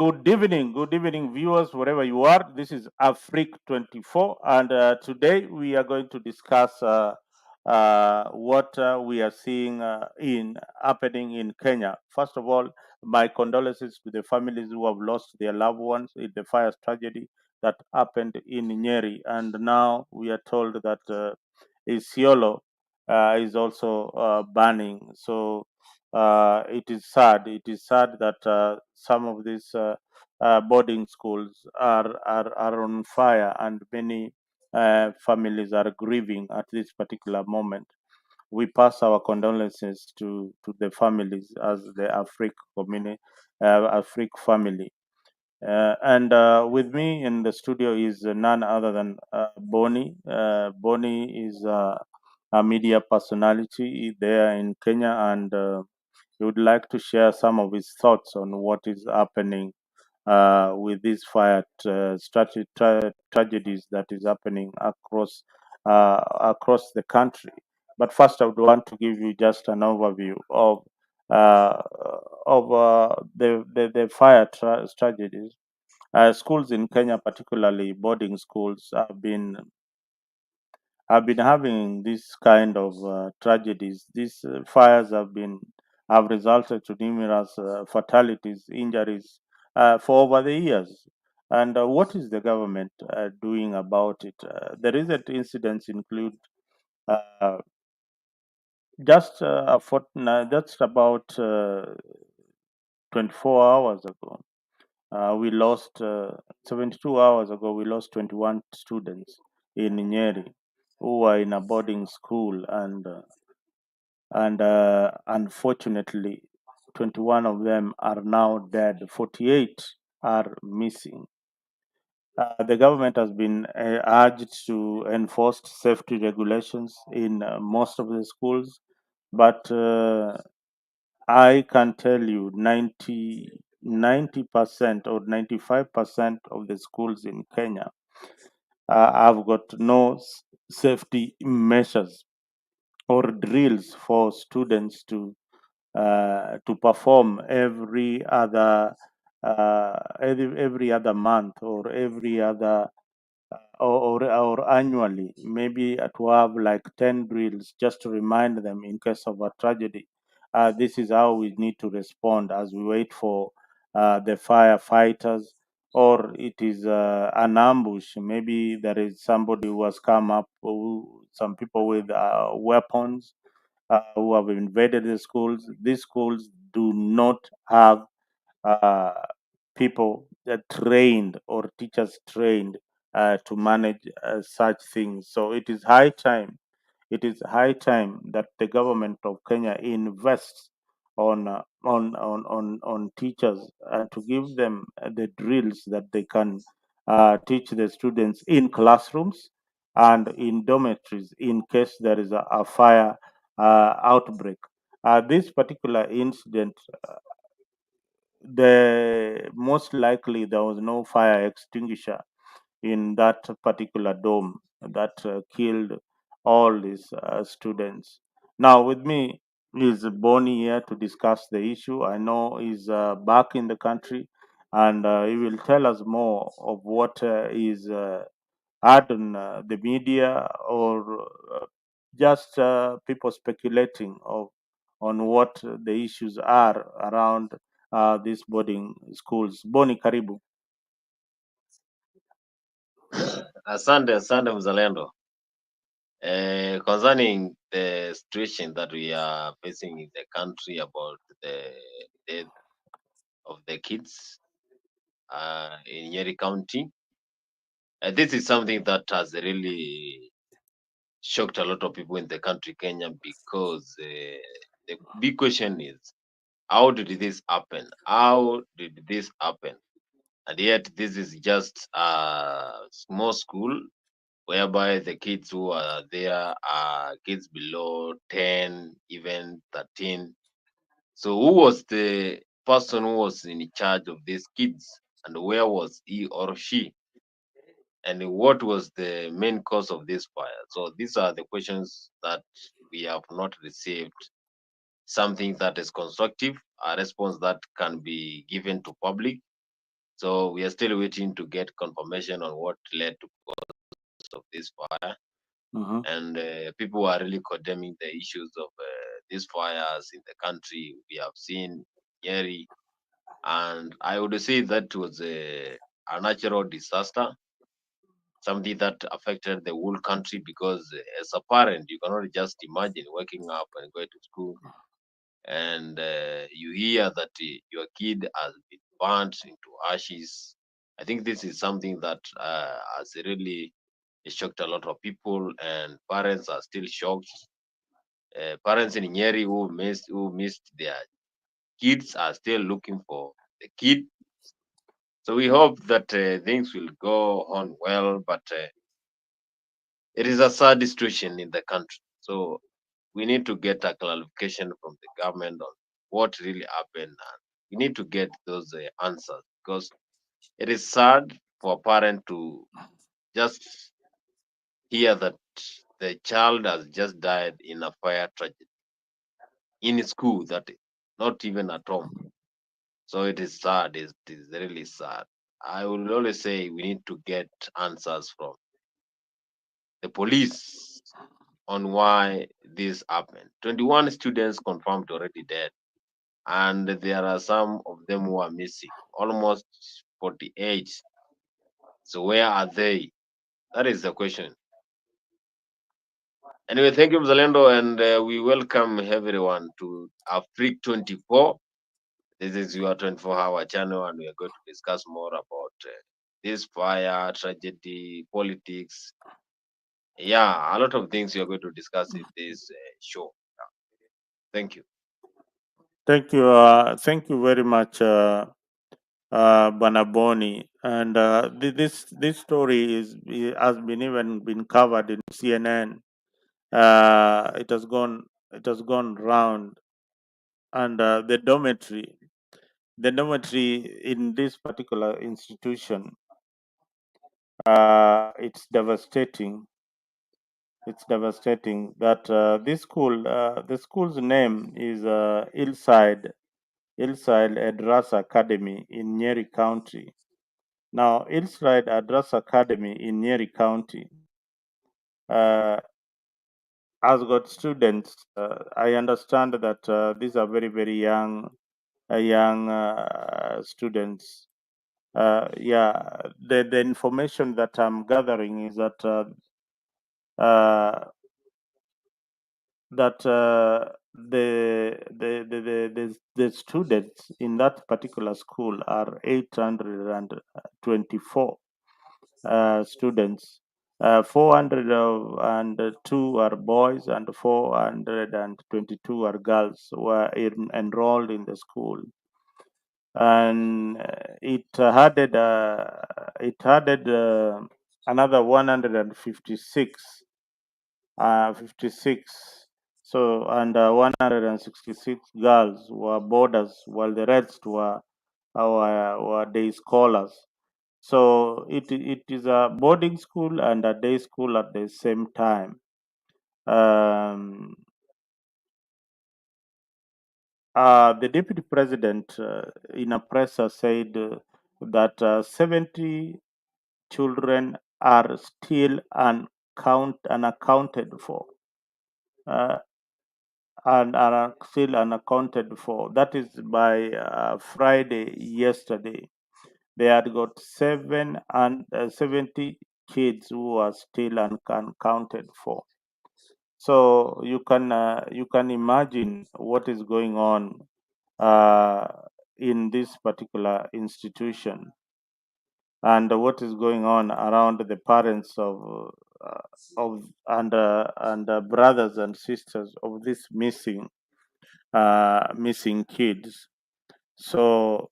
Good evening, viewers, wherever you are. This is Afrique 24, and today we are going to discuss what we are seeing in happening in Kenya. First of all, my condolences to the families who have lost their loved ones in the fire tragedy that happened in Nyeri, and now we are told that Isiolo is also burning. So it is sad. It is sad that some of these boarding schools are on fire, and many families are grieving at this particular moment. We pass our condolences to the families as the Afrique family. And with me in the studio is none other than Boni. Boni is a media personality there in Kenya, and he would like to share some of his thoughts on what is happening with these tragedies that is happening across the country. But first, I would want to give you just an overview uh, the tragedies. Schools in Kenya, particularly boarding schools, have been having this kind of tragedies. These fires have resulted to numerous fatalities, injuries for over the years. And what is the government doing about it? The recent incidents include uh, just about 24 hours ago. We lost 72 hours ago. We lost 21 students in Nyeri who were in a boarding school, and unfortunately, 21 of them are now dead. 48 are missing. The government has been urged to enforce safety regulations in most of the schools, but I can tell you 90% or 95% of the schools in Kenya have got no safety measures or drills for students to perform every other month or every other or annually, maybe to have like 10 drills just to remind them in case of a tragedy. This is how we need to respond as we wait for the firefighters, or it is an ambush. Maybe there is somebody who has come up, some people with weapons who have invaded the schools. These schools do not have uh, people that trained or teachers trained to manage such things. So it is high time. It is high time that the government of Kenya invests on teachers to give them the drills that they can teach the students in classrooms and in dormitories in case there is a fire outbreak. This particular incident, the most likely there was no fire extinguisher in that particular dome that killed all these students. Now, with me is Bonnie here to discuss the issue. I know he's back in the country, and he will tell us more of what is heard on the media, or just people speculating on what the issues are around these boarding schools. Boni, karibu. Asante mzalendo. Concerning the situation that we are facing in the country about the death of the kids in Nyeri County, this is something that has really shocked a lot of people in the country, Kenya, because the big question is, how did this happen? How did this happen? And yet, this is just a small school whereby the kids who are there are kids below 10, even 13. So who was the person who was in charge of these kids? and where was he or she, and what was the main cause of this fire? So these are the questions that we have not received something that is constructive, a response that can be given to public. So we are still waiting to get confirmation on what led to cause of this fire, Mhm. and people are really condemning the issues of these fires in the country. We have seen Nyeri, and I would say that was a natural disaster, something that affected the whole country, because as a parent, you cannot just imagine waking up and going to school and you hear that your kid has been burnt into ashes. I think this is something that has really shocked a lot of people, and parents are still shocked. Parents in Nyeri who missed their kids are still looking for the kid. So we hope that things will go on well, but it is a sad situation in the country. So we need to get a clarification from the government on what really happened, and we need to get those answers, because it is sad for a parent to just hear that the child has just died in a fire tragedy in school, that is not even at home. So it is sad. It is really sad. I will always say we need to get answers from the police on why this happened. 21 students confirmed already dead, and there are some of them who are missing, almost 48. So where are they? That is the question. Anyway, thank you, Zalendo, and we welcome everyone to Afrique 24. This is your 24-hour channel, and we are going to discuss more about this fire, tragedy, politics. Yeah, a lot of things we are going to discuss in this show. Thank you. Thank you very much, Banaboni. And this story has been even been covered in CNN. It has gone round, and the dormitory in this particular institution, it's devastating. It's devastating that the school's name is Hillside Address Academy in Nyeri County. Now, Hillside Address Academy in Nyeri County uh, has got students. I understand that these are very young students. Yeah, the information that I'm gathering is that uh, the students in that particular school are 824 students. 402 are boys and 422 are girls were enrolled in the school, and it added another 156 56. So, and 166 girls were boarders, while the rest were day scholars. So it is a boarding school and a day school at the same time. Um, the deputy president in a presser said that 70 children are still unaccounted for. Uh, and are still unaccounted for. That is by Friday yesterday. They had got 70 kids who are still unaccounted for. So you can imagine what is going on uh, in this particular institution, and what is going on around the parents of and brothers and sisters of these missing kids. So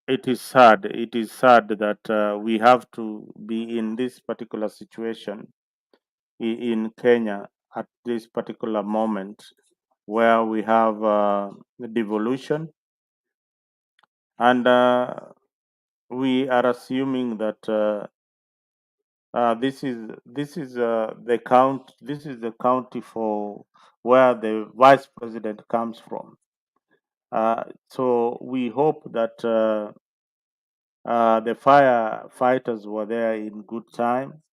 it is sad. It is sad that we have to be in this particular situation in Kenya at this particular moment, where we have devolution, and we are assuming that this is the county for where the vice president comes from. So we hope that the firefighters were there in good time.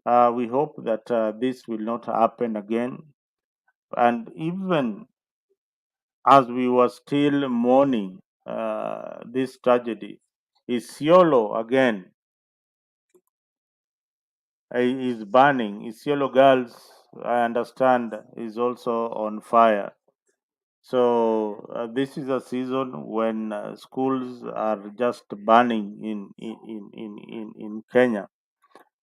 We hope that this will not happen again. And even as we were still mourning this tragedy, Isiolo again is burning. Isiolo girls, I understand, is also on fire. So this is a season when schools are just burning in Kenya.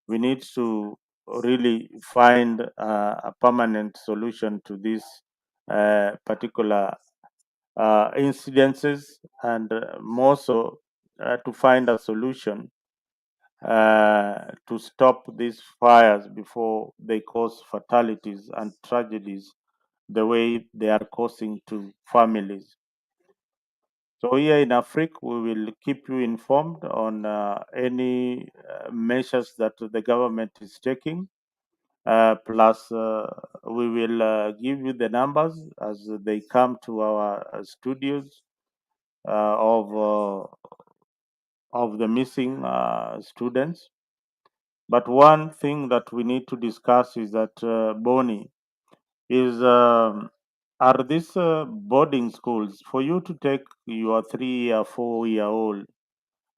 We need to really find a permanent solution to this particular incidences, and more so to find a solution to stop these fires before they cause fatalities and tragedies the way they are causing to families. So here in Africa, we will keep you informed on any measures that the government is taking. Plus, we will give you the numbers as they come to our studios of the missing students. But one thing that we need to discuss is that Bonnie is are these boarding schools for you to take your 3 or 4 year old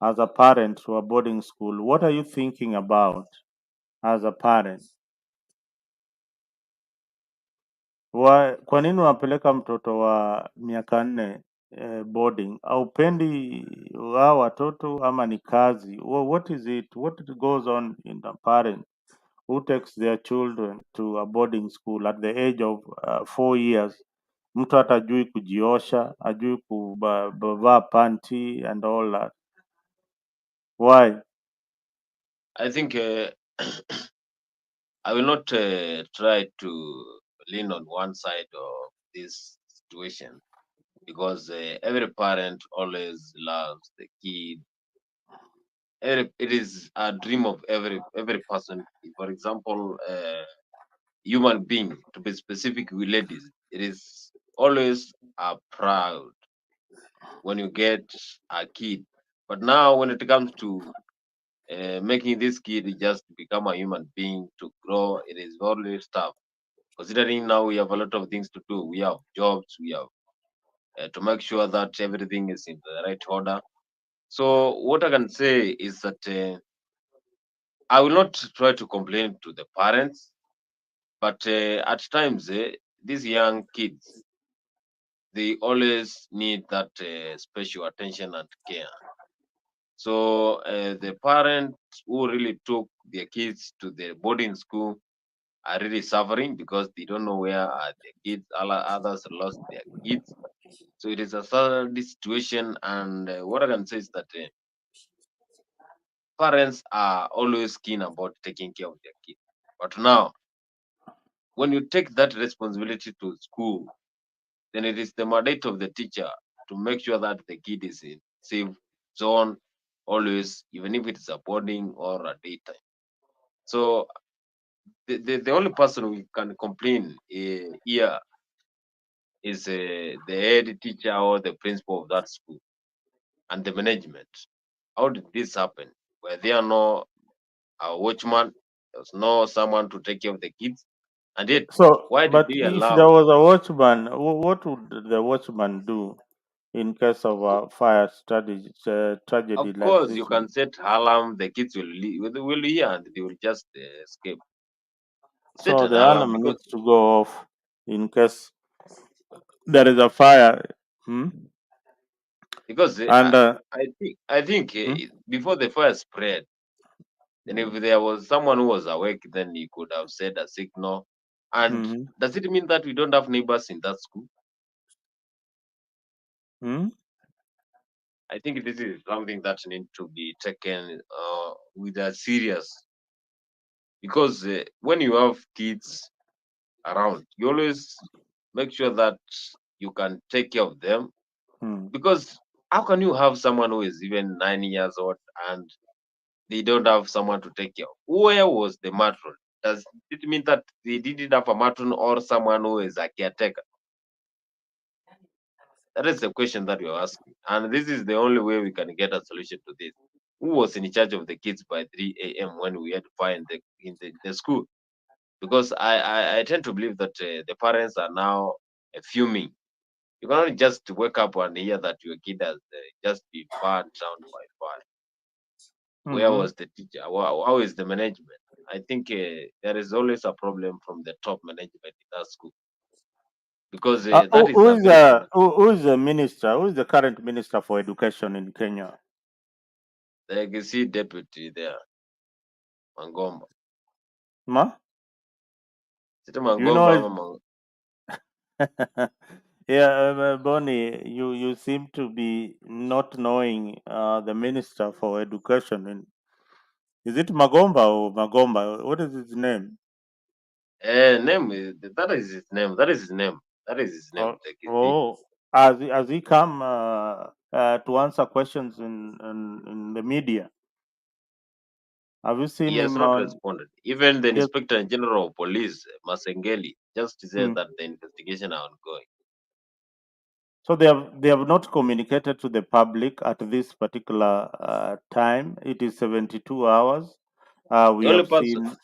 as a parent to a boarding school? What are you thinking about as a parent? Kwa nini unapeleka mtoto wa miaka 4 boarding? Aupendi hao watoto ama ni kazi? What is it? What goes on in the parent who takes their children to a boarding school at the age of 4 years? Mtu hata ajui kujiosha, ajui kuvaa panty and all that. Why? I think I will not try to lean on one side of this situation because every parent always loves the kid. It is a dream of every person. For example, human being, to be specific with ladies, it is always a proud when you get a kid. But now, when it comes to making this kid just become a human being to grow, it is always tough. Considering now we have a lot of things to do, we have jobs, we have to make sure that everything is in the right order. So, what I can say is that I will not try to complain to the parents, but at times these young kids they always need that special attention and care. So the parents who really took their kids to the boarding school are really suffering because they don't know where are their kids. Others lost their kids. So it is a sad situation. And what I can say is that parents are always keen about taking care of their kids. But now, when you take that responsibility to school, then it is the mandate of the teacher to make sure that the kid is in safe zone always, even if it is a boarding or a daytime. So the only person we can complain here is the head teacher or the principal of that school and the management. How did this happen? Were there no a watchman? There was no someone to take care of the kids, and yet So, why did but they if allow? there was a watchman, what would the watchman do in case of a fire tragedy Of like course, you this one? can set alarm. The kids will hear and they will just escape. Set So an the alarm alarm because needs to go off in case there is a fire. Hmm? because And I think hmm? before the fire spread, then if there was someone who was awake, then he could have said a signal. And Hmm. does it mean that we don't have neighbors in that school? Hmm? I think this is something that needs to be taken with a serious because when you have kids around, you always make sure that you can take care of them Hmm. because How can you have someone who is even 9 years old and they don't have someone to take care of? Where was the matron? Does it mean that they didn't have a matron or someone who is a caretaker? That is the question that you're asking. And this is the only way we can get a solution to this. Who was in charge of the kids by 3 a.m. when we had fire in the school? Because I tend to believe that the parents are now fuming. You cannot just wake up and hear that your kid has just been burned down by fire. Where Hmm. was the teacher? How is the management? I think there is always a problem from the top management in that school because that is a very serious. Who is the minister? Who is the current minister for education in Kenya? The legacy deputy there, Mangomba. Ma, Is it you know Mangomba? is yeah, Bonnie. You seem to be not knowing the minister for education. Is it Magomba or Magomba? What is his name? Name that is his name. That is his name. That is his name. Oh, Legacy. oh, has he come to answer questions in the media? Have you He seen has him not on? responded. Even the Yes. Inspector General of Police, Masengeli, just said Hmm. that the investigation are ongoing. So they have not communicated to the public at this particular time. It is 72 hours. The We only have person, seen.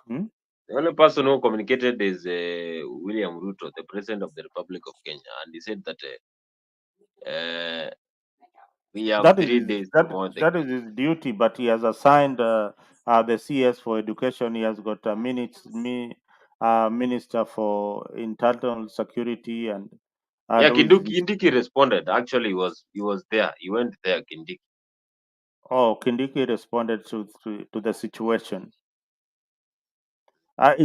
Hmm? the only person who communicated is William Ruto, the President of the Republic of Kenya, and he said that we have That is 3 days to that mourn the that is kids. his duty, but he has assigned the CS for education. He has got a minister for internal security Yeah, and who is Kinduki, this? Kindiki responded. Actually, he was there. He went there, Kindiki. Oh, Kindiki responded to the situation. Are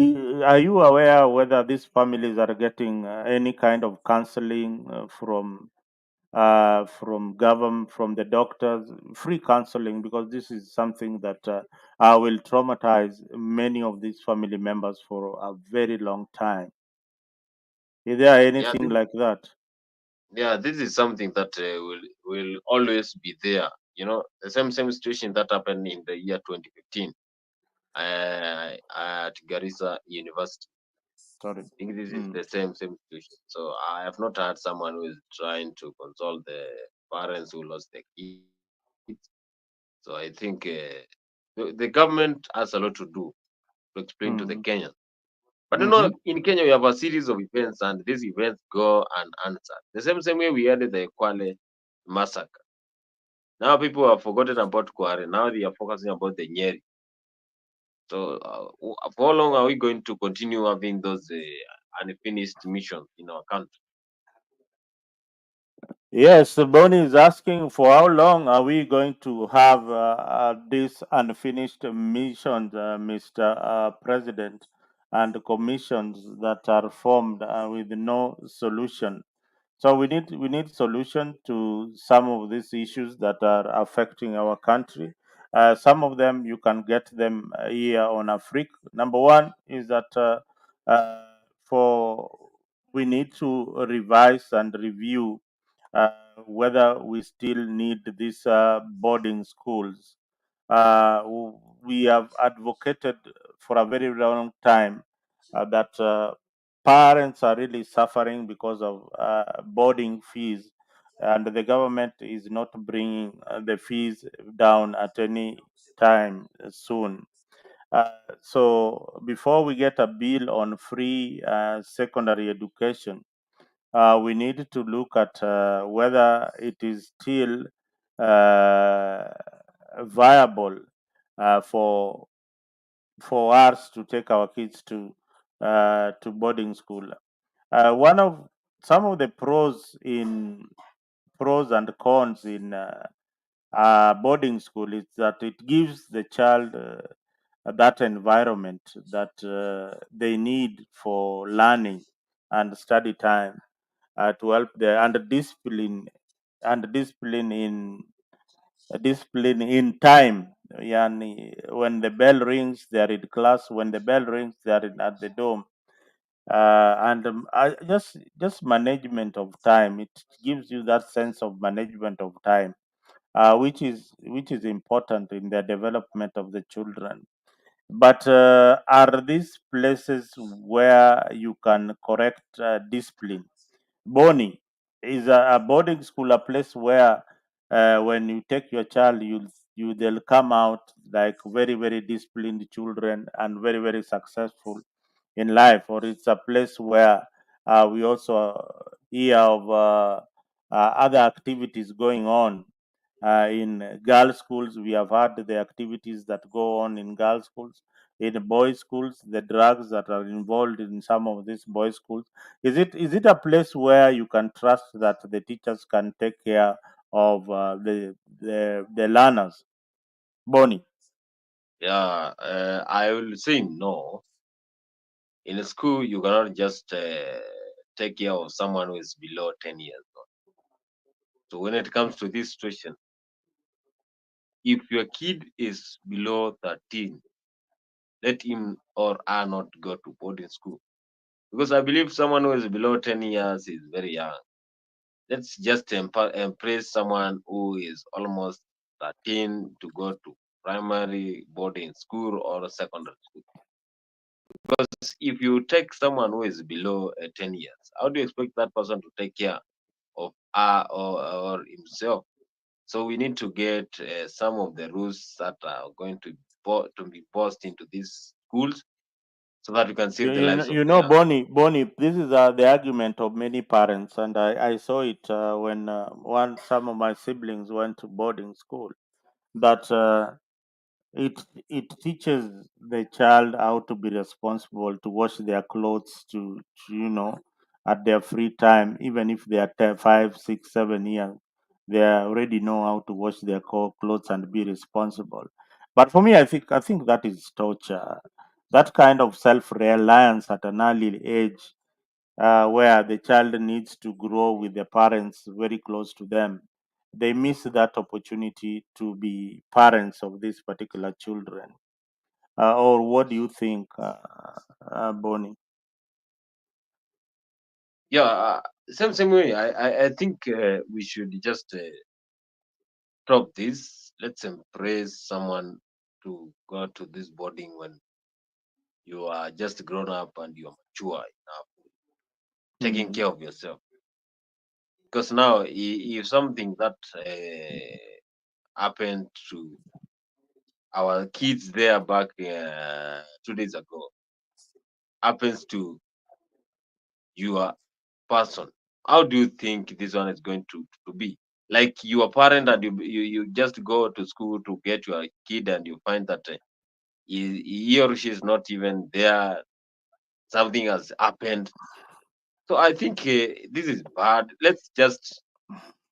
you aware whether these families are getting any kind of counseling from government, from the doctors, free counseling? Because this is something that will traumatize many of these family members for a very long time. Is there Yeah, anything like that? this is something that will always be there. You know, the same situation that happened in the year 2015 at Garissa University. Sorry. I think this is Mm. the same situation. So I have not heard someone who is trying to console the parents who lost their kids. So I think the government has a lot to do to explain to the Mm. Kenyans. But you Mm-hmm. know, in Kenya we have a series of events, and these events go unanswered. The same way we had the Kwale massacre. Now people have forgotten about Kwale. Now they are focusing about the Nyeri. So for how long are we going to continue having those unfinished missions in our country? Yes, Bonnie is asking for how long are we going to have these unfinished missions, Mr. President, and commissions that are formed with no solution. So we need solution to some of these issues that are affecting our country. Some of them you can get them here on Africa. Number one is that for we need to revise and review uh, whether we still need these boarding schools. We have advocated for a very long time that parents are really suffering because of boarding fees, and the government is not bringing the fees down at any time soon. So before we get a bill on free secondary education, we need to look at whether it is still uh, viable for us to take our kids to boarding school. One of some of the pros and cons in boarding school is that it gives the child that environment that they need for learning and study time to help the and discipline in time. Yani, when the bell rings, they are in class. When the bell rings, they are at the dorm. Just management of time. It gives you that sense of management of time, which is important in the development of the children. But are these places where you can correct discipline? Boni is a boarding school, a place where when you take your child, you they'll come out like very very disciplined children and very very successful in life, or it's a place where we also hear of other activities going on in girls' schools. We have had the activities that go on in girls' schools. In boys' schools, the drugs that are involved in some of these boys' schools. Is it a place where you can trust that the teachers can take care of the learners? Bonnie. Yeah, I will say no. In a school, you cannot just take care of someone who is below 10 years old. So when it comes to this situation, if your kid is below 13, let him or her not go to boarding school. Because I believe someone who is below 10 years is very young. Let's just embrace someone who is almost 13 to go to primary boarding school or secondary school. Because if you take someone who is below 10 years, how do you expect that person to take care of her or himself? So we need to get some of the rules that are going to be posed into these schools so that we can You, save the you, know, lives of you the know, young. Bonnie, this is the argument of many parents, and I saw it when some of my siblings went to boarding school. That it teaches the child how to be responsible, to wash their clothes, to at their free time, even if they are 5 6 7 years, they already know how to wash their clothes and be responsible. But for me, I think that is torture. That kind of self-reliance at an early age, where the child needs to grow with the parents very close to them, they miss that opportunity to be parents of these particular children. Or what do you think, Bonnie? Yeah, same way. I think we should just stop this. Let's embrace someone to go to this boarding when you are just grown up and you're mature enough, taking Mm, care of yourself. Because now, if something that happened to our kids there back 2 days ago happens to your person, how do you think this one is going to be? Like you are a parent and you just go to school to get your kid and you find that he or she is not even there. Something has happened. So I think this is bad. Let's just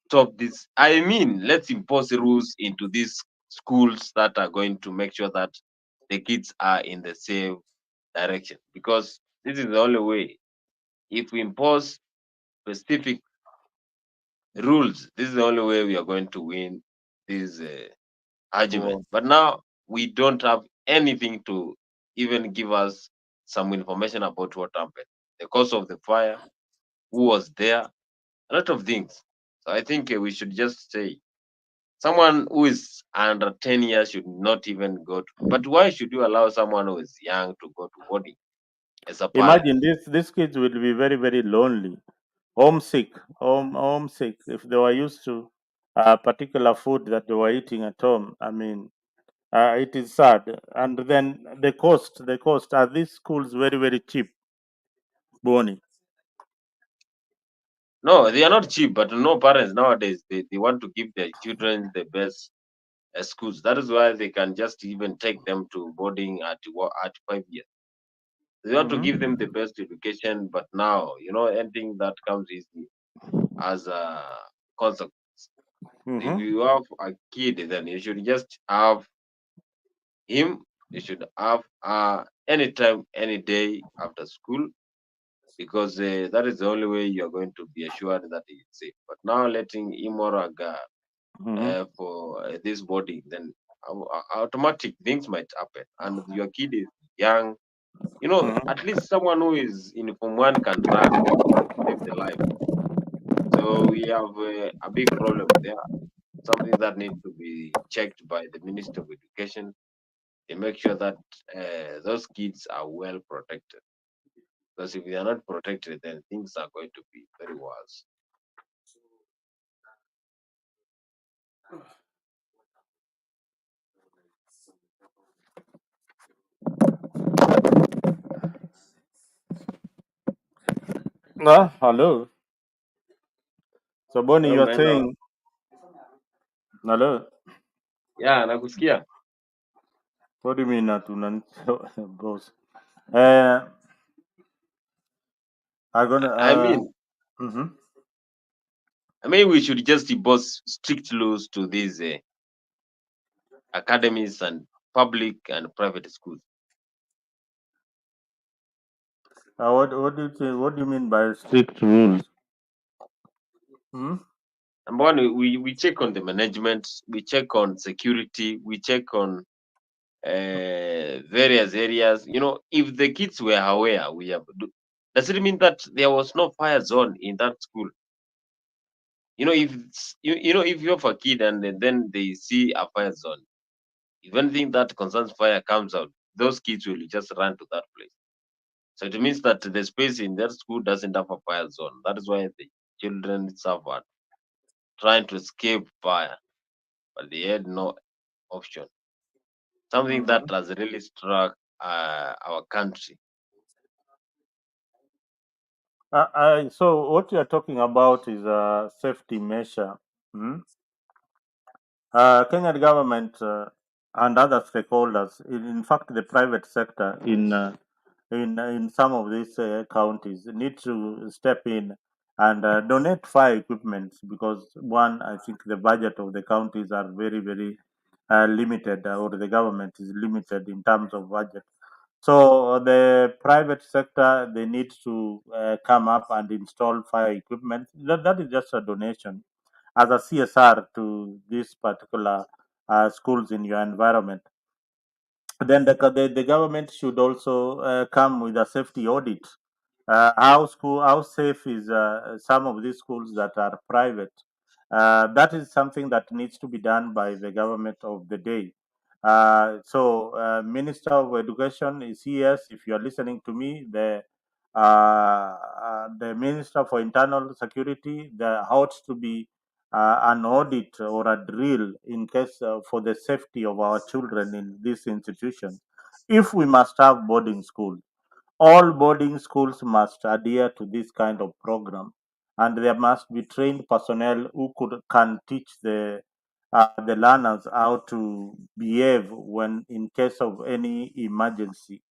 stop this. I mean, let's impose rules into these schools that are going to make sure that the kids are in the same direction because this is the only way. If we impose specific rules, this is the only way we are going to win this argument. well, But now we don't have anything to even give us some information about what happened, the cause of the fire, who was there, a lot of things. So I think we should just say someone who is under 10 years should not even go to. But why should you allow someone who is young to go to boarding as a parent? imagine these kids will be very very lonely, homesick, homesick if they were used to a particular food that they were eating at home. I mean, it is sad. And then the cost are these schools very very cheap, Bonnie? No, they are not cheap, but no parents nowadays they want to give their children the best schools. That is why they can just even take them to boarding at 5 years. They want to give them the Mm-hmm. best education, but now anything that comes easy as a consequence. If Mm-hmm. you have a kid, then you should just have him. You should have anytime, any day after school, because that is the only way you are going to be assured that he is safe. But now letting him or a girl Mm-hmm. for this body, then automatic things might happen, and your kid is young. Mhm. At least someone who is in Form 1 can run to save the life. So we have a big problem there, something that needs to be checked by the Minister of Education to make sure that those kids are well protected. Because if they are not protected, then things are going to be very worse. Hello. So, Bonnie, Hello, you are man. saying, hello. Yeah, nakusikia. What do you mean, boss? Uh, I'm gonna, I mean, mhm. we should just impose strict laws to these academies and public and private schools. What do you say? What do you mean by strict rules? Hmm? Number one, we check on the management, we check on security, we check on various areas. If the kids were aware, does it mean that there was no fire zone in that school? If if you have a kid and then they see a fire zone, if anything that concerns fire comes out, those kids will just run to that place. So it means that the space in their school doesn't have a fire zone. That is why the children suffered trying to escape fire, but they had no option. Something that Mhm. has really struck our country. So, what you are talking about is a safety measure. Hmm? Kenyan government and other stakeholders, in fact, the private sector in some of these counties, need to step in and donate fire equipment because one, I think the budget of the counties are very very limited, or the government is limited in terms of budget. So the private sector, they need to come up and install fire equipment. That is just a donation as a CSR to these particular schools in your environment. Then the government should also come with a safety audit. How safe is some of these schools that are private? That is something that needs to be done by the government of the day. Minister of Education is here. If you are listening to me, the Minister for Internal Security, there ought to be an audit or a drill in case for the safety of our children in this institution. If we must have boarding schools, all boarding schools must adhere to this kind of program, and there must be trained personnel who can teach the learners how to behave when in case of any emergency.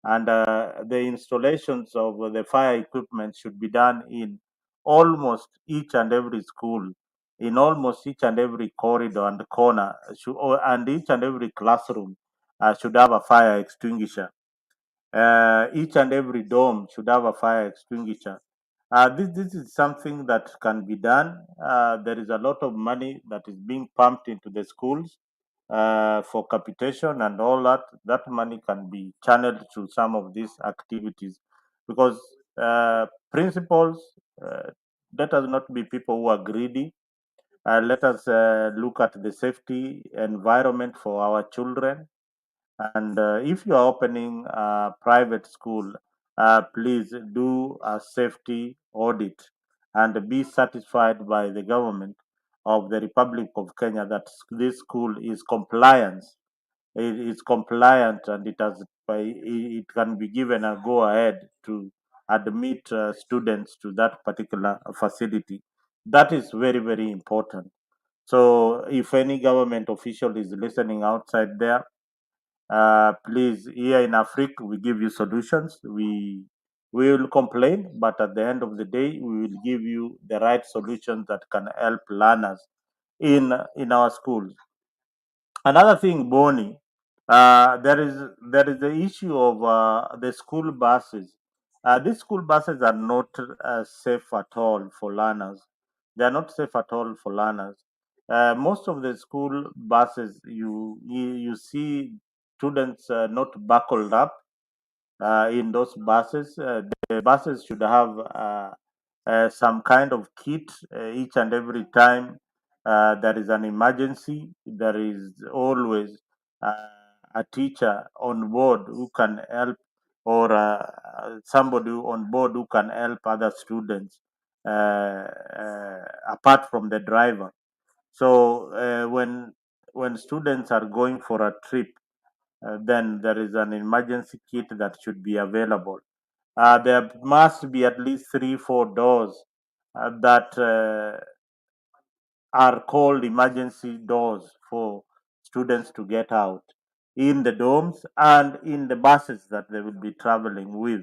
And the installations of the fire equipment should be done in almost each and every school, in almost each and every corridor and corner, and each and every classroom should have a fire extinguisher. Each and every dome should have a fire extinguisher. This is something that can be done. There is a lot of money that is being pumped into the schools for capitation and all that. That money can be channeled to some of these activities because principals, uh, let us not be people who are greedy. Let us look at the safety environment for our children, and if you are opening a private school, please do a safety audit and be satisfied by the government of the Republic of Kenya that this school is compliant. It is compliant, and it can be given a go ahead to admit students to that particular facility. That is very very important. So if any government official is listening outside there, please, here in Africa, we give you solutions. We will complain, but at the end of the day, we will give you the right solutions that can help learners in our schools. Another thing, Bonnie, there is the issue of the school buses. These school buses are not safe at all for learners. They are not safe at all for learners. Most of the school buses, you see students not buckled up. in those buses. The buses should have some kind of kit each and every time there is an emergency. There is always a teacher on board who can help, or somebody on board who can help other students apart from the driver. So when students are going for a trip, then there is an emergency kit that should be available. There must be at least 3 4 doors that are called emergency doors for students to get out in the dorms and in the buses that they will be traveling with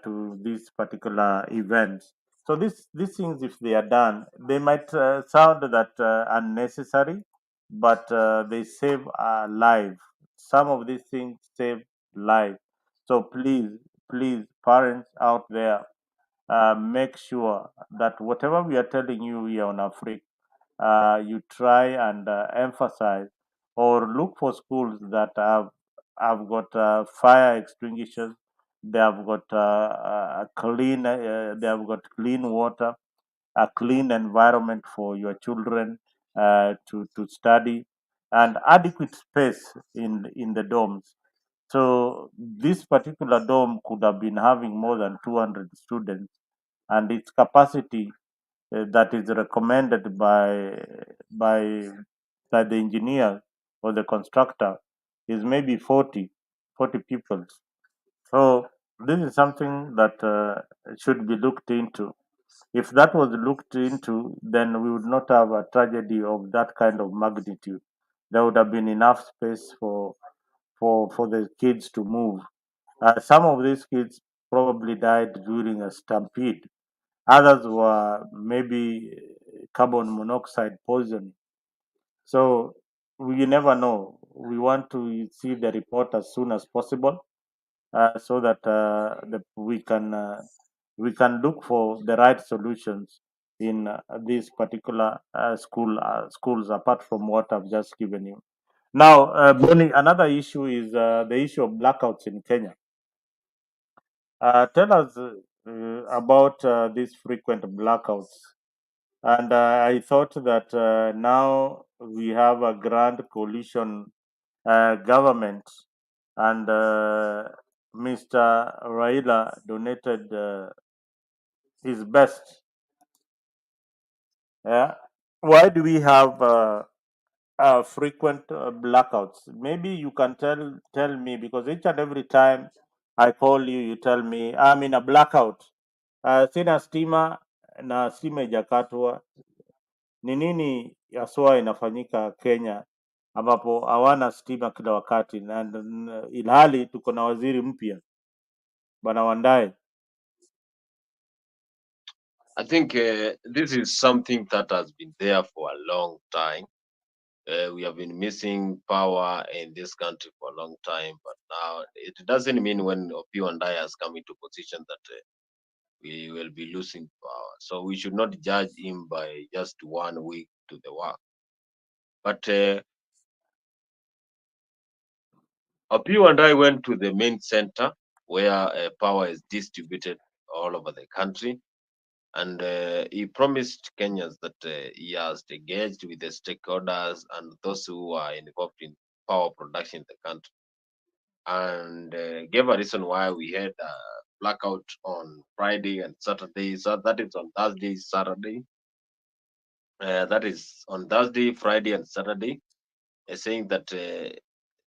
to these particular events. So these things, if they are done, they might sound that unnecessary, but they save life. Some of these things save life. So please, parents out there, make sure that whatever we are telling you here on Africa, you try and emphasize or look for schools that have got fire extinguishers. They have got clean. They have got clean water, a clean environment for your children to study, and adequate space in the dorms. So this particular dorm could have been having more than 200 students, and its capacity that is recommended by by the engineer or the constructor is maybe 40 people. So this is something that should be looked into. If that was looked into, then we would not have a tragedy of that kind of magnitude. There would have been enough space for the kids to move. Some of these kids probably died during a stampede. Others were maybe carbon monoxide poisoning. So we never know. We want to see the report as soon as possible, so that we can look for the right solutions in these particular schools, apart from what I've just given you. Now, Bonnie, another issue is the issue of blackouts in Kenya. Tell us about these frequent blackouts. And I thought that now we have a grand coalition government, and Mr. Raila donated his best. Yeah. Why do we have frequent blackouts? Maybe you can tell me, because each and every time I call you, you tell me I'm in a blackout. Sina stima na stima ijakatwa. Ni nini haswa inafanyika Kenya ambapo hawana stima kila wakati, na ilhali tuko na waziri mpya bwana Wandae? I think this is something that has been there for a long time. We have been missing power in this country for a long time, but now it doesn't mean when Opiyo and I has come into position that we will be losing power. So we should not judge him by just 1 week to the work. But Opiyo and I went to the main center where power is distributed all over the country, and he promised Kenyans that he has engaged with the stakeholders and those who are involved in power production in the country, and gave a reason why we had a blackout on Friday and Saturday. So that is on Thursday, Saturday. That is on Thursday, Friday, and Saturday, saying that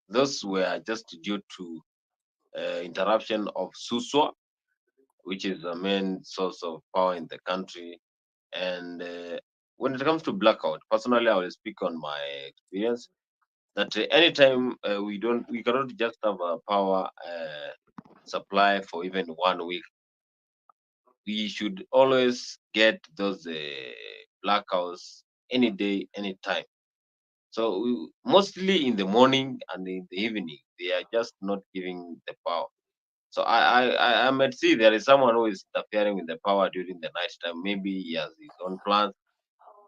those were just due to interruption of Suswa, which is the main source of power in the country. And when it comes to blackout, personally, I will speak on my experience that anytime we cannot just have a power supply for even 1 week. We should always get those blackouts any day, any time. So mostly in the morning and in the evening, they are just not giving the power. So I might see there is someone who is interfering with the power during the night time. Maybe he has his own plans,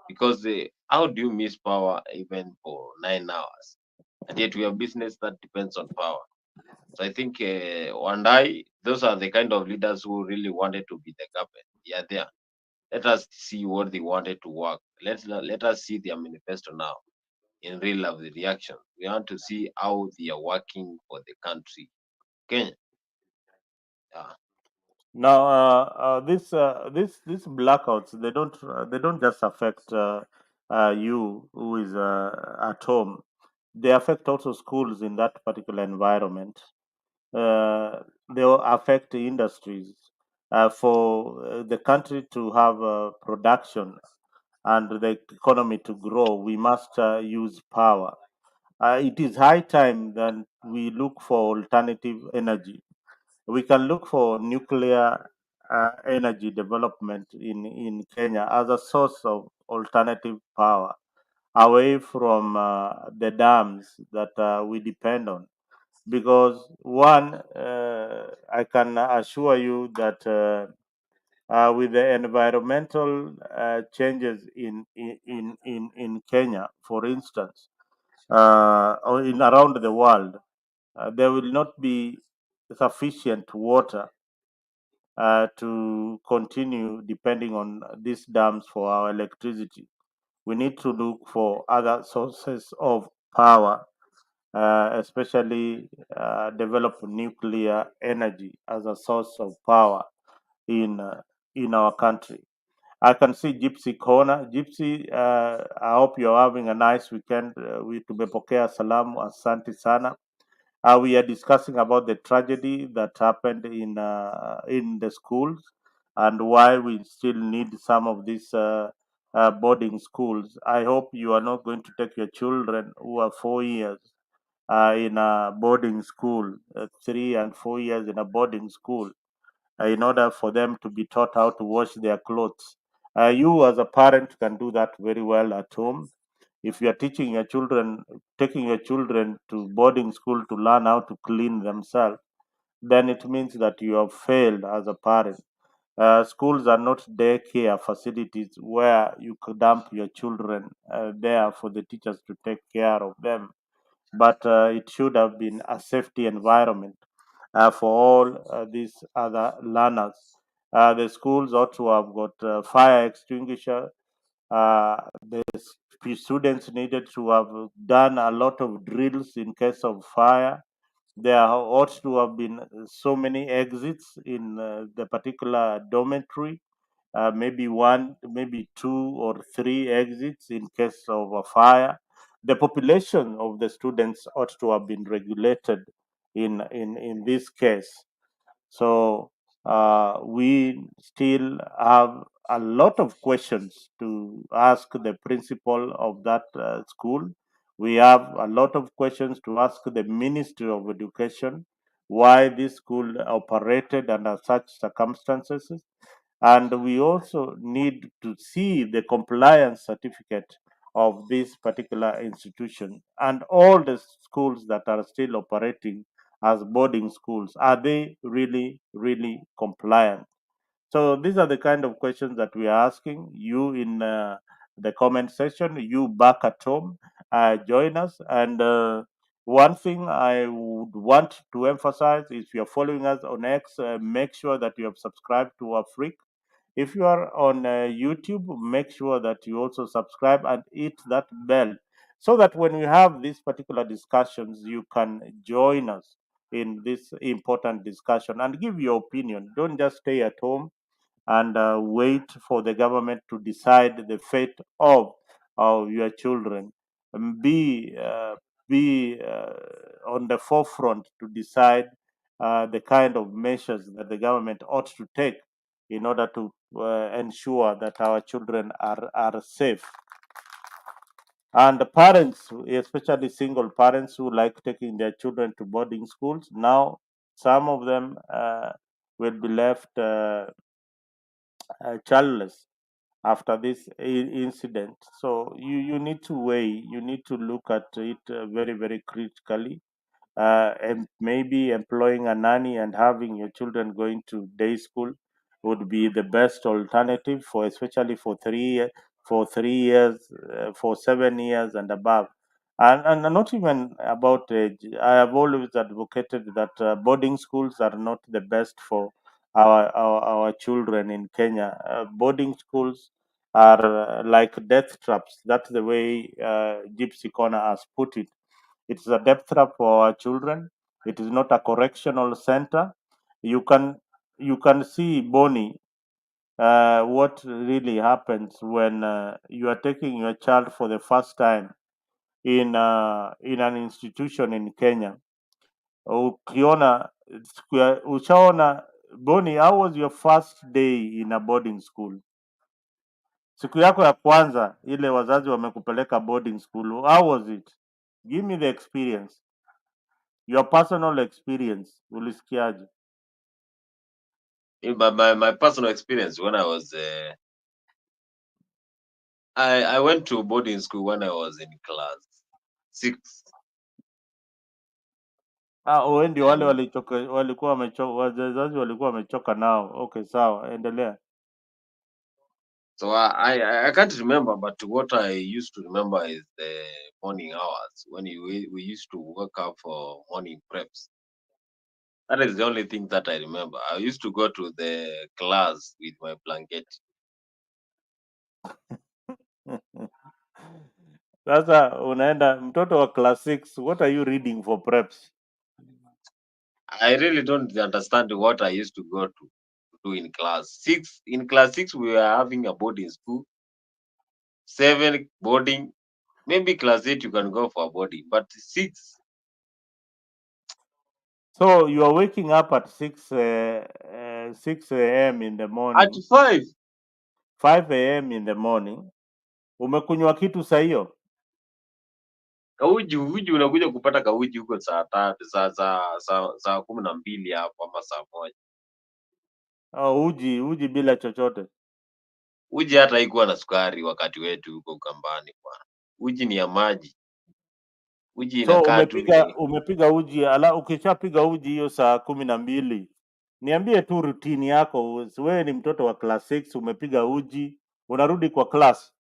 because how do you miss power even for 9 hours? And yet we have business that depends on power. So I think one day those are the kind of leaders who really wanted to be the government. Yeah, there. Let us see what they wanted to work. Let us see their manifesto now in real of the reaction. We want to see how they are working for the country. Kenya. Yeah. Now, these blackouts, they don't just affect you who is at home. They affect also schools in that particular environment. They will affect the industries. For the country to have production and the economy to grow, we must use power. It is high time that we look for alternative energy. We can look for nuclear energy development in Kenya as a source of alternative power away from the dams that we depend on. Because one, I can assure you that with the environmental changes in Kenya, for instance, or in around the world, there will not be sufficient water to continue depending on these dams for our electricity. We need to look for other sources of power, especially develop nuclear energy as a source of power in uh, in our country. I can see Gypsy Corner. Gypsy, I hope you're having a nice weekend. We tumepokea salamu, asante sana. We are discussing about the tragedy that happened in the schools and why we still need some of these boarding schools. I hope you are not going to take your children who are 4 years in a boarding school, 3 and 4 years in a boarding school, in order for them to be taught how to wash their clothes. You, as a parent, can do that very well at home. If you are teaching your children, taking your children to boarding school to learn how to clean themselves, then it means that you have failed as a parent. Schools are not daycare facilities where you could dump your children there for the teachers to take care of them, but it should have been a safety environment for all these other learners. The schools ought to have got fire extinguisher. The students needed to have done a lot of drills in case of fire. There ought to have been so many exits in the particular dormitory, maybe one, maybe two or three exits in case of a fire. The population of the students ought to have been regulated in this case. So we still have a lot of questions to ask the principal of that school. We have a lot of questions to ask the Ministry of Education why this school operated under such circumstances. And we also need to see the compliance certificate of this particular institution and all the schools that are still operating as boarding schools. Are they really compliant? So these are the kind of questions that we are asking you in the comment section. You back at home, join us. And one thing I would want to emphasize is if you're following us on X, make sure that you have subscribed to our freak. If you are on YouTube, make sure that you also subscribe and hit that bell so that when we have these particular discussions, you can join us in this important discussion and give your opinion. Don't just stay at home and wait for the government to decide the fate of your children. Be on the forefront to decide the kind of measures that the government ought to take in order to ensure that our children are safe. And the parents, especially single parents who like taking their children to boarding schools, now some of them will be left childless after this incident. So you need to weigh, you need to look at it very critically. And maybe employing a nanny and having your children going to day school would be the best alternative for especially for 3 years, for 7 years and above. And not even about age. I have always advocated that boarding schools are not the best for our children in Kenya. Boarding schools are like death traps. That's the way Gypsy Corner has put it. It's a death trap for our children. It is not a correctional center. You can you can see, Bonnie, what really happens when you are taking your child for the first time in an institution in Kenya. Ukiona ushaona, Boni, how was your first day in a boarding school? Siku yako ya kwanza ile wazazi wamekupeleka boarding school, how was it? Give me the experience, your personal experience. Ulisikiaje? My personal experience when I was I went to boarding school when I was in class 6, Wewe ndio wale and walichoka, walikuwa wamechoka, wazazi walikuwa wamechoka nao. Okay, sawa, endelea. so I can't remember, but what I used to remember is the morning hours when we used to wake up for morning preps. That is the only thing that I remember. I used to go to the class with my blanket. Sasa unaenda mtoto wa class 6, what are you reading for preps? I really don't understand what I used to go to do in class 6. In class 6, we were having a boarding school. 7 boarding. Maybe class 8 you can go for a boarding, but 6 So you are waking up at 6 a.m. in the at morning, 5. 5 a.m. in the morning. Umekunywa kitu saa hiyo? Kauji unakuja kupata kauji huko saa tatu saa 12 hapo ama saa 1. Uji bila chochote. Uji hata haikuwa na sukari wakati wetu huko Ukambani bwana. Uji ni ya maji. Uji So inakaa tu ni umepiga uji, ala, ukishapiga uji hiyo saa 12, niambie tu routine yako. Wewe ni mtoto wa class 6, umepiga uji, unarudi kwa class.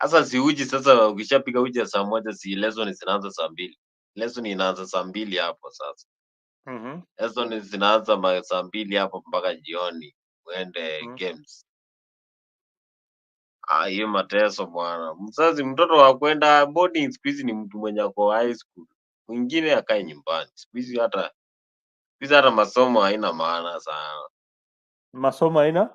sasa, si uji sasa. Ukishapiga uji ya saa 1, si lesson zinaanza saa 2. Lesson inaanza saa 2 hapo sasa. Mhm. Lesson zinaanza saa 2 hapo mpaka jioni uende Mhm. games. Hiyo mateso bwana. Mzazi mtoto wa kwenda boarding siku hizi ni mtu mwenye ako high school. Mwingine akae nyumbani. Siku hizi hata masomo haina maana sana. Masomo haina?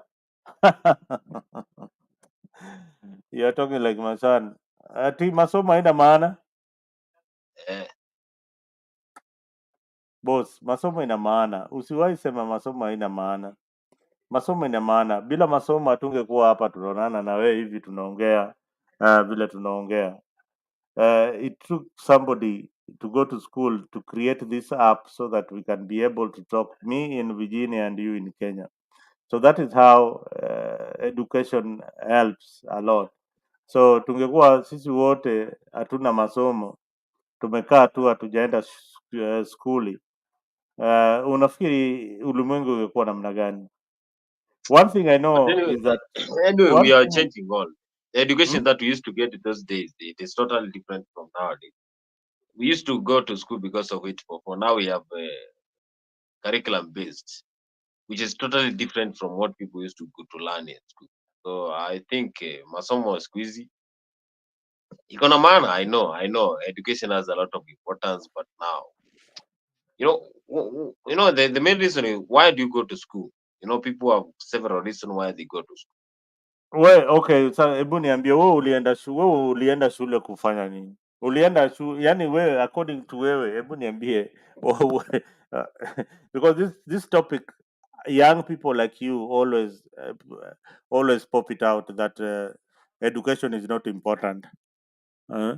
You are talking like my son. Ati masomo haina maana? Eh, Boss, masomo ina maana. Usiwahi sema masomo haina maana. Masomo ina maana. Bila masomo hatungekuwa hapa tunaonana na wewe hivi tunaongea vile tunaongea. It took somebody to go to school to create this app so that we can be able to talk, me in Virginia and you in Kenya. So that is how education helps a lot. So tungekuwa sisi wote hatuna masomo, tumekaa tu hatujaenda skuli, unafikiri ulimwengu ungekuwa namna gani? One thing I but know anyway, is that we one are thing. changing all. The education Hmm? that we used to get those days, it is totally different from nowadays. We used to go to school because of it. For now, we have curriculum based, which is totally different from what people used to go to learn in school. So I think masomo siku hizi iko na maana. I know education has a lot of importance, but now the main reason is, why do you go to school? People have several reasons why they go to school. Okay, sasa hebu niambie, wewe ulienda shule kufanya nini? Ulienda yani wewe, according to wewe, hebu niambie. wewe, uh, because this topic, young people like you always pop it out that education is not important. Uh,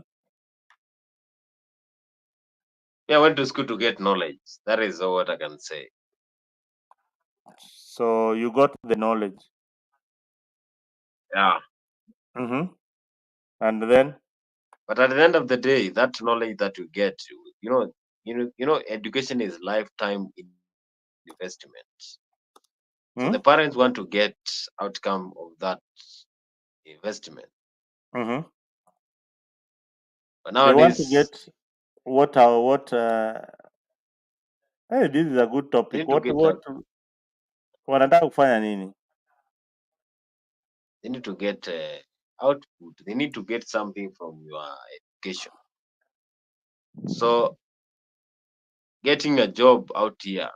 Yeah, I went to school to get knowledge. That is all what I can say. so you got the knowledge. Yeah. Mm-hmm. And then. But at the end of the day, that knowledge that you get, education is lifetime investment. So the Mm? parents want to get outcome of that investment. Mm-hmm. They want to Nowadays, get what hey, this is a good they topic. need to get What wanataka kufanya nini? they need to get output. They need to get something from your education. So getting a job out here,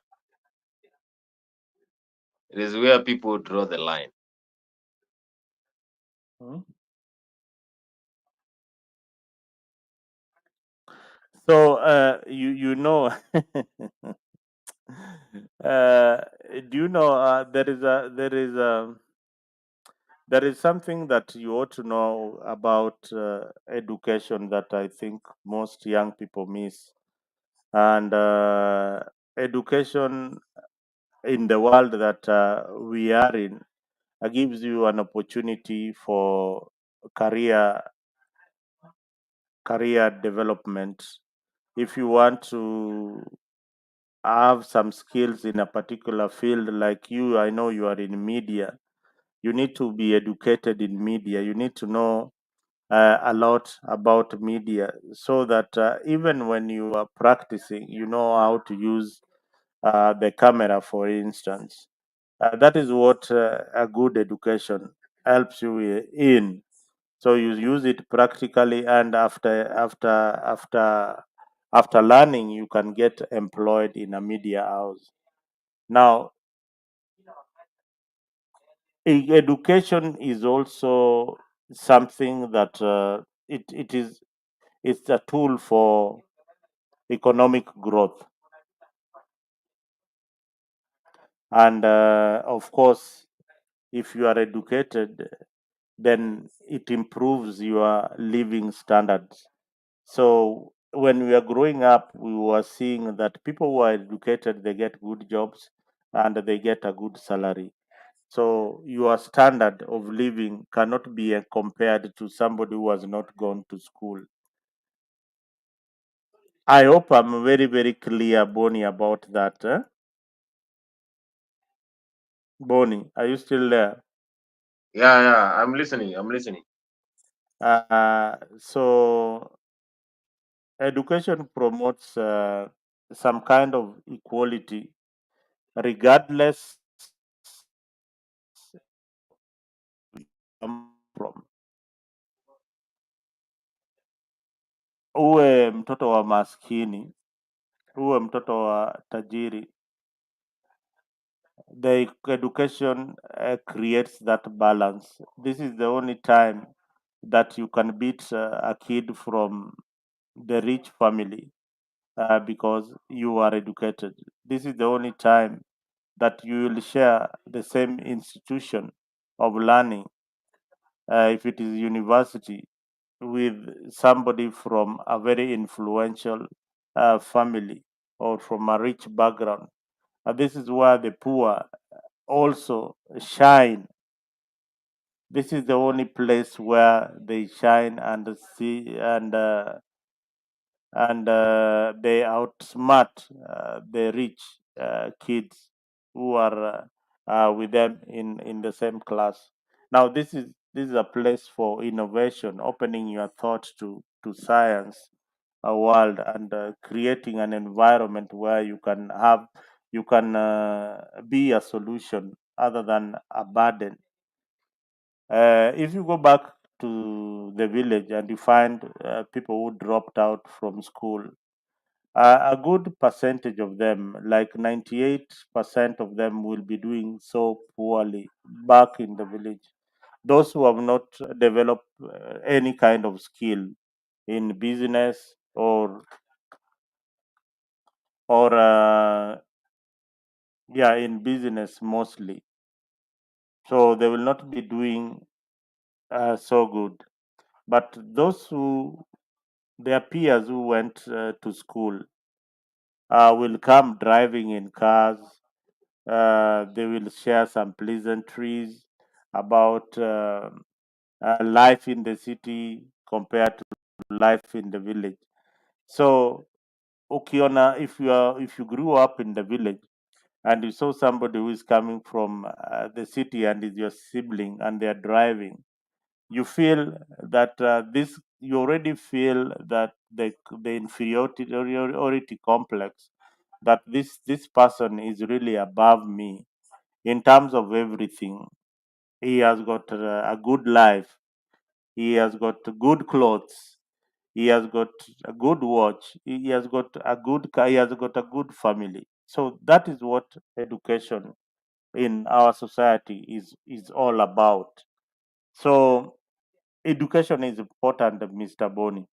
it is where people draw the line. Hmm? So you know uh, do you know there is something that you ought to know about education that I think most young people miss. And education in the world that we are in gives you an opportunity for career career development. If you want to have some skills in a particular field, like you, I know you are in media, you need to be educated in media. You need to know a lot about media so that even when you are practicing, you know how to use the camera, for instance. That is what a good education helps you in. So you use it practically, and after learning, you can get employed in a media house. Now, education is also something that it is it's a tool for economic growth, and of course, if you are educated, then it improves your living standards. So when we are growing up, we were seeing that people who are educated, they get good jobs and they get a good salary. So your standard of living cannot be compared to somebody who has not gone to school. I hope I'm very, very clear, Bonnie, about that. Bonnie, are you still there? Yeah, yeah. I'm listening. I'm listening. So education promotes some kind of equality, regardless from uwe mtoto wa maskini, uwe mtoto wa tajiri. The education creates that balance. This is the only time that you can beat a kid from the rich family because you are educated. This is the only time that you will share the same institution of learning, if it is university, with somebody from a very influential family or from a rich background. This is where the poor also shine. This is the only place where they shine and see and they outsmart the rich kids who are with them in the same class. Now this is a place for innovation, opening your thoughts to science, a world, and creating an environment where you can be a solution other than a burden. If you go back to the village and you find people who dropped out from school, a good percentage of them, like 98% of them, will be doing so poorly back in the village. Those who have not developed any kind of skill in business or yeah, in business mostly, so they will not be doing so good. But those who their peers who went to school will come driving in cars. They will share some pleasantries about life in the city compared to life in the village. So, ukiona, if you grew up in the village and you saw somebody who is coming from the city and is your sibling and they are driving, You feel that this you already feel that the inferiority complex, that this person is really above me in terms of everything. He has got a good life, he has got good clothes, he has got a good watch, he has got a good car, he has got a good family. So that is what education in our society is all about. So education is important, Mr. Boni,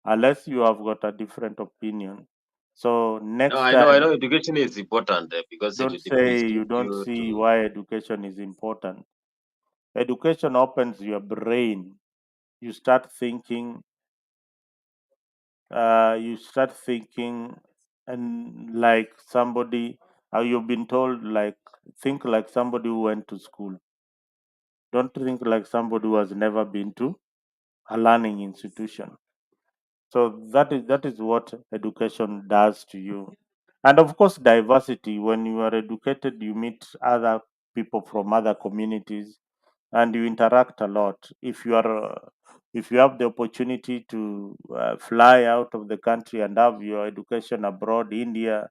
unless you have got a different opinion. So No, next I time, know education is important because it don't will say you teach don't you see to. why education is important. Education opens your brain. You start thinking, and like somebody, you've been told, like, think like somebody who went to school. Don't think like somebody who has never been to a learning institution. So that is what education does to you. And of course, diversity. When you are educated, you meet other people from other communities, and you interact a lot. If you have the opportunity to fly out of the country and have your education abroad, India,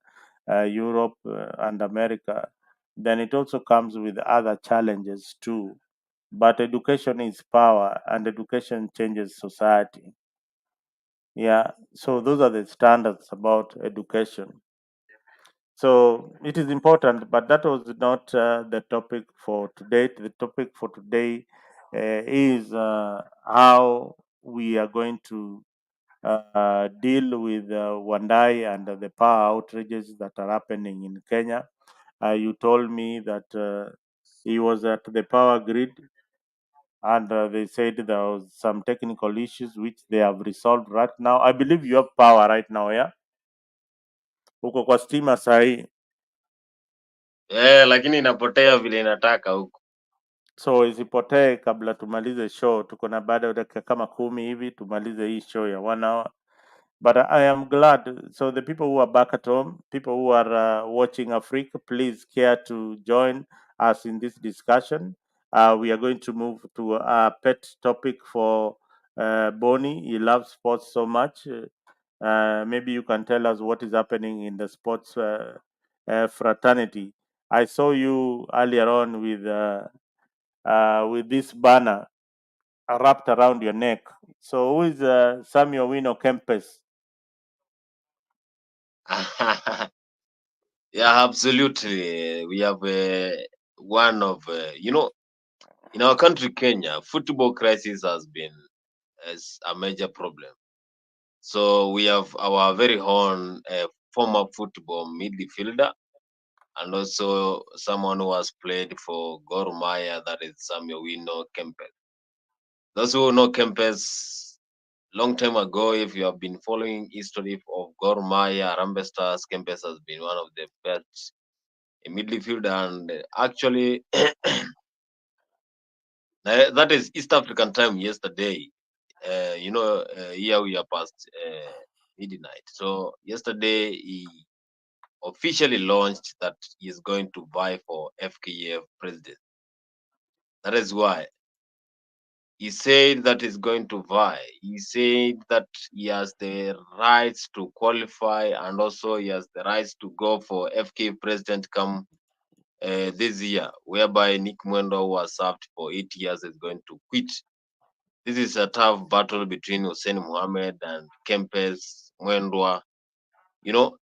Europe, and America, then it also comes with other challenges too. But education is power, and education changes society. Yeah, so those are the standards about education. So it is important, but that was not the topic for today. The topic for today is how we are going to deal with Wandai and the power outrages that are happening in Kenya. You told me that he was at the power grid, and they said there was some technical issues which they have resolved right now. I believe you have power right now, yeah? Uko kwa stima sahi. Lakini inapotea vile inataka huko. So isipotee kabla tumalize show. Tuko na baada ya dakika kama 10 hivi tumalize hii show ya 1 hour. But I am glad. So the people who are back at home, people who are watching Africa, please care to join us in this discussion. We are going to move to a pet topic for Bonnie. He loves sports so much. Maybe you can tell us what is happening in the sports fraternity. I saw you earlier on with this banner wrapped around your neck. So who is Samuel Wino Kempes? Yeah, absolutely. We have one of in our country, Kenya, football crisis has been as a major problem. So we have our very own former football midfielder and also someone who has played for Gor Mahia, that is Samuel Wino Kempes. Those who know Kempes long time ago, if you have been following history of Gor Mahia, Harambee Stars, Kempes has been one of the best in midfield, and actually that is East African time yesterday. Here we are past midnight. So yesterday he officially launched that he is going to vie for FKF president. That is why he said that he's going to vie. He said that he has the rights to qualify and also he has the rights to go for FK president come this year, whereby Nick Mwendo, who was served for 8 years, is going to quit. This is a tough battle between Hussein Mohammed and Kempes Mwendwa. You know,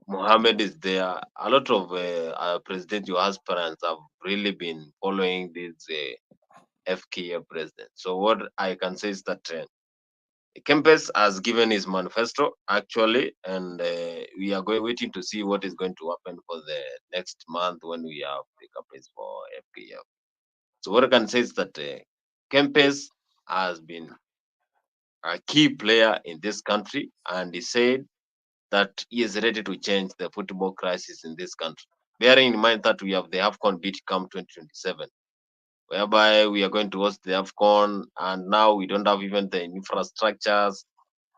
Mohammed is there. A lot of presidential aspirants have really been following this FKA president. So what I can say is that Kempes has given his manifesto actually, and we are going waiting to see what is going to happen for the next month when we have the campaigns for FKF. So what I can say is that Kempes has been a key player in this country, and he said that he is ready to change the football crisis in this country. Bearing in mind that we have the AFCON bid come 2027, whereby we are going to host the AFCON, and now we don't have even the infrastructures.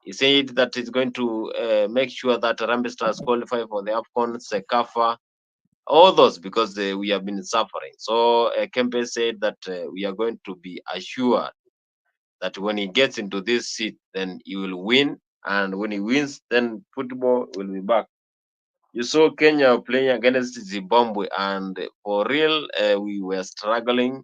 He said that he's going to make sure that Harambee Stars qualify for the AFCON, SECAFA, all those because we have been suffering. So Kempe said that we are going to be assured that when he gets into this seat, then he will win, and when he wins, then football will be back. You saw Kenya playing against Zimbabwe, and for real, we were struggling.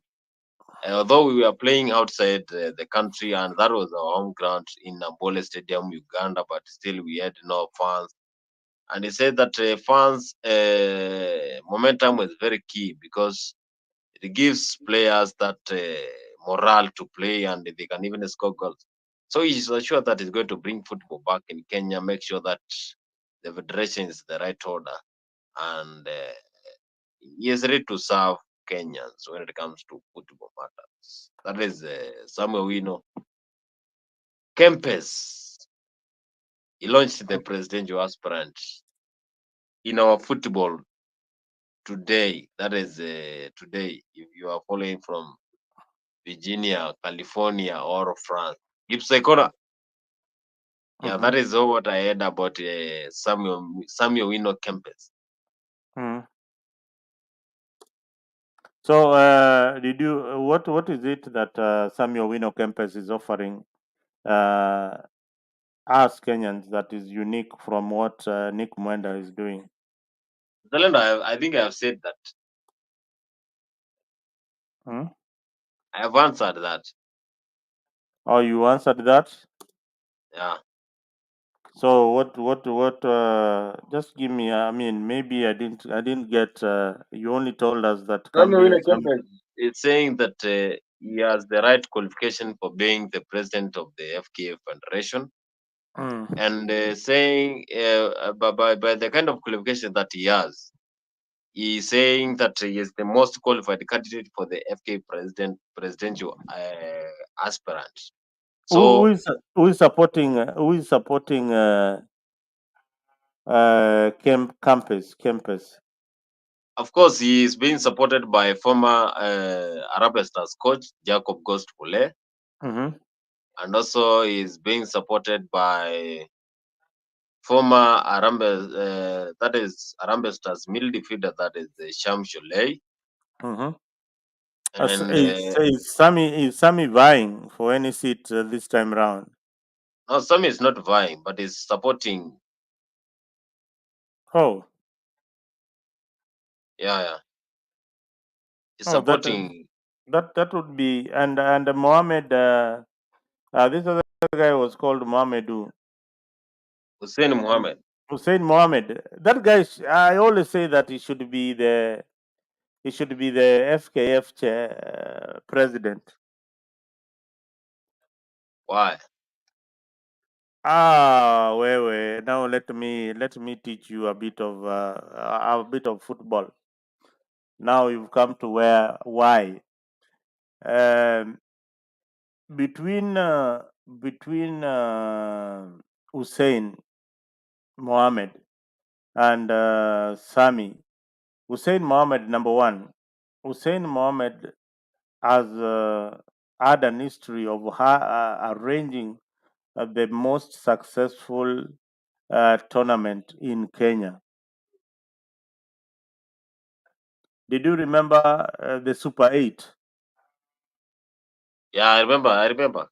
Although we were playing outside the country, and that was our home ground in Ambole Stadium, Uganda, but still we had no fans. And he said that fans momentum was very key because it gives players that morale to play, and they can even score goals. So he's assured that he's going to bring football back in Kenya, make sure that the federation is the right order, and he is ready to serve Kenyans when it comes to football matters. That is Samuel Wino Kempes. He launched the presidential aspirant in our football today. That is today. If you are following from Virginia, California, or France, Gipsy. Yeah, Mm-hmm. that is all what I heard about Samuel Wino Kempes. Mm. So, did you what is it that Samuel Wino Campus is offering uh, us Kenyans that is unique from what Nick Mwenda is doing? Zalendo, I think I have said that. Hmm? I have answered that. Oh, you answered that. Yeah. So what? Just give me. I mean, maybe I didn't get. You only told us that Samuel Kambi. Wino Kempes is saying that he has the right qualification for being the president of the FKF Federation, Mm. and saying by the kind of qualification that he has, he's saying that he is the most qualified candidate for the FK presidential aspirant. Who So, is supporting campus? of course, he is being supported by former Arab Stars coach Jacob Ghost Pule, Mm-hmm. and also is being supported by former that is Arambe Stars midfielder, that is Sham Sholei, Mm-hmm. and Is Sammy vying for any seat this time round? no, some is not vying, but is supporting. Oh, Yeah, yeah, is oh, supporting that would be and Mohammed. This other guy was called Mohamedu Hussein Mohammed. Hussein Mohammed. That guy. I always say that he should be the FKF president. Why? Now let me teach you a bit of football. Now you've come to where why um, between between Hussein Mohammed and Sami. Hussein Mohammed, number one. Hussein Mohammed has had an history of arranging the most successful tournament in Kenya. Did you remember the Super 8? Yeah, I remember. I remember.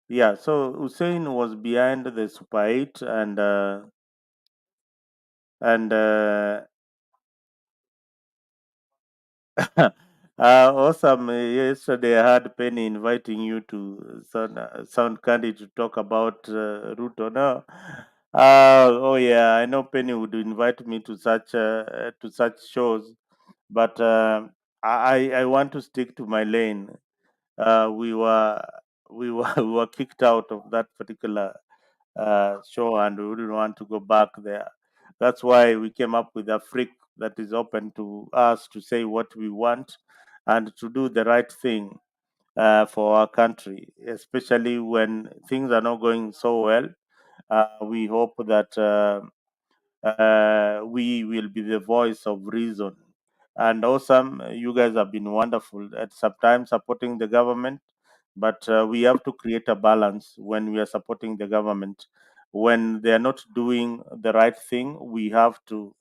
Yeah, so Hussein was behind the Super 8 and awesome. Yesterday I had Penny inviting you to sound candy to talk about Ruto. No, oh yeah, I know Penny would invite me to such shows, but I want to stick to my lane. We were we were kicked out of that particular show, and we wouldn't want to go back there. That's why we came up with a freak that is open to us to say what we want and to do the right thing for our country, especially when things are not going so well. We hope that we will be the voice of reason. And awesome, you guys have been wonderful at sometimes supporting the government, but we have to create a balance when we are supporting the government. When they are not doing the right thing, we have to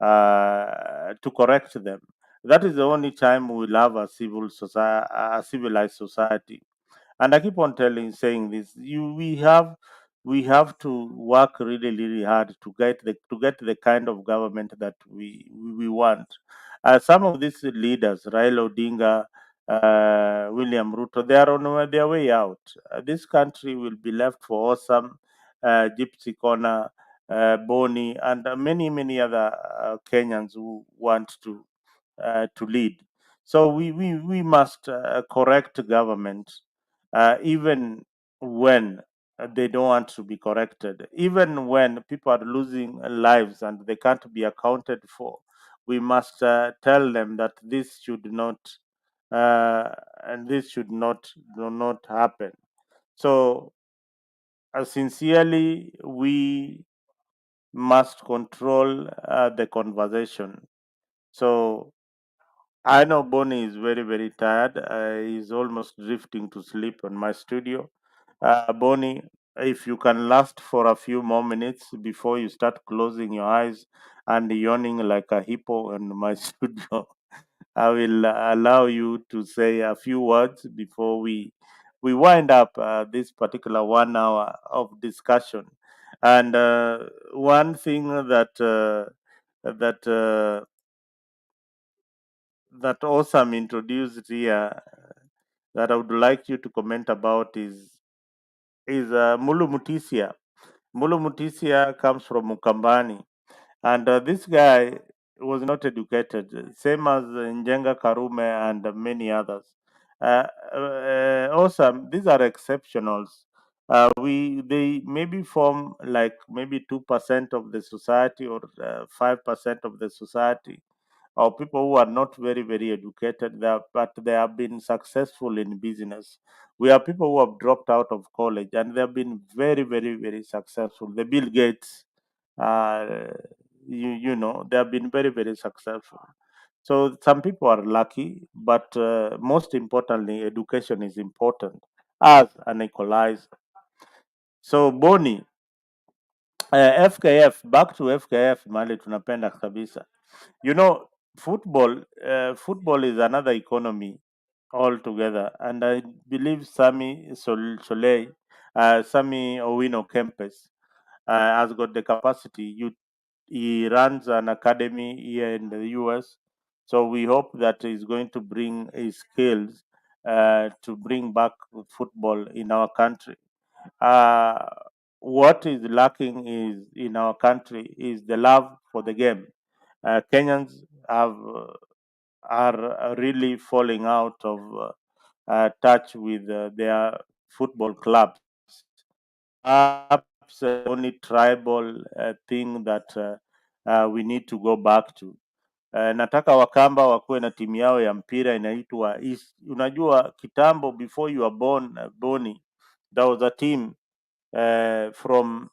to correct them. That is the only time we'll have a civil society, a civilized society. And I keep on saying this. We have to work really, really hard to get the kind of government that we want. Some of these leaders, Raila Odinga, William Ruto, they are on their way out. This country will be left for Awesome, Gypsy Corner, Boni, and many, many other Kenyans who want to lead. So we must correct government, even when they don't want to be corrected, even when people are losing lives and they can't be accounted for. We must tell them that this should not, uh, and this should not do not happen. So sincerely, we must control the conversation. So I know Bonnie is very, very tired. He's almost drifting to sleep on my studio. Bonnie, if you can last for a few more minutes before you start closing your eyes and yawning like a hippo in my studio, I will allow you to say a few words before we wind up this particular 1 hour of discussion. And one thing that that Awesome introduced here that I would like you to comment about is Mulu Mutisia. Mulu Mutisia comes from Mukambani, and this guy was not educated, same as Njenga Karume and many others. Awesome. These are exceptionals. We they maybe form like maybe 2% of the society or 5% of the society, or people who are not very, very educated, but they have been successful in business. We have people who have dropped out of college and they have been very, very, very successful. The Bill Gates, uh, you know, they have been very, very successful. So some people are lucky, but most importantly, education is important as an equalizer. So Boni, FKF, back to FKF, mali tunapenda kabisa. You know, football is another economy altogether, and I believe Soleil, Sami Owino Kempes, has got the capacity. He runs an academy here in the US, so we hope that he's going to bring his skills to bring back football in our country. Uh, what is lacking is in our country is the love for the game. Kenyans have are really falling out of touch with their football clubs. Perhaps the only tribal thing that we need to go back to. Nataka Wakamba wakuwe na timu yao ya mpira inaitwa East. Unajua kitambo, before you were born, Boni, there was a team from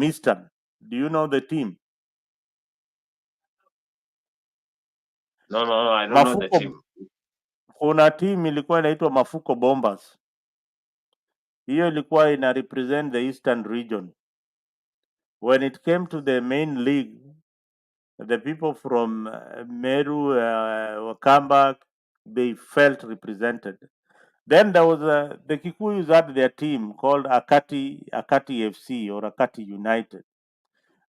Eastern. Do you know the team? No, no, no, I don't know the Mafuko, team. kuna team ilikuwa inaitwa Mafuko Bombers. Hiyo ilikuwa ina represent the Eastern region. When it came to the main league, the people from Meru, Wakamba, they felt represented. Then there was the Kikuyus had their team called Akati FC or Akati United.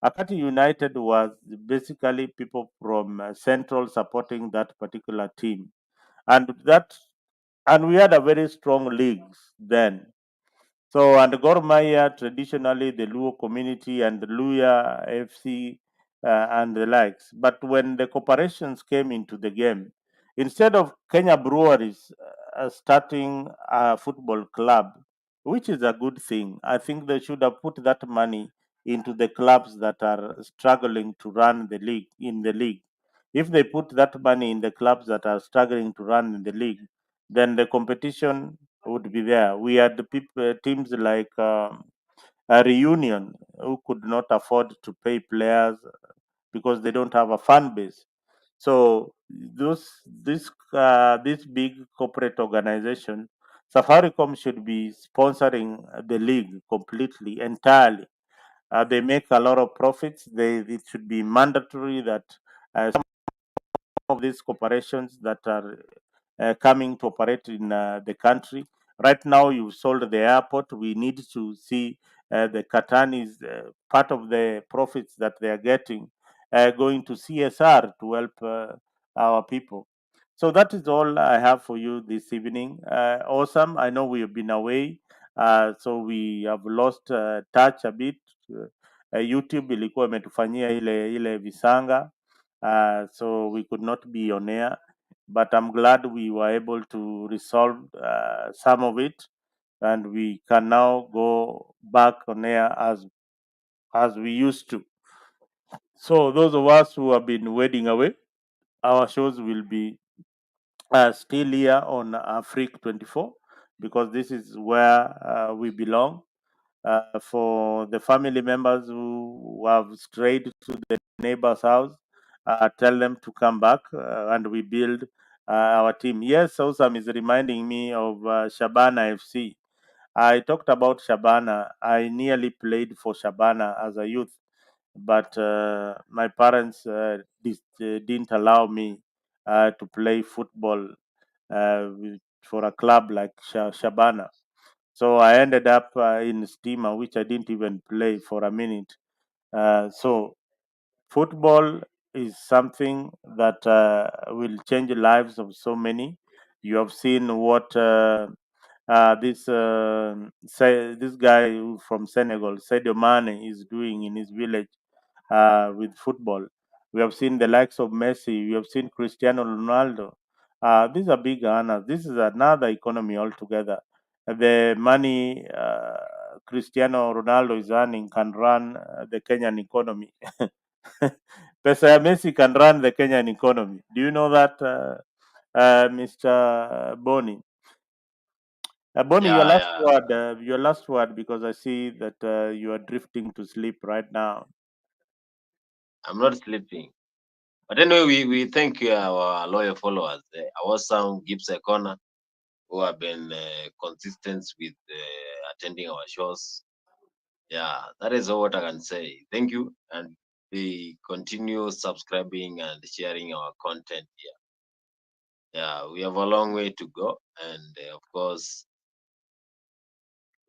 Akati United was basically people from Central supporting that particular team, and we had a very strong leagues then. So, and Gor Mahia, traditionally the Luo community and the Luya FC and the likes. But when the corporations came into the game, instead of Kenya Breweries starting a football club, which is a good thing, I think they should have put that money into the clubs that are struggling to run the league in the league. If they put that money in the clubs that are struggling to run in the league, then the competition would be there. We had the teams like a Reunion who could not afford to pay players because they don't have a fan base. So this big corporate organization, Safaricom should be sponsoring the league completely, entirely, They make a lot of profits. It should be mandatory that some of these corporations that are coming to operate in the country. Right now, you've sold the airport. We need to see the Qatar is part of the profits that they are getting going to CSR to help our people. So that is all I have for you this evening. Awesome. I know we have been away, so we have lost touch a bit. YouTube ilikuwa imetufanyia ile visanga, so we could not be on air, but I'm glad we were able to resolve some of it, and we can now go back on air as we used to. So those of us who have been waiting away, our shows will be still here on Freak 24, because this is where we belong. For the family members who have strayed to the neighbor's house, tell them to come back and we build our team. Yes, Osam is reminding me of Shabana FC. I talked about Shabana. I nearly played for Shabana as a youth, but my parents didn't allow me to play football for a club like Shabana. So I ended up in Steamer, which I didn't even play for a minute. So football is something that will change the lives of so many. You have seen what this guy from Senegal, Sadio Mane, is doing in his village with football. We have seen the likes of Messi. We have seen Cristiano Ronaldo. These are big earners. This is another economy altogether. The money Cristiano Ronaldo is earning can run the Kenyan economy. Pesa ya Messi can run the Kenyan economy. Do you know that, Mr. Boni? Boni, your Yeah, last yeah. word. Your last word, because I see that you are drifting to sleep right now. I'm not sleeping. But anyway, we thank our loyal followers. Our son Gibbs Corner, who have been consistent with attending our shows. Yeah, that is all what I can say. Thank you, and we continue subscribing and sharing our content here. Yeah, we have a long way to go, and of course,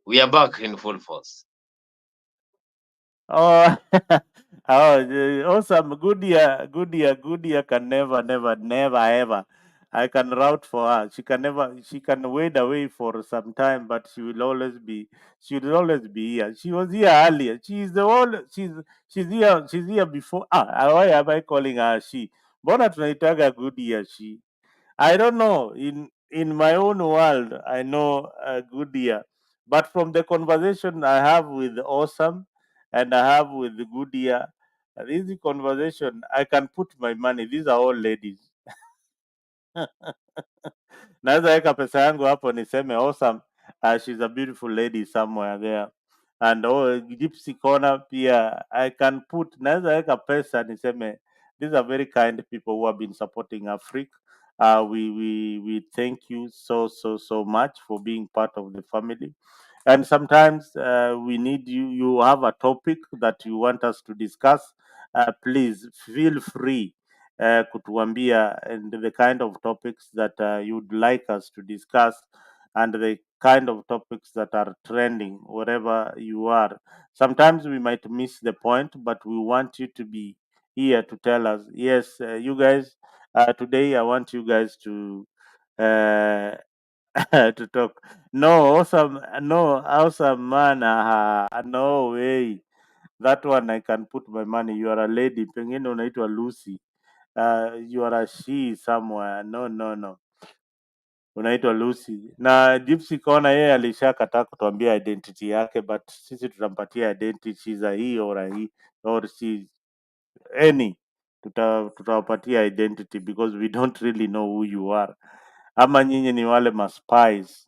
we are back in full force. Oh, awesome. Good year can never, never, never, ever. I can route for her. She can wait away for some time, but she will always be here. She was here earlier. She's here before. Why am I calling her she? Mbona tunaitaga good year she? I don't know. In my own world, I know a good year, but from the conversation I have with Awesome and I have with Good year, this conversation I can put my money. These are all ladies. Naweza weka pesa yangu hapo niseme Awesome, she's a beautiful lady somewhere there. And Gypsy Corner pia I can put, naweza weka pesa niseme these are very kind people who have been supporting Africa. We thank you so much for being part of the family. And sometimes we need you have a topic that you want us to discuss, please feel free kutuambia and the kind of topics that you'd like us to discuss, and the kind of topics that are trending wherever you are. Sometimes we might miss the point, but we want you to be here to tell us, yes, you guys, today I want you guys to uh, to talk. No, awesome. No, awesome man. No way. That one I can put my money. You are a lady. Pengine unaitwa Lucy. You are a she somewhere. No, no, no. Unaitwa Lucy. Na Gypsy Kona yeye alishakataa kutuambia identity yake, but sisi tutampatia identity. She's a he or a he or she any. Tutawapatia identity because we don't really know who you are. Ama nyinyi ni wale maspies,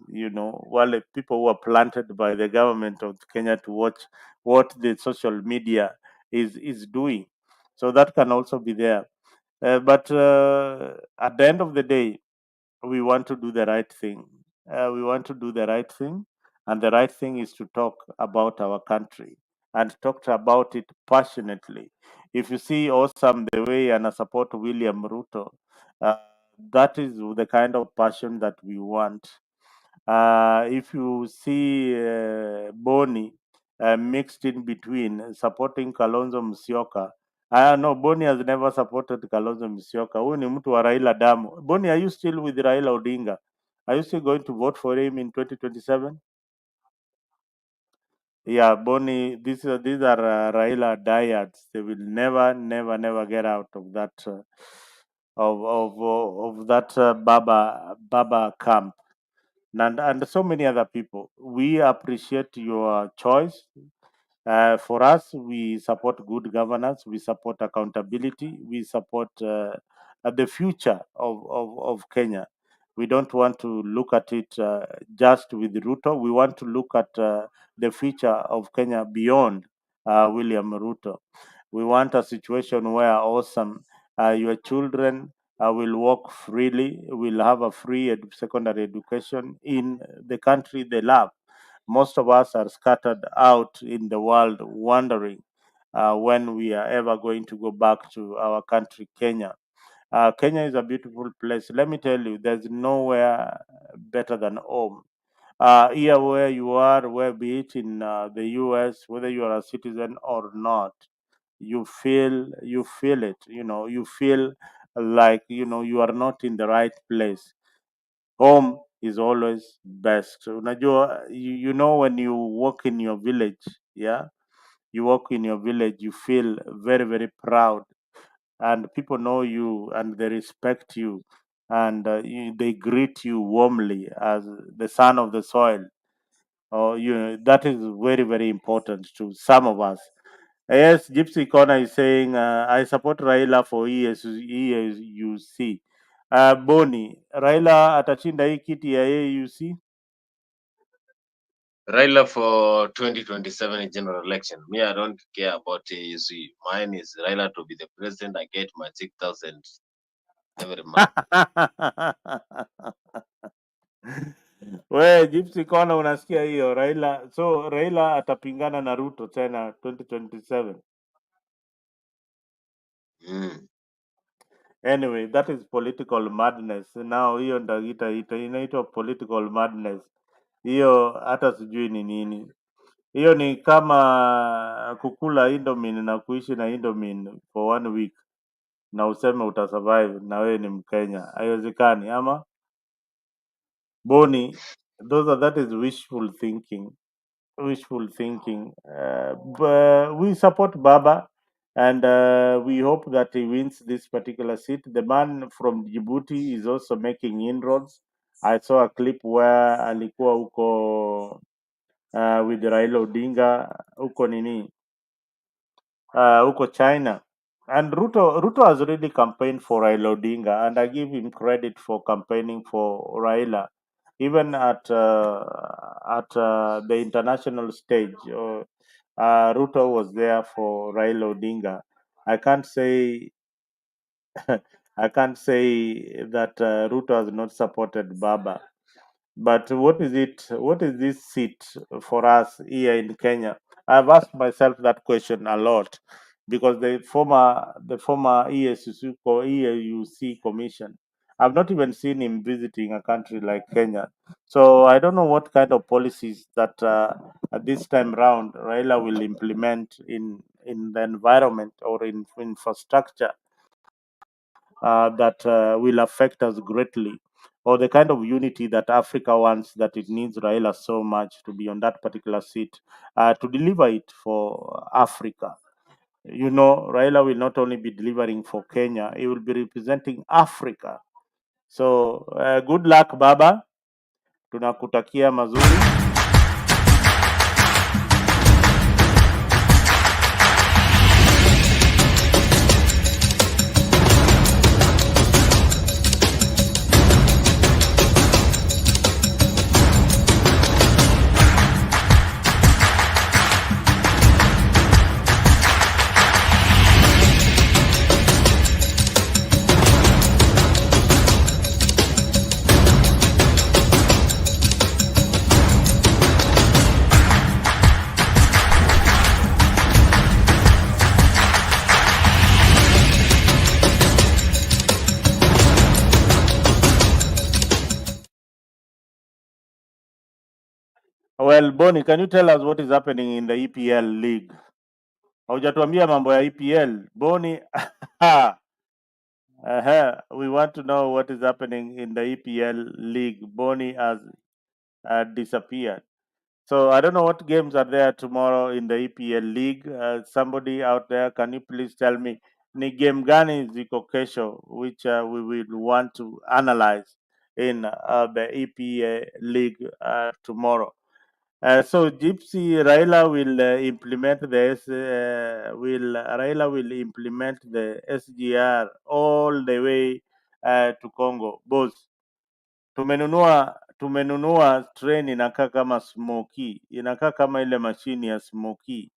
wale people who are planted by the government of Kenya to watch what the social media is doing. So that can also be there. But at the end of the day, we want to do the right thing. We want to do the right thing, and the right thing is to talk about our country. and talked about it passionately. If you see Awesome the way and support William Ruto, uh, that is the kind of passion that we want. If you see Boni mixed in between, supporting Kalonzo Musyoka. No, Boni has never supported Kalonzo Musyoka. Huyu ni mtu wa Raila damu. Boni, are you still with Raila Odinga? Are you still going to vote for him in 2027? Yeah, Boni, these are Raila diehards. They will never, never, never get out of that of that Baba camp, and so many other people. We appreciate your choice. For us, we support good governance, we support accountability, we support the future of Kenya. We don't want to look at it just with Ruto. We want to look at the future of Kenya beyond William Ruto. We want a situation where awesome your children will walk freely, will have a free secondary education in the country they love. Most of us are scattered out in the world, wondering when we are ever going to go back to our country, Kenya. Kenya is a beautiful place. Let me tell you, there's nowhere better than home. Here, where you are, where be it in the US, whether you are a citizen or not, you feel it. You feel like you are not in the right place. Home is always best. Unajua, you know when you walk in your village, yeah, you walk in your village, you feel very, very proud, and people know you and they respect you, and they greet you warmly as the son of the soil. Oh, that is very, very important to some of us. Yes, Gypsy Corner is saying, I support Raila for EAUC. Boni, Raila atashinda hii kiti ya AUC? Raila for 2027 general election. Me, I don't care about AUC. Mine is Raila to be the president. I get my 6,000 every month. We Gypsy Corner, unasikia hiyo? Raila atapingana na Ruto tena 2027. Mm. Anyway, that is political madness. Now hiyo ndo inaitwa political madness. Hiyo hata sijui ni nini. Hiyo ni kama kukula Indomie na kuishi na Indomie for 1 week na useme utasurvive na wewe ni Mkenya. Haiwezekani ama? Boni, that is wishful thinking. Wishful thinking. But we support Baba, and we hope that he wins this particular seat. The man from Djibouti is also making inroads. I saw a clip where alikuwa huko with Raila Odinga huko nini huko China. And Ruto has really campaigned for Raila Odinga, and I give him credit for campaigning for Raila, even at the international stage. Ruto was there for Raila Odinga. I can't say I can't say that Ruto has not supported Baba. But what is it? What is this seat for us here in Kenya? I've asked myself that question a lot because the former EAUC commission, I've not even seen him visiting a country like Kenya. So I don't know what kind of policies that at this time round Raila will implement in the environment or in infrastructure that will affect us greatly, or the kind of unity that Africa wants, that it needs Raila so much to be on that particular seat, to deliver it for Africa. Raila will not only be delivering for Kenya, he will be representing Africa. So good luck Baba, tunakutakia mazuri. Well, Boni, can you tell us what is happening in the EPL league? Haujatuambia mambo ya EPL. Boni, we want to know what is happening in the EPL league. Boni has disappeared. So I don't know what games are there tomorrow in the EPL league. Somebody out there, can you please tell me ni game gani ziko kesho, which we will want to analyze in the EPL league tomorrow. So Gypsy Raila will implement Raila will implement the SGR all the way to Congo. Boss, tumenunua train inakaa kama smoky, inakaa kama ile mashini ya smoky.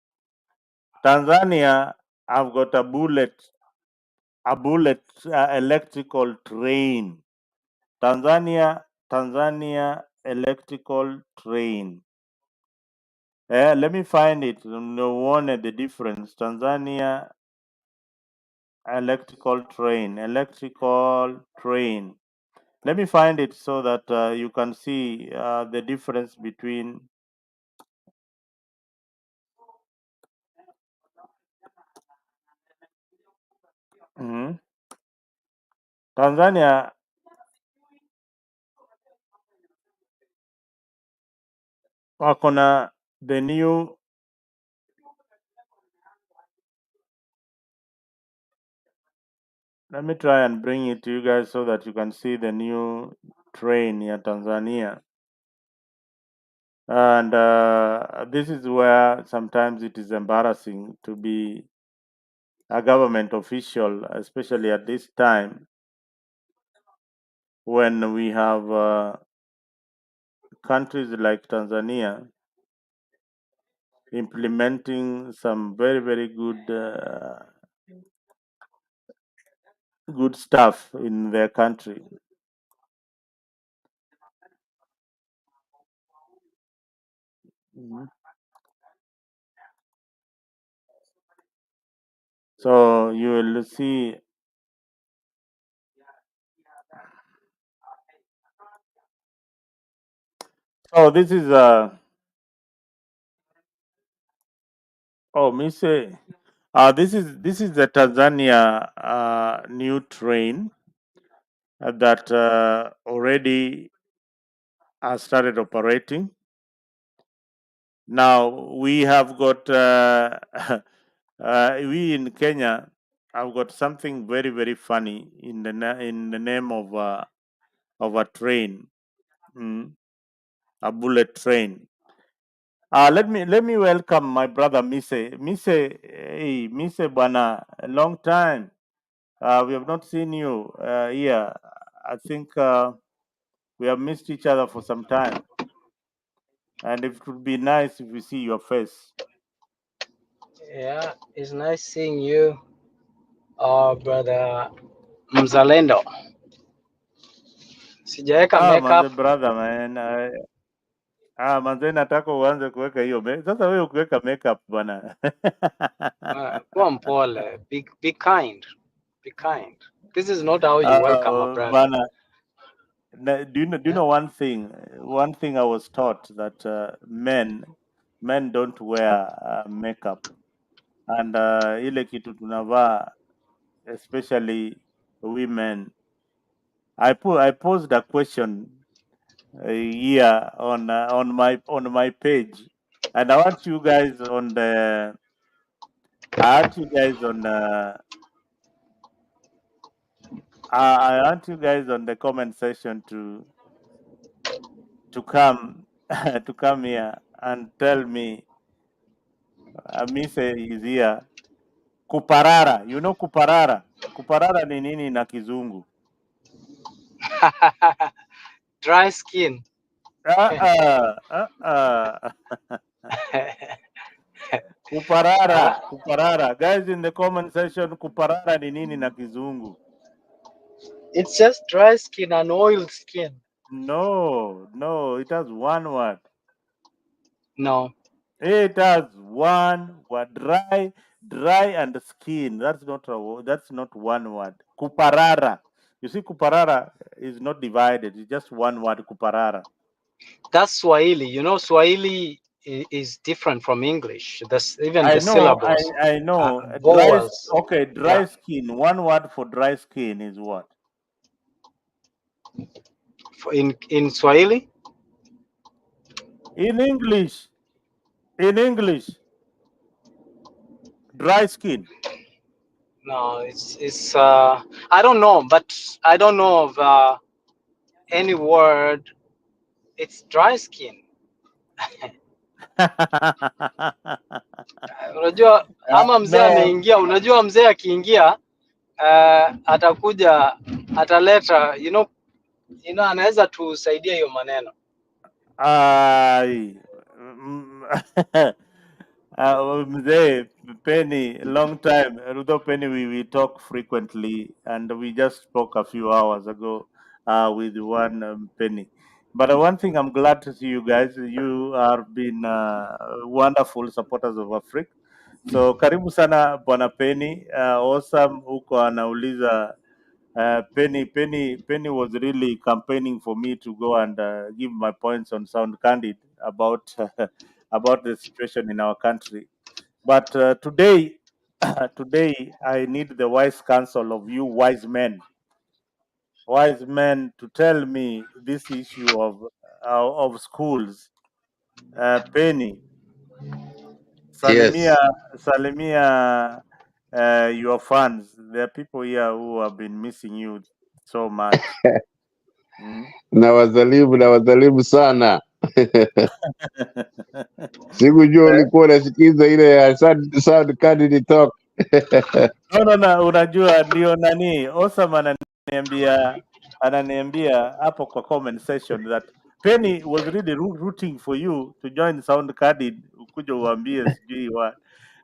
Tanzania have got a bullet electrical train. Tanzania electrical train. Let me find it. No one the difference. Tanzania electrical train. Let me find it so that you can see the difference between. Mhm. Tanzania wako na the new. Let me try and bring it to you guys so that you can see the new train ya Tanzania. And this is where sometimes it is embarrassing to be a government official, especially at this time when we have countries like Tanzania implementing some very, very good stuff in their country. Mhm. So you will see. Oh, this is Mise. This is the Tanzania new train that already has started operating. Now we have got we in Kenya have got something very, very funny in in the name of a train, mm, a bullet train. Let me welcome my brother Mise. Hey Mise bwana, a long time. We have not seen you here. I think we have missed each other for some time, and it would be nice if we see your face. Yeah, it's nice seeing you, brother Mzalendo. Sijaweka Manze makeup. brother man. Manze nataka uanze kuweka hiyo sasa. Wewe ukiweka makeup bwana. Kuwa mpole. Be kind. Be kind. This is not how you welcome a brother. Bana, do you Yeah? know one thing? One thing I was taught that men don't wear makeup, and ile kitu tunavaa, especially women. I posed a question here on my page, and I want you guys on I want you guys on the comment section to come to come here and tell me. Mise is here. Kuparara, you know kuparara? Kuparara ni nini na Kizungu? Dry skin. Uh-uh. Ala- Kuparara. Guys in the comment section, kuparara ni nini na Kizungu? it's just dry skin and oiled skin. No, it has one word. No. It has one word. Dry and skin. That's not one word. Kuparara. You see, kuparara is not divided. It's just one word. Kuparara. That's Swahili. You know, Swahili is different from English. Even I the know, syllables, I know. vowels. Okay, Yeah, dry skin. One word for dry skin is what? in Swahili. In English, in English, dry skin. No, it's. I don't know, but I don't know of any word. It's dry skin. Unajua ama mzee No, ameingia. Unajua mzee akiingia atakuja ataleta anaweza tusaidia hiyo maneno. I, mzee Penny, long time. Although Penny, we talk frequently, and we just spoke a few hours ago with one Penny. But one thing I'm glad to see you guys. You have been wonderful supporters of Africa. So karibu sana bwana Penny. Awesome huko anauliza Penny was really campaigning for me to go and give my points on Sound Candid about about the situation in our country. But today, today I need the wise counsel of you wise men, to tell me this issue of schools. Penny, salimia Yes. salimia your fans. There are people here who have been missing you so much. Mm. Nawazalimu sana. Sikujua ulikuwa unasikiza ile ya sound candidate talk. No, no, no, unajua ndio nani Osam ananiambia hapo kwa comment section that Penny was really rooting for you to join Soundcarded, ukuja uambie sijui what.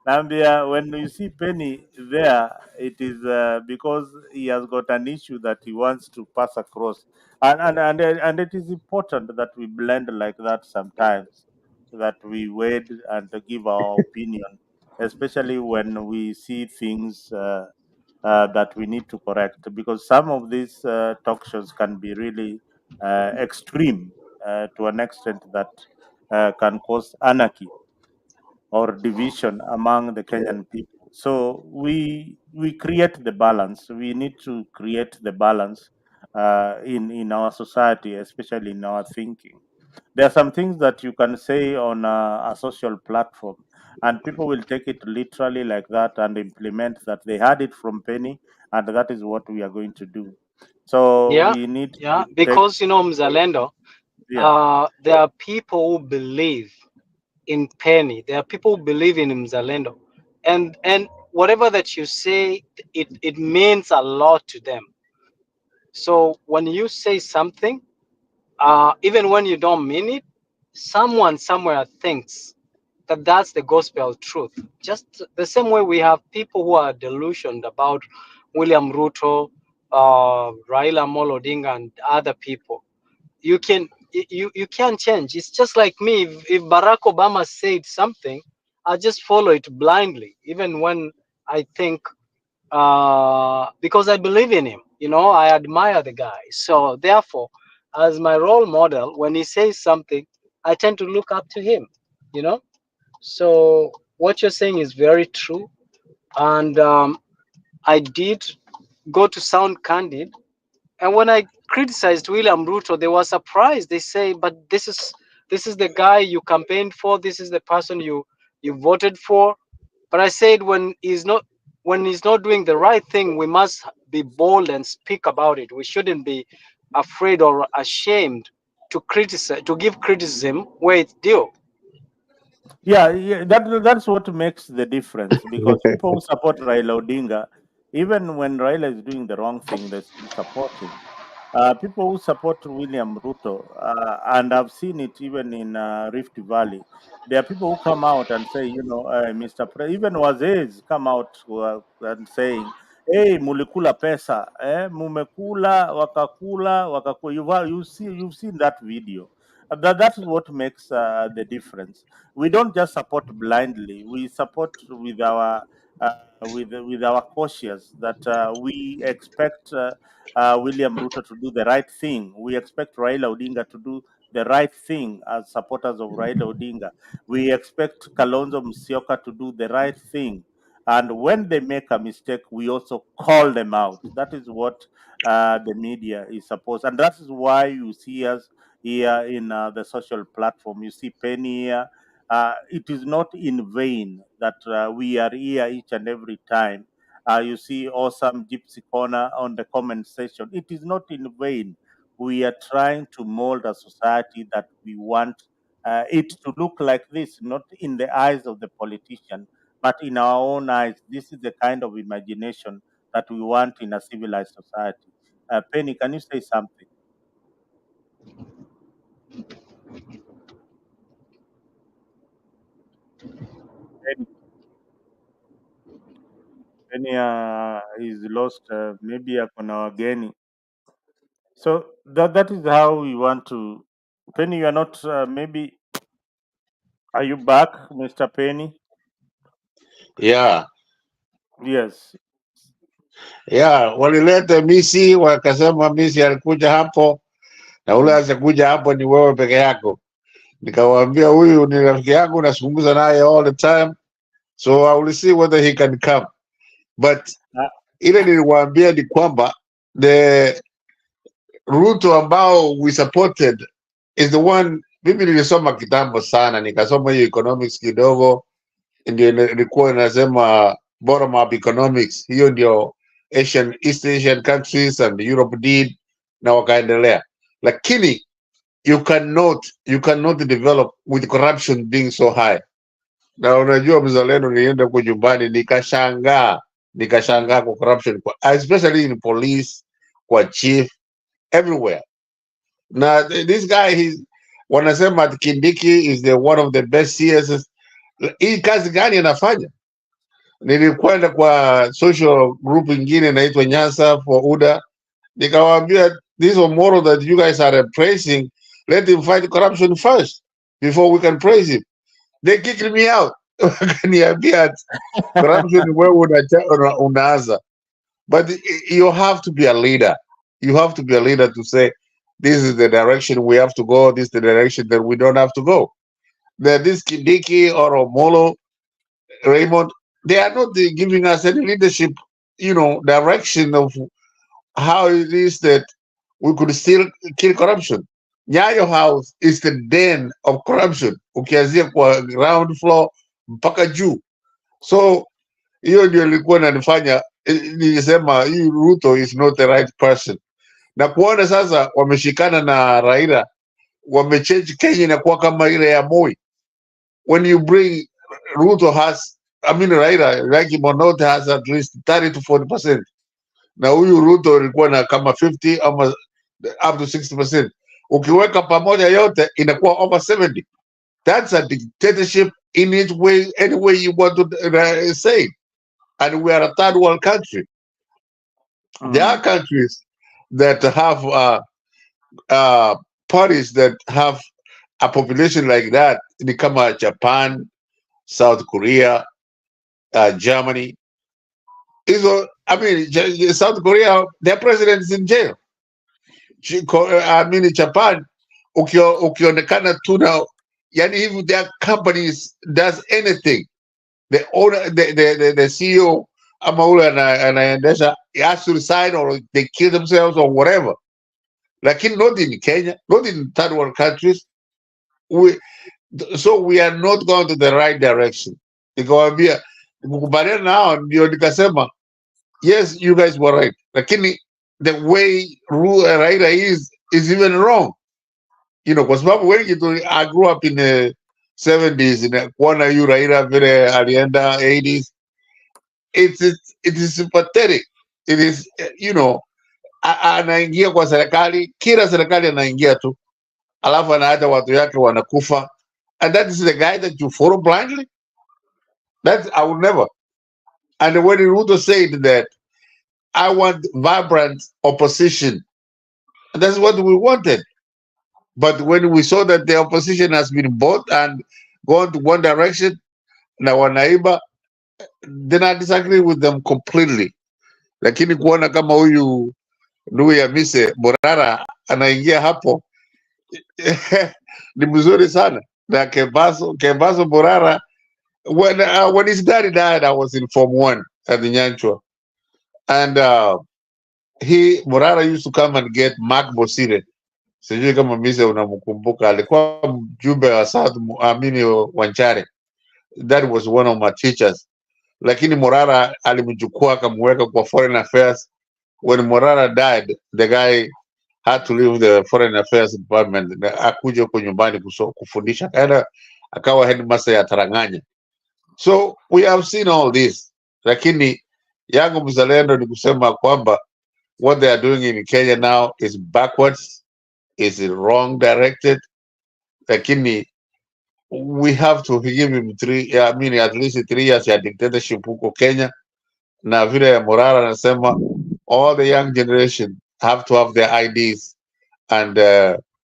Naambia when you see Penny there, it is because he has got an issue that he wants to pass across, and it is important that we blend like that sometimes, that we wait and give our opinion, especially when we see things that we need to correct, because some of these talk shows can be really extreme to an extent that can cause anarchy or division among the Kenyan people. So we create the balance. We need to create the balance in our society, especially in our thinking. There are some things that you can say on a social platform, and people will take it literally like that and implement that. They had it from Penny, and that is what we are going to do. So Yeah, we need yeah, to take, because Mzalendo, yeah. there are people who believe in Penny. There are people who believe in Mzalendo, and whatever that you say, it means a lot to them. So when you say something, even when you don't mean it, someone somewhere thinks that that's the gospel truth. Just the same way we have people who are delusioned about William Ruto, Raila Amolo Odinga, and other people. You can't change. It's just like me. If Barack Obama said something, I just follow it blindly, even when I think because I believe in him. I admire the guy. So therefore, as my role model, when he says something, I tend to look up to him. You know. So what you're saying is very true, and I did go to sound candid. And when I criticized William Ruto, they were surprised. They say, "But this is the guy you campaigned for. This is the person you voted for." But I said, when he's not doing the right thing, we must be bold and speak about it. We shouldn't be afraid or ashamed to criticize, to give criticism where it's due. Yeah, yeah, that's what makes the difference, because people who support Raila Odinga, even when Raila is doing the wrong thing, they still support him. People who support William Ruto, and I've seen it even in Rift Valley, there are people who come out and say, Mr. Even Wazés come out and saying, "Hey, mulikula pesa, mumekula, wakakula." You've seen that video. That is what makes the difference. We don't just support blindly. We support with our cautious, that we expect William Ruto to do the right thing. We expect Raila Odinga to do the right thing as supporters of Raila Odinga. We expect Kalonzo Musyoka to do the right thing. And when they make a mistake, we also call them out. That is what the media is supposed, and that is why you see us here in the social platform. You see Penny here. It is not in vain that we are here each and every time. You see awesome Gypsy Corner on the comment section. It is not in vain. We are trying to mold a society that we want it to look like this, not in the eyes of the politician, but in our own eyes. This is the kind of imagination that we want in a civilized society. Penny, can you say something? Penny, Penny is lost. Maybe akona wageni. So that is how we want to. Penny, you are not. Maybe are you back, Mr. Penny? Yeah, Yes. yeah, walileta Misi wakasema Misi alikuja hapo na ule Mm. asikuja hapo ni wewe peke yako. Nikawaambia huyu ni rafiki yangu nazungumza naye all the time, so I will see whether he can come. But Uh, ile niliwaambia ni kwamba the Ruto ambao we supported is the one. Mimi nilisoma kitambo sana, nikasoma hiyo economics kidogo, ndio ilikuwa inasema bottom up economics. Hiyo ndio East Asian countries and Europe did na wakaendelea, lakini you cannot develop with corruption being so high. Na unajua mzalendo, nilienda huko nyumbani nikashangaa kwa corruption especially in police, kwa chief, everywhere. Now this guy wanasema ati Kindiki is the one of the best CSs. Hii kazi gani anafanya? Nilikwenda kwa social group ingine inaitwa Nyasa for UDA, nikawaambia this moral that you guys are praising, let him fight corruption first before we can praise him. They kicked me out. Wakaniambia corruption wewe unaanza. But you have to be a leader. You have to be a leader to say, this is the direction we have to go. This is the direction that we don't have to go. That this Kindiki or Omolo, Raymond, they are not giving us any leadership, direction of how it is that we could still kill corruption. Nyayo House is the den of corruption. Ukianzia kwa ground floor mpaka juu. So hiyo ndio ilikuwa inanifanya nilisema hii Ruto is not the right person. Na kuona sasa wameshikana na Raila, wamechange Kenya inakuwa kama ile ya Moi. When you bring Ruto Raila, like Monote has at least 30 to 40%. Na huyu Ruto ilikuwa na kama 50 ama up to 60%. Ukiweka pamoja yote inakuwa over 70. That's a dictatorship in its way, any way you want to say it. And we are a third world country. There are countries that have parties that have a population like that. They come out Japan, South Korea, Germany. South Korea, their president is in jail. Japan, ukionekana tu na, yani if their companies does anything, the owner, the CEO ama ule anaendesha, he has to resign or they kill themselves or whatever. Lakini not in Kenya, not in third world countries. So we are not going to the right direction. Nikawambia kukubaliana nao, ndio nikasema yes, you guys were right, lakini the way Raila is even wrong. Kwa sababu wengi tu, I grew up in the 70s kuona yu Raila vile alienda 80s. It is sympathetic. It is, anaingia kwa serikali, kila serikali anaingia tu, alafu anaacha watu yake wanakufa, and that is the guy that you follow blindly. That I would never. And when Ruto said that I want vibrant opposition, that's what we wanted. But when we saw that the opposition has been bought and gone to one direction, na wanaiba, then I disagree with them completely. Lakini kuona kama huyu ndugu ya Mise Borara anaingia hapo, ni mzuri sana. Na Kebaso Morara, when his daddy died, I was in Form 1 at the Nyanchwa. And Morara used to come and get Mark Bosire. Sijui kama Mise unamkumbuka, alikuwa mjumbe wa South Amini Wanchare. That was one of my teachers. Lakini Morara alimchukua akamweka kwa foreign affairs. When Morara died, the guy had to leave the foreign affairs department. Akuja huko nyumbani kufundisha, akawa headmaster ya Taranganya. So we have seen all this, lakini yangu mzalendo ni kusema kwamba what they are doing in Kenya now is backwards, is wrong directed. Lakini we have to give him at least 3 years ya dictatorship huko Kenya. Na vile Morara anasema, all the young generation have to have their IDs and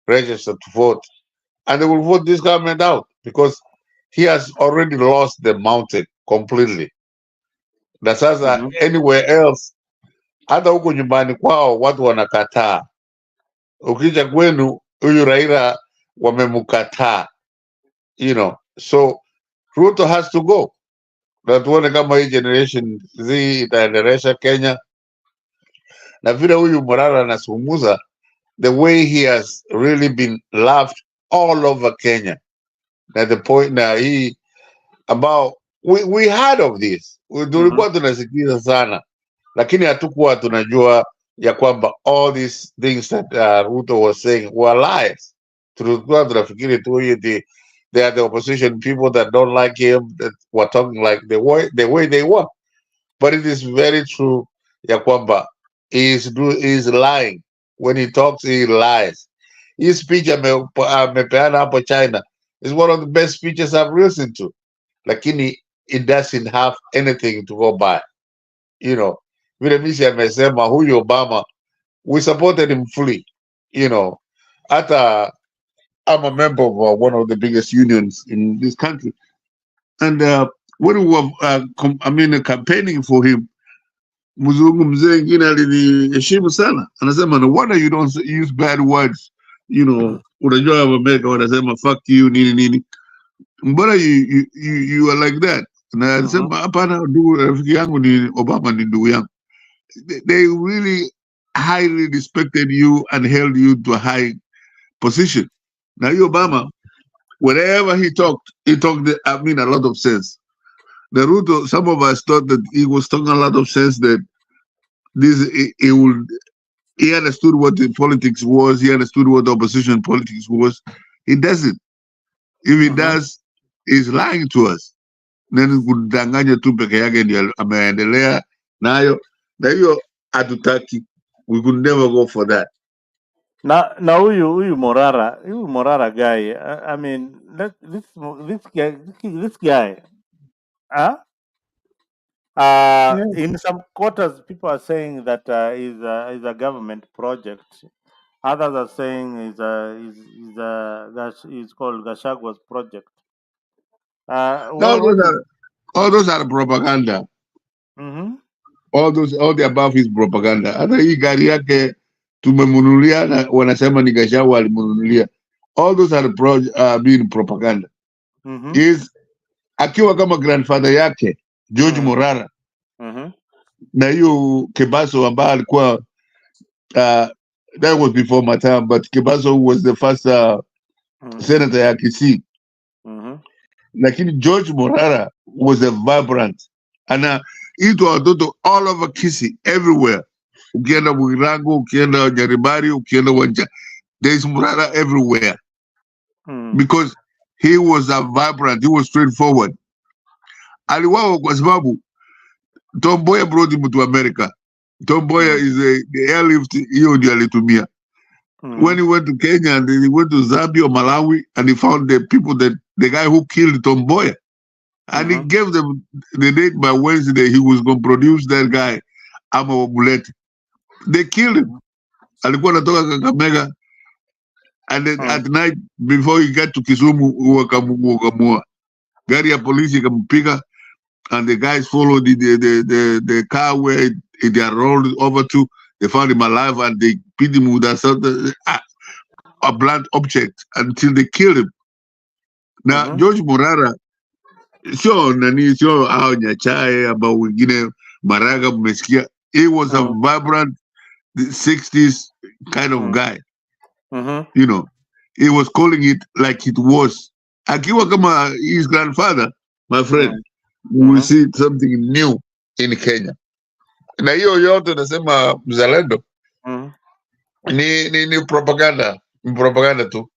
register to vote, and they will vote this government out because he has already lost the mountain completely. Na sasa anywhere else, hata huko nyumbani kwao watu wanakataa. Ukija kwenu huyu Raila wamemkataa, so Ruto has to go. Na tuone kama hii generation Z itaendelesha Kenya. Na vile huyu Morara anazungumza, the way he has really been loved all over Kenya. At the point now about we heard of this. Tulikuwa tunasikiza sana, lakini hatukuwa tunajua ya kwamba all these things that Ruto was saying were lies. Tulikuwa tunafikiri tu they are the opposition people that don't like him, that were talking like the way they were. But it is very true ya kwamba he is lying. When he talks, he lies. His speech amepeana hapo China is one of the best speeches I've listened to. Lakini it doesn't have anything to go by. Vile Misi amesema huyu Obama, we supported him fully. Hata I'm a member of one of the biggest unions in this country. And when we were campaigning for him, mzungu mzee ingine aliniheshimu sana. Anasema, no wonder you don't use bad words. Unajua Amerika wanasema fuck you nini. Mbona you are like that? Na anasema hapana, rafiki yangu ni Obama, ni ndugu yangu. They really highly respected you and held you to a high position. Now Obama, whenever he talked a lot of sense. The Ruto, some of us thought that he was talking a lot of sense, that he understood what the politics was, he understood what the opposition politics was. He doesn't. If he does, he's lying to us. Then kudanganya tu peke yake ndio ameendelea nayo, na hiyo hatutaki. We could never go for that. Na huyu Morara guy, I mean, this guy, in some quarters people are saying that is a government project. Others are saying is called Gachagwa's project. All those are propaganda. All the above is propaganda. Hata hii gari yake tumemunulia na wanasema ni Gachagua alimunulia. All those are being propaganda. Is akiwa kama grandfather yake George Morara na hiyo Kebaso ambaye alikuwa that was before my time, but Kebaso was the first senator ya Kisii. Lakini George Morara was a vibrant, ana ito watoto all over Kisii, everywhere. Ukienda Mwirango, ukienda Nyaribari, ukienda Wanja, there is Morara everywhere. Because he was a vibrant, he was straightforward. Aliwao kwa sababu Tom Mboya brought him to America. Tom Mboya is the airlift hiyo ndio alitumia. When he went to Kenya and he went to Zambia or Malawi and he found the people the guy who killed Tom Mboya. And he gave them the date by Wednesday he was going to produce that guy, Ama Bullet. They killed him. Alikuwa anatoka Kakamega. And then at night, before he got to Kisumu, wakamua. Gari ya polisi ikampiga, and the guys followed the car where they are rolled over to. They found him alive and they beat him with that. a blunt object until they killed him. Now George Morara, sio hao Nyachae ambao wengine Maraga mmesikia, he was a vibrant 60s kind of guy. You know, he was calling it like it was. Akiwa kama his grandfather, my friend, we will see something new in Kenya. Na hiyo yote nasema mzalendo ni propaganda, propaganda tu.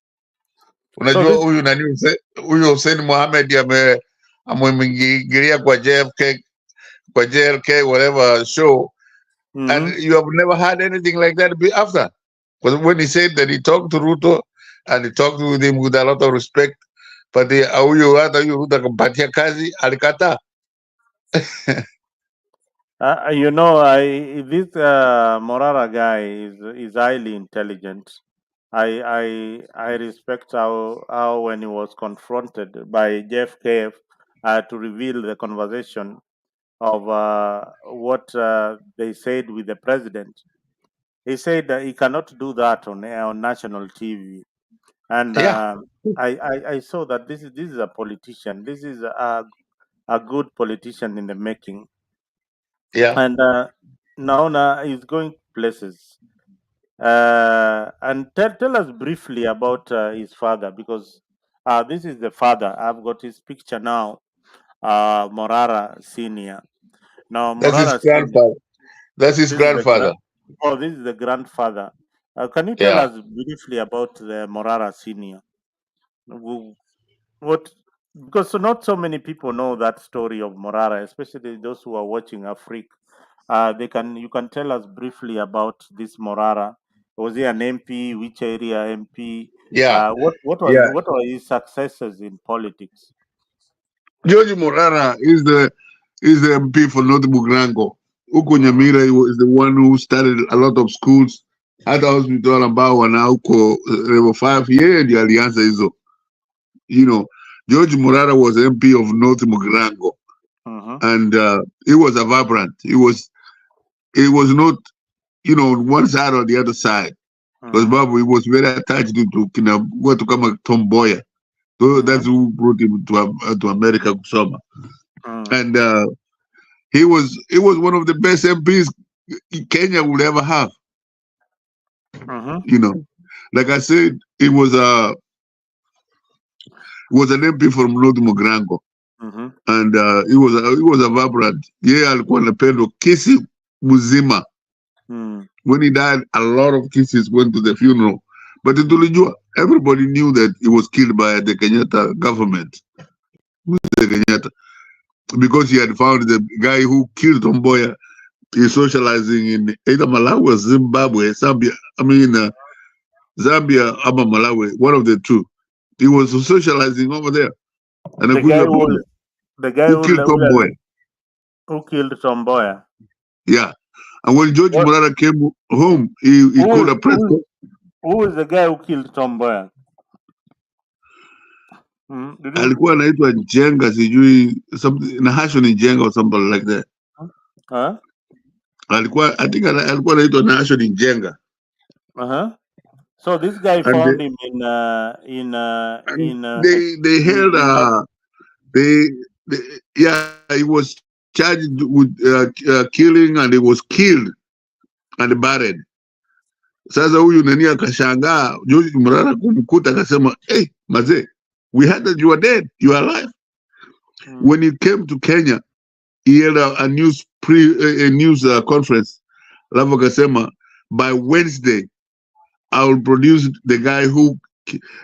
Unajua huyu nani huyu Hussein Mohamed ameingilia kwa JFK whatever show, and you have never had anything like that after. Because when he said that he talked to Ruto and he talked with him with a lot of respect, but huyu hata huyu Ruto akampatia kazi alikata. You know, this Morara guy is highly intelligent. I respect how when he was confronted by JFK to reveal the conversation of what they said with the president. He said that he cannot do that on national TV, and I saw that this is a politician. This is a good politician in the making. Yeah. And now he's going places. And tell us briefly about his father, because this is the father. I've got his picture now. Morara Senior. Now That's his Morara Senior. grandfather. That's his grandfather. This is the grandfather. Can you tell Yeah. us briefly about the Morara Senior? What? Because not so many people know that story of Morara, especially those who are watching Africa. You can tell us briefly about this Morara. Was he an MP? Which area MP? Yeah. What were his successes in politics? George Morara is the MP for North Bugrango. Huko Nyamira is the one who started a lot of schools. Hata hospital ambao wana huko level 5, yeye ndiye alianza hizo. You know, George Morara was MP of North Mugrango, and he was a vibrant. He was not, you know, on one side or the other side. Because Babu, he was very attached to kina watu kama Tom Mboya. So that's who brought him to America kusoma. And he was one of the best MPs Kenya would ever have. You know, like I said, he was an MP from North Mugrango. And he was a vibrant. Yeah, alikuwa anapendwa kisi mzima. When he died, a lot of kisses went to the funeral. But tulijua, everybody knew that he was killed by the Kenyatta government. Because he had found the guy who killed Tomboya is socializing in either Malawi or Zimbabwe, Zambia. I mean, Zambia or Malawi, one of the two. He was socializing over there. And the guy who killed Tomboya. Who killed Tomboya? Yeah. And when George Morara came home, he called a press conference. Who is the guy who killed Tomboya? Alikuwa anaitwa Njenga, sijui Nahasho ni Njenga or something like that. I think alikuwa anaitwa Nahasho ni Njenga. So this guy found him in they held he was charged with killing, and he was killed and buried. Sasa huyu nani akashangaa George Morara kumkuta akasema, hey mazee, we heard that you are dead, you are alive. When he came to Kenya, he held a news conference. Alafu akasema, by Wednesday I will produce the guy who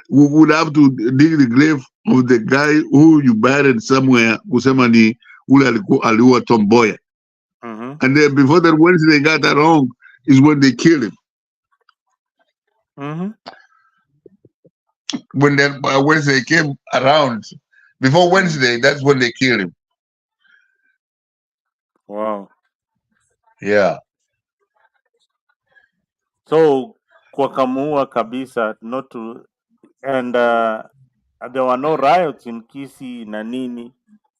would have to dig the grave of the guy who you buried somewhere, kusema ni ule aliua Tomboya. And then before that Wednesday got that wrong is when they killed him. When then Wednesday came around, before Wednesday, that's when they killed him. Wow. Yeah. So kwakamuua kabisa, not to, and there were no riots in Kisii na nini,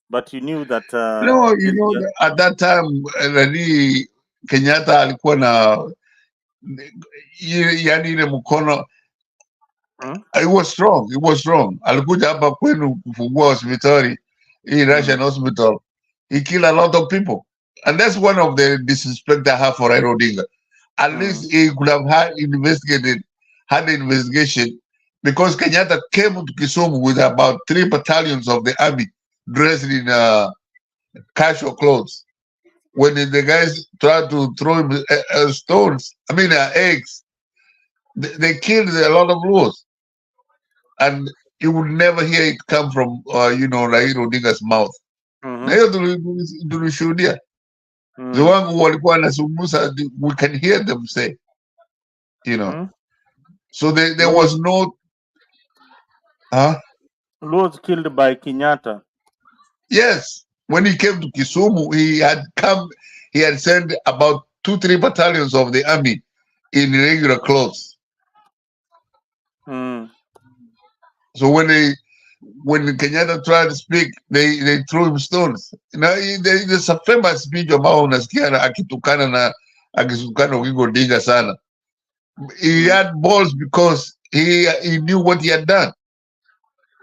but you knew that no, you know, at that time nani Kenyatta alikuwa na yani ile mkono It was strong. It was strong. Alikuja hapa kwenu kufungua hospitali, hii Russian hospital. He killed a lot of people. And that's one of the disrespect I have for Raila Odinga. At least he could have had the investigation, because Kenyatta came to Kisumu with about 3 battalions of the army dressed in casual clothes. When the guys tried to throw him stones, eggs, they killed a lot of Luos. And you would never hear it come from Raila Odinga's mouth. Na hiyo tulishuhudia. The wangu walikuwa wanazungumza, we can hear them say, So there was no Luos killed by Kenyatta. Yes. When he came to Kisumu, he had sent about 2-3 battalions of the army in regular clothes. So when Kenyatta tried to speak, they threw him stones. There's a famous speech ambao unasikia akitukana Oginga Odinga sana. He had balls because he knew what he had done.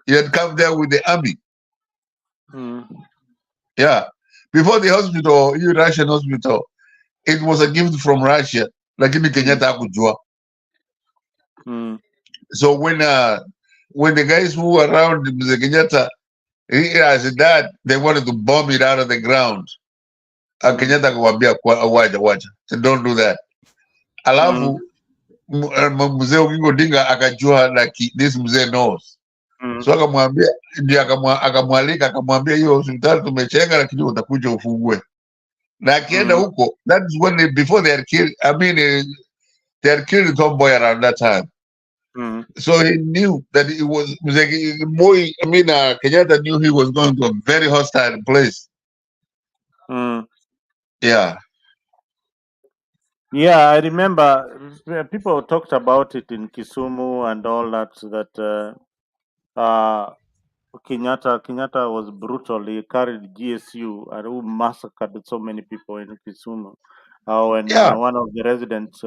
He had come there with the army. Yeah. Before the hospital, Russian hospital, it was a gift from Russia. Lakini Kenyatta hakujua. So when the guys who were around Mr. Kenyatta realized that, they wanted to bomb it out of the ground. And Kenyatta akamwambia wacha, don't do that. Alafu mzee Oginga Odinga akajua like this mzee knows. So akamwalika akamwambia hiyo hospitali tumechenga, lakini utakuja ufungue. Na akienda huko, that's when before they had killed, they had killed Tom Boy around that time. So he knew that it was Kenyatta knew he was going to a very hostile place. Yeah. Yeah, I remember people talked about it in Kisumu and all that. Kenyatta was brutal. He carried GSU and who massacred so many people in Kisumu. When one of the residents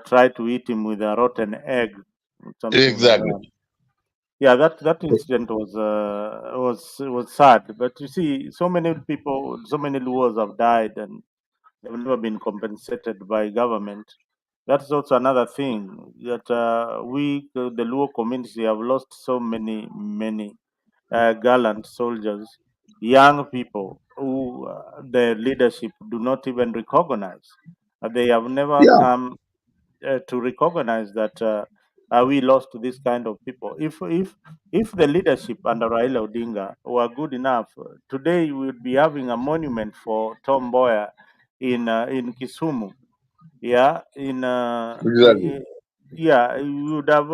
tried to eat him with a rotten egg, something Exactly. like that. Yeah, that incident was sad. But you see, so many people, so many Luos have died, and they've never been compensated by government. That's also another thing that we, the Luo community, have lost so many gallant soldiers, young people who the leadership do not even recognize. They have never Yeah. come to recognize that we lost this kind of people. If the leadership under Raila Odinga were good enough, today we would be having a monument for Tom Mboya in Kisumu. Yeah, Exactly. yeah, you would have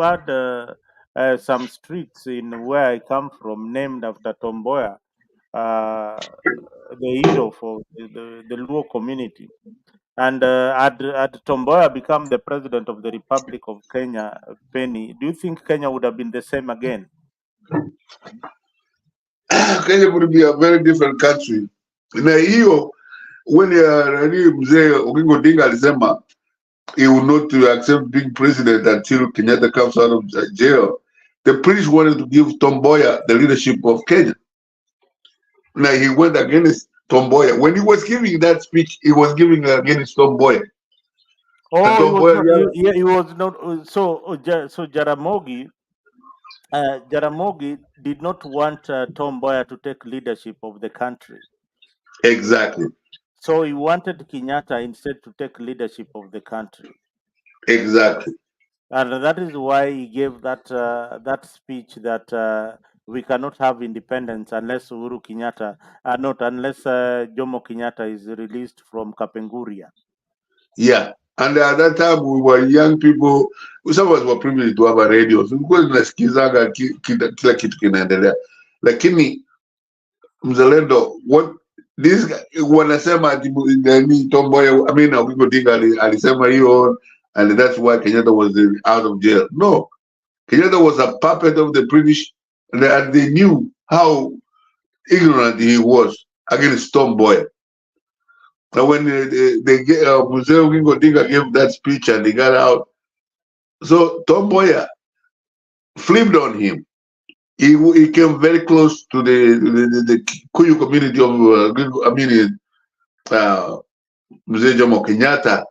had some streets in where I come from named after Tom Mboya, the hero for the Luo community. And had Tom Mboya become the president of the Republic of Kenya, Penny, do you think Kenya would have been the same again? Kenya would be a very different country. Na hiyo when mzee Oginga Odinga alisema he will not accept being president until Kenyatta comes out of jail, the British wanted to give Tom Mboya the leadership of Kenya. Now he went against Tom Mboya. When he was giving that speech, he was giving against Tom Mboya. Oh, he was not. So Jaramogi did not want Tom Mboya to take leadership of the country. Exactly. So he wanted Kenyatta instead to take leadership of the country. Exactly. And that is why he gave that speech that we cannot have independence unless Uhuru Kenyatta, not unless Jomo Kenyatta is released from Kapenguria. Yeah. And at that time we were young people. Some of us were privileged to have a radio. So because tunasikizaga kila kitu kinaendelea. Lakini mzalendo, what this wanasema ati Tom Mboya, Oginga Odinga alisema hiyo, and that's why Kenyatta was out of jail. No. Kenyatta was a puppet of the British, and they knew how ignorant he was against Tom Mboya. And when Mzee Oginga Odinga gave that speech and he got out, so Tom Mboya flipped on him. He came very close to the Kuyu community of, uh, Mzee Jomo Kenyatta,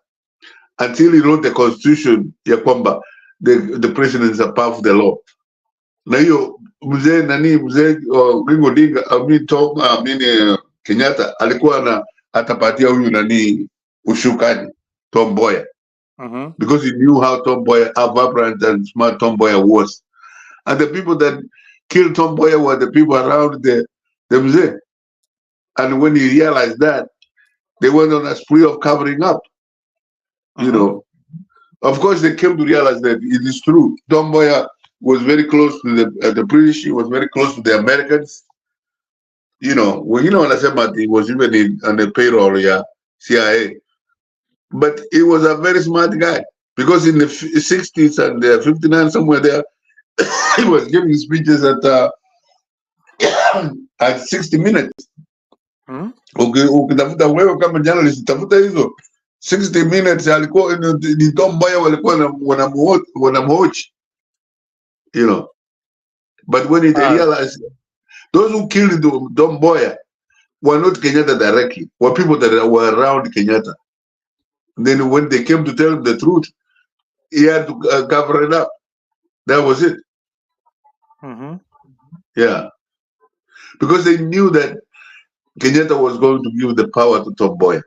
until he wrote the constitution ya kwamba the president is above the law. Na hiyo mzee Ringo Odinga Kenyatta alikuwa atapatia huyu ushukani Tom Mboya, because he knew how Tom Mboya, how vibrant and smart Tom Mboya was, and the people that killed Tom Mboya were the people around the mzee. And when he realized that, they went on a spree of covering up. You know, of course, they came to realize that it is true. Tom Mboya was very close to the British. He was very close to the Americans. When I said that he was even on the payroll, CIA. But he was a very smart guy, because in the 60s and the 59, somewhere there, he was giving speeches at 60 minutes. Ukitafuta wewe kama journalist, tafuta hizo 60 minutes, alikuwa ni Tom Mboya walikuwa wanamhoji, But when they realized those who killed Tom Mboya were not Kenyatta directly, were people that were around Kenyatta. Then when they came to tell him the truth, he had to cover it up. That was it. Yeah. Because they knew that Kenyatta was going to give the power to Tom Mboya.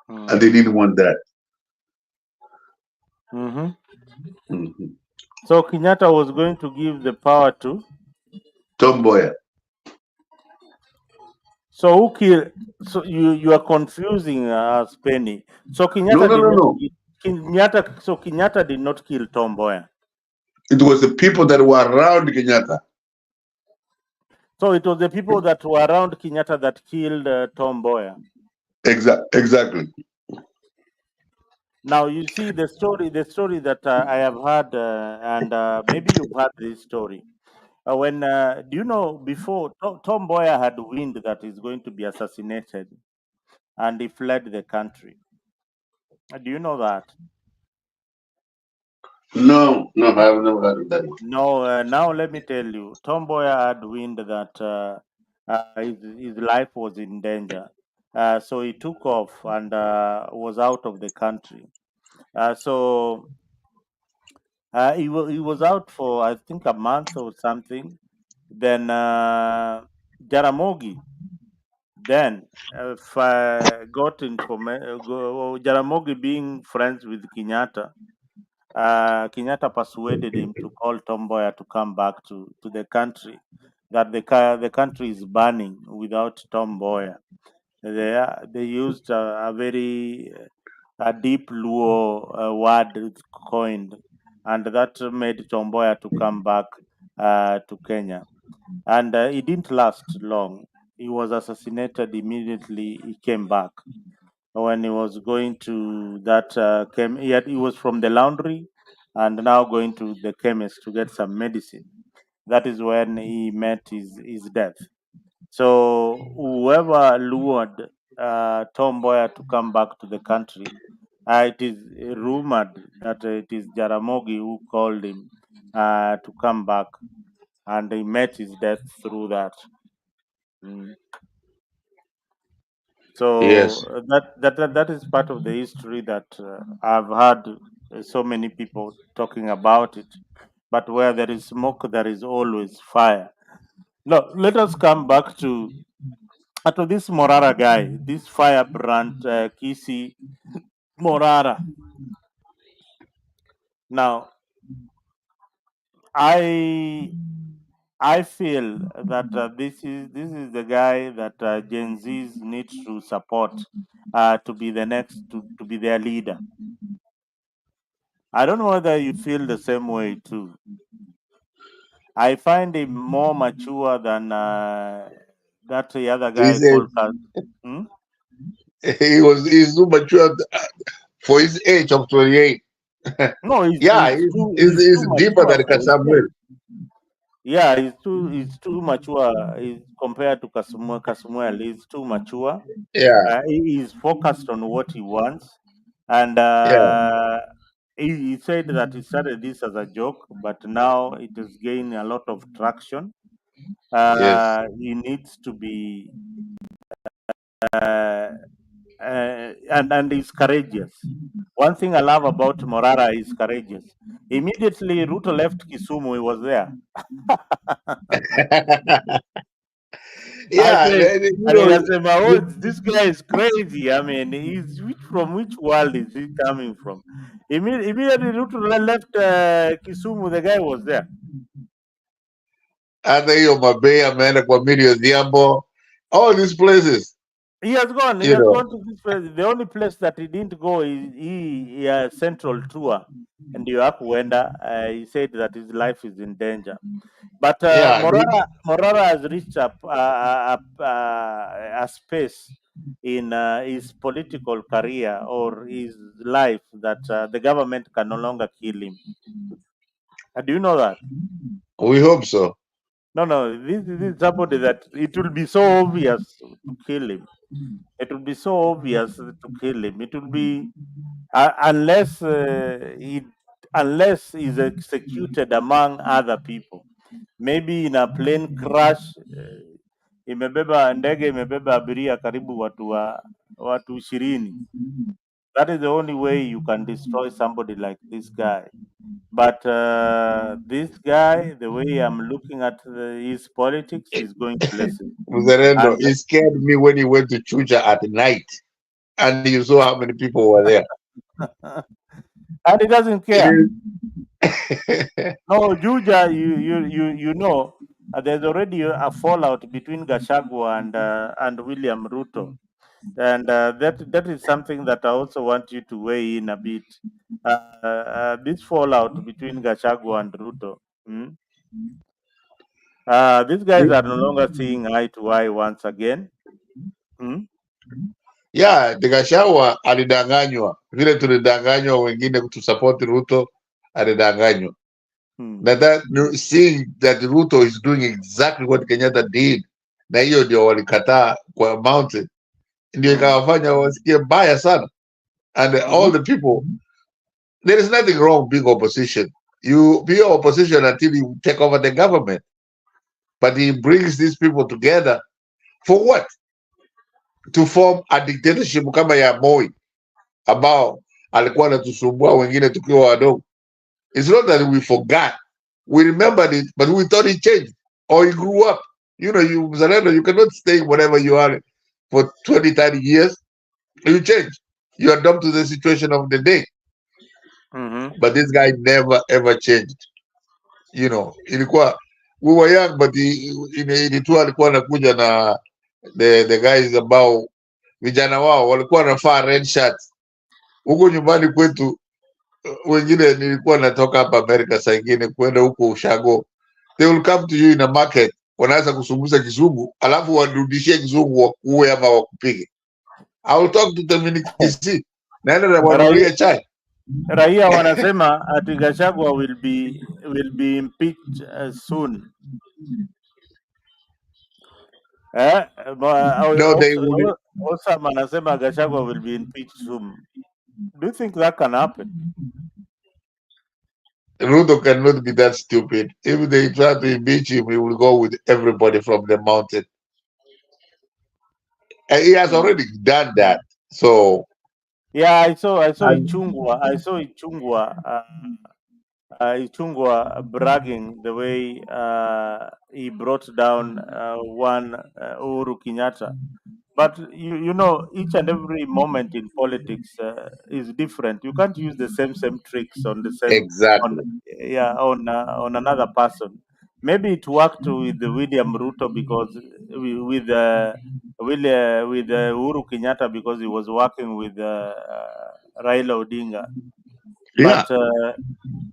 And they didn't want that. So Kenyatta was going to give the power to Tom Mboya. So who killed? So you are confusing us, Penny. So Kenyatta No. Kenyatta did not kill Tom Mboya. It was the people that were around Kenyatta. So it was the people that were around Kenyatta that killed Tom Mboya. Exactly. Now you see the story that I have heard, and maybe you've heard this story. When do you know, before Tom Mboya had wind that he's going to be assassinated, and he fled the country. Do you know that? No, I have never heard of that. No, now let me tell you, Tom Mboya had wind that his life was in danger. So he took off and was out of the country. So he was out for, I think, a month or something. Then Jaramogi then got information. Jaramogi, being friends with Kenyatta, Kenyatta persuaded him to call Tom Mboya to come back to the country, that the country is burning without Tom Mboya. They used a very deep Luo word coined, and that made Tom Mboya to come back to Kenya. And it didn't last long. He was assassinated immediately he came back. When he was going to that he was from the laundry and now going to the chemist to get some medicine. That is when he met his death. So whoever lured Tom Mboya to come back to the country, it is rumored that it is Jaramogi who called him to come back, and he met his death through that. So yes, that is part of the history that I've heard so many people talking about it. But where there is smoke, there is always fire. Now let us come back to this Morara guy, this firebrand Kisi Morara. Now I feel that this is the guy that Gen Zs need to support to be the next to be their leader. I don't know whether you feel the same way too. I find him more mature than that the other guy called Hmm? he's too mature for his age of 28. No, Yeah, he's too he's deeper mature than for his Samuel. age. Yeah, he's too mature. Compared to Kasumuel, he's too mature. Yeah, He's focused on what he wants, and yeah. he said that he started this as a joke, but now it has gained a lot of traction. Yes. He needs to be uh, and he's courageous. One thing I love about Morara is courageous. Immediately Ruto left Kisumu, he was there. I Yeah, said, you and he know, has said, oh, this guy is crazy. I mean, he's from which world is he coming from? Immediately Ruto left Kisumu, the guy was there. hata hiyo Mabei ameenda kwa Miri Odhiambo, all these places, He has gone. He you has know. gone to this place. The only place that he didn't go is he central tour, and you have Wenda. He said that his life is in danger. But Yeah, Morara has reached a space in his political career or his life that the government can no longer kill him. Do you know that? we hope so. No, no. This is somebody that it will be so obvious to kill him. It will be so obvious to kill him. It will be unless he's executed among other people. Maybe in a plane crash, ndege imebeba abiria karibu watu 20. That is the only way you can destroy somebody like this guy. But this guy, the way I'm looking at his politics, is going places. Mzalendo, And he scared me when he went to Chucha at night, and you saw how many people were there. and he doesn't care. It No, Juja, you know, there's already a fallout between Gachagua and William Ruto, and that is something that I also want you to weigh in a bit. This fallout between Gachagua and Ruto. mm, these guys are no longer seeing eye to eye once again. mm, yeah, the Gashawa alidanganywa vile tulidanganywa wengine kutusupport Ruto, alidanganywa. mm, That seeing that Ruto is doing exactly what Kenyatta did, na hiyo ndio walikataa kwa mountain, ndio mm, ikawafanya wasikie mbaya sana. And all mhm, the people, there is nothing wrong being opposition. You be opposition until you take over the government. But he brings these people together for what? To form a dictatorship kama ya Moi ambao alikuwa anatusumbua wengine tukiwa wadogo. It's not that we forgot. We remembered it, but we thought he changed or he grew up. You know, you Mzalendo, you cannot stay whatever you are for 20, 30 years. You change. You adapt to the situation of the day. mhm. But this guy never ever changed. You know, ilikuwa we were young, but ilikuwa alikuwa anakuja na the guys ambao vijana wao walikuwa wanavaa red shirts. Huko nyumbani kwetu wengine nilikuwa natoka hapa Amerika saa ingine kwenda huko ushago, they will come to you in a market, wanaanza kuzungumza Kizungu alafu warudishie Kizungu wakuue ama wakupige. I will talk to them in Kisii, naenda na wanunulie Rai- chai. Raia wanasema ati Gachagua will be impeached soon. No, they will. Osam anasema Gachagua will be impeached soon. Do you think that can happen? Ruto cannot be that stupid. If they try to impeach him, he will go with everybody from the mountain. And he has already done that. So, Yeah, I saw and Ichungwa bragging the way he brought down one Uhuru Kenyatta. But you know, each and every moment in politics is different. You can't use the same tricks on the same on exactly. on another person. Maybe it worked with the William Ruto because with Uhuru Kenyatta because he was working with Raila Odinga. Yeah. But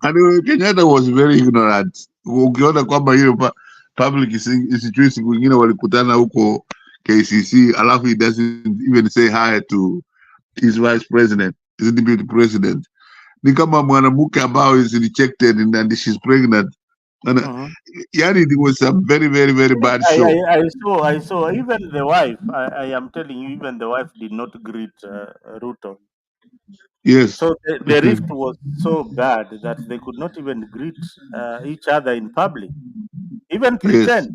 And Kenyatta was very ignorant. Ukiona kwamba hiyo public institution wengine walikutana huko KCC, alafu he doesn't even say hi to his vice president, his deputy president. Ni kama mwanamke ambao is rejected and she's pregnant. And, mhm. yani, it was a very, very, very bad show. I saw even the wife. I am telling you, even the wife did not greet Ruto. Yes, So the rift was so bad that they could not even greet each other in public, even yes, pretend.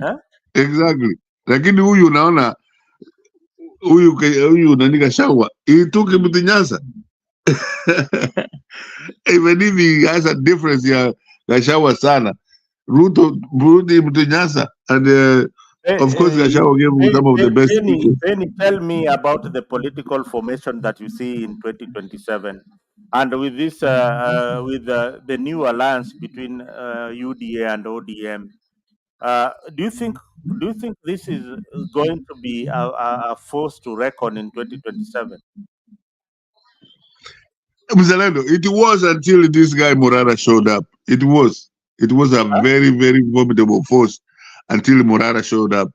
Huh? exactly. Lakini huyu unaona, huyu nani Gachagua, he took him to Nyasa. Even if he has a difference ya Gachagua sana, Ruto brought him to Nyasa, and of course Gachagua gave him some of the best Penny, speeches. Penny, tell me about the political formation that you see in 2027, and with this, with the new alliance between UDA and ODM. Do you think? Do you think this is going to be a force to reckon in 2027? Mzalendo, it was until this guy Morara showed up. It was. It was a Huh? very, very formidable force until Morara showed up.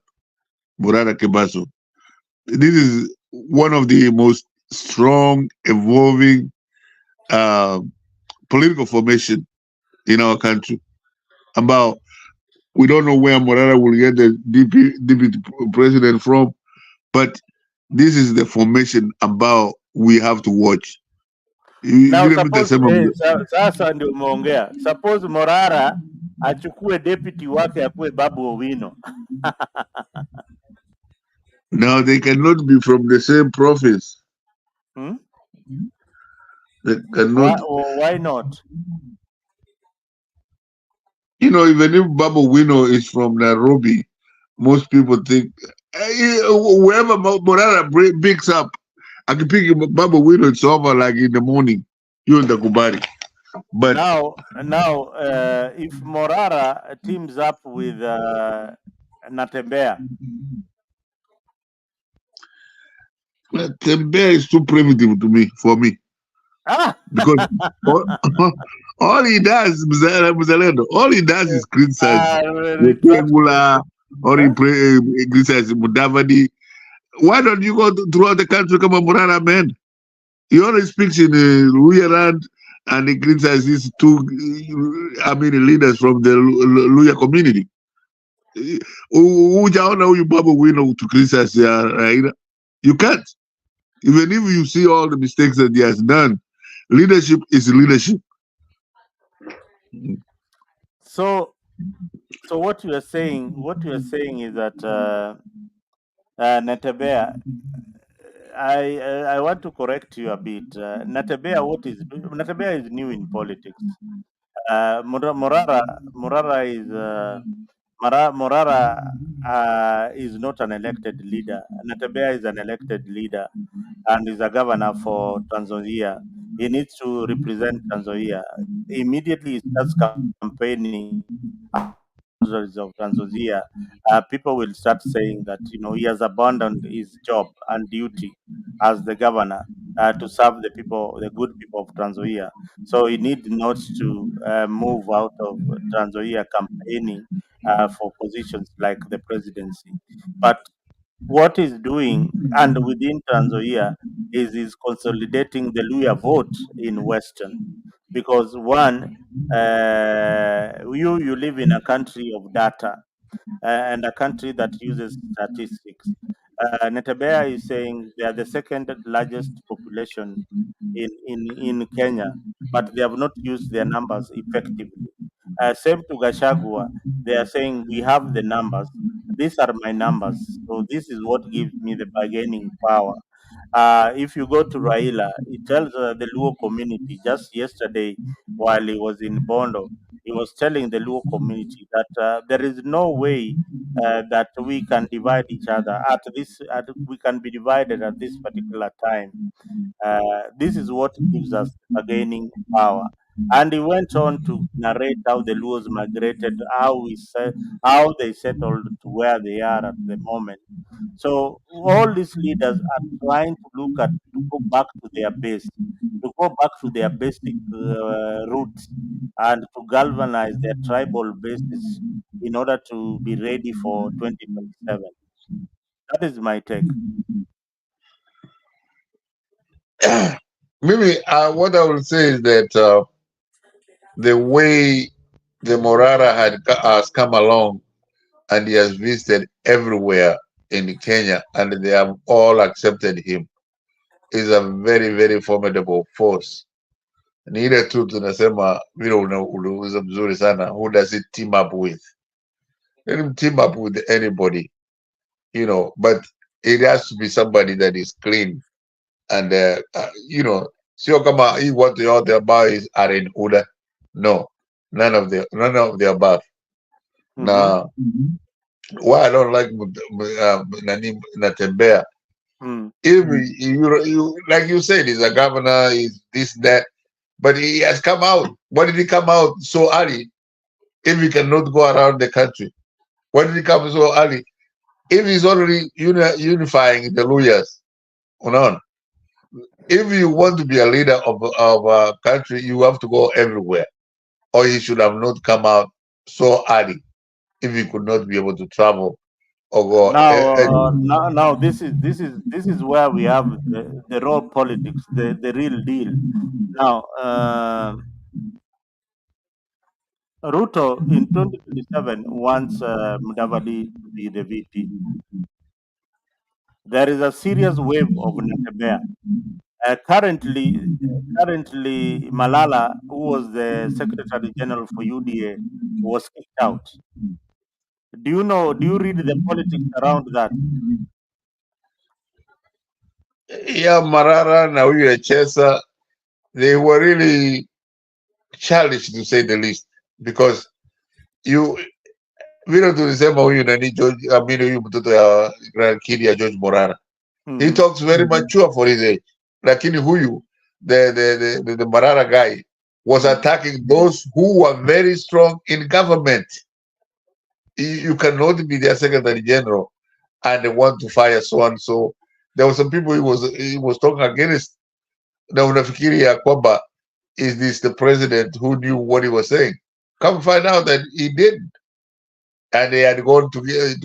Morara Kebaso. This is one of the most strong, evolving uh, political formation in our country. About we don't know where Morara will get the deputy president from, but this is the formation about we have to watch. Now Vile suppose mtasema sasa ndio umeongea. Suppose Morara achukue deputy wake akuwe Babu Owino. now they cannot be from the same province. Hmm? They cannot, Why not? even if Babu Wino is from Nairobi, most people think whoever Morara picks up, I can pick Babu Wino, it's over like in the morning. You in the Kubari. But Now, if Morara teams up with Natembea, Tembe is too primitive to me, for me. ah, Because all, all he does, Mzalendo, all he does is criticize retract. Wetengula, or he Huh? criticize Mudavadi. Why don't you go throughout the country come a Morara man? He only speaks in Luya and he criticizes these two, leaders from the Luya community. Hujaona huyu Babu Wino to criticize Raila? You can't. Even if you see all the mistakes that he has done, leadership is leadership. So, so what you are saying is that Natembea. I want to correct you a bit. Natembea is new in politics. Morara is Morara is not an elected leader. Natembea is an elected leader and is a governor for Tanzania. He needs to represent Tanzania. Immediately he starts campaigning boundaries of Tanzania, people will start saying that he has abandoned his job and duty as the governor to serve the people, the good people of Tanzania. So he need not to move out of Tanzania campaigning for positions like the presidency. But what he's doing and within Tanzania is consolidating the Luya vote in Western, because one, you live in a country of data and a country that uses statistics. Netabea is saying they are the second largest population in Kenya, but they have not used their numbers effectively. Same to Gashagua, they are saying we have the numbers. These are my numbers, so this is what gives me the bargaining power. If you go to Raila, he tells the Luo community just yesterday while he was in Bondo, he was telling the Luo community that there is no way that we can divide each other we can be divided at this particular time. This is what gives us bargaining power. And he went on to narrate how the Luos migrated, how they settled to where they are at the moment. So all these leaders are trying to look at to go back to their base, to go back to their basic roots, and to galvanize their tribal bases in order to be ready for 2027. That is my take. Maybe what I will say is that the way the Morara has come along and he has visited everywhere in Kenya and they have all accepted him. is a very very formidable force. Ni ile tu tunasema vile uliuliza mzuri sana, who does it team up with? Let him team up with anybody, but it has to be somebody that is clean and sio kama hii watu yote ambao are in order. No, none of the above. Na why I don't like nani Natembea. If you like you said, he's a governor, he's this that, but he has come out. Why did he come out so early? If he cannot go around the country, why did he come so early? If he's already unifying the lawyers, if you want to be a leader of a country, you have to go everywhere. Or he should have not come out so early if he could not be able to travel or go. Now this is where we have the raw politics, the real deal. Now, Ruto in 2027 wants Mudavadi to be the VP. There is a serious wave of Natembea. Currently, Malala, who was the Secretary General for UDA, was kicked out. Do you read the politics around that? Yeah, Marara na huyu Echesa, they were really childish to say the least, because vile tulisema huyu nani George, huyu mtoto ya grandkid ya George Morara. He talks very mature for his age. Lakini huyu, the Marara guy, was attacking those who were very strong in government. You cannot be their secretary general and want to fire so and so. There were some people he was talking against. Na unafikiri ya kwamba, is this the president who knew what he was saying? Come find out that he didn't. And they had gone to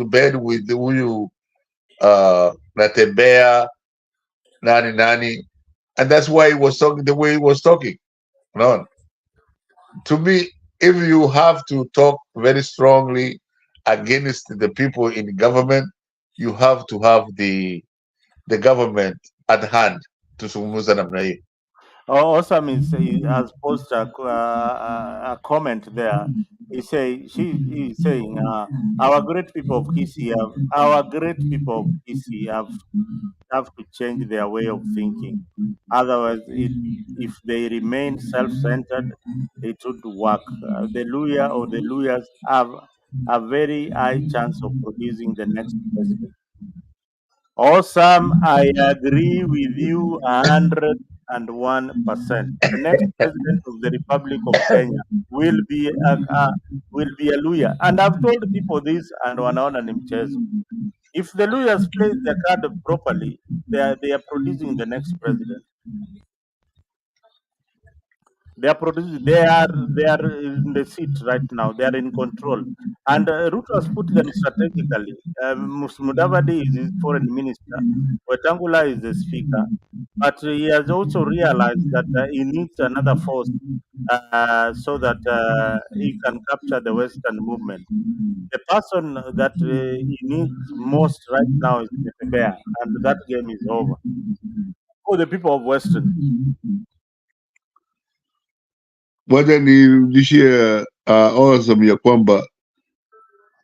bed with huyu Natembea, Nani, and that's why he was talking the way he was talking. No, to me, if you have to talk very strongly against the people in government, you have to have the government at hand to zungumza namna hiyo. Osam he has posted a comment there. He's saying, our great people of Kisii have to change their way of thinking. Otherwise, if they remain self-centered, it would work. The Luyas have a very high chance of producing the next president. Awesome, I agree with you 101%. The next president of the Republic of Kenya will be a Luya. And I've told people this, and wanaona ni mchezo. If the Luyas play their card properly, they are producing the next president. They are producing. They are in the seat right now. They are in control. And Ruto has put them strategically. Mudavadi is his foreign minister. Wetangula is the speaker. But he has also realized that he needs another force so that he can capture the Western movement. The person that he needs most right now is Natembea, and that game is over. For the people of Western. Wacha nirudishie Awesome ya kwamba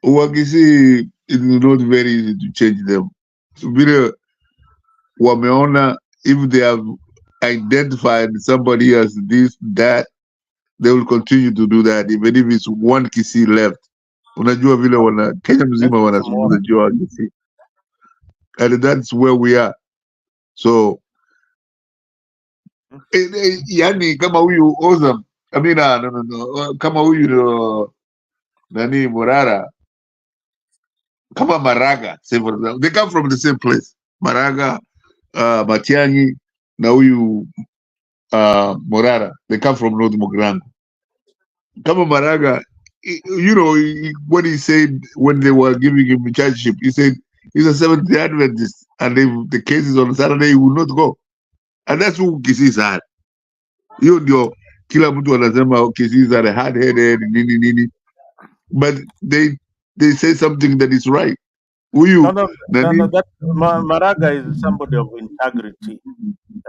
Wakisi, it is not very easy to change them. So vile wameona, if they have identified somebody as this, that, they will continue to do that, even if it's one Kisii left. Unajua vile Kenya mzima wanazungumza juu ya Kisii. And that's where we are. So, yani kama huyu Awesome, no. Kama huyu nani Morara, kama Maraga, say for example, they come from the same place. Maraga, Matiang'i, na huyu Morara, they come from North Mogrango. Kama Maraga, what he said when they were giving him chargeship, he said he's a Seventh-day Adventist, and if the case is on Saturday, he will not go. And that's who Kisii is at. Hiyo ndio kila mtu anasema Kisii are hard-headed, nini. But they say something that is right. No, Maraga is somebody of integrity.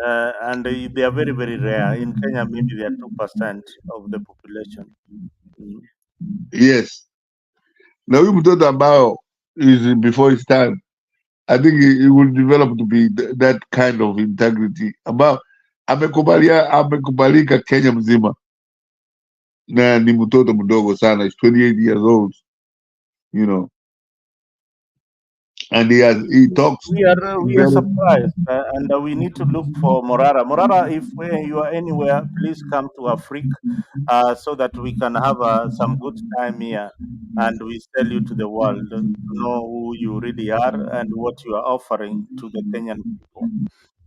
and they are very, very rare. In Kenya, maybe they are 2% of the population. Mm. Yes. Na huyu mtoto ambao is before his time, I think he will develop to be that kind of integrity ambao amekubalika Kenya mzima, na ni mtoto mdogo sana, is 28 years old, you know, and he talks We are very. surprised, and we need to look for Morara. Morara, if you are anywhere, please come to Africa, so that we can have some good time here, and we sell you to the world to know who you really are and what you are offering to the Kenyan people.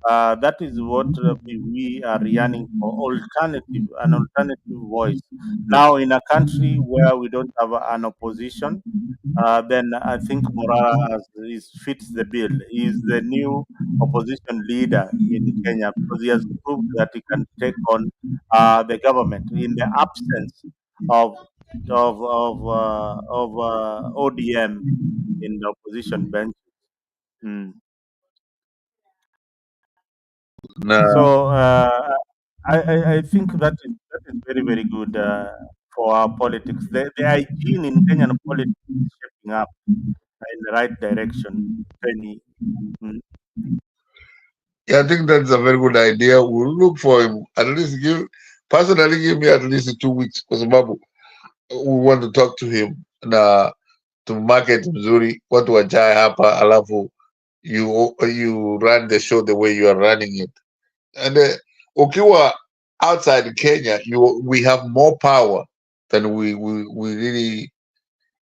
That is what we are yearning for, an alternative voice. Now, in a country where we don't have an opposition, then I think fits the bill. He is the new opposition leader in Kenya because he has proved that he can take on the government in the absence of ODM in the opposition bench. Mm. Na So I think that is very, very good for our politics. The hygiene in Kenyan politics is shaping up in the right direction. Penny. Mm. yeah, I think that's a very good idea. We'll look for him, at least give me at least 2 weeks, kwa sababu we want to talk to him na to market mzuri, watu wajae hapa, alafu you run the show the way you are running it. And ukiwa outside Kenya, we have more power than we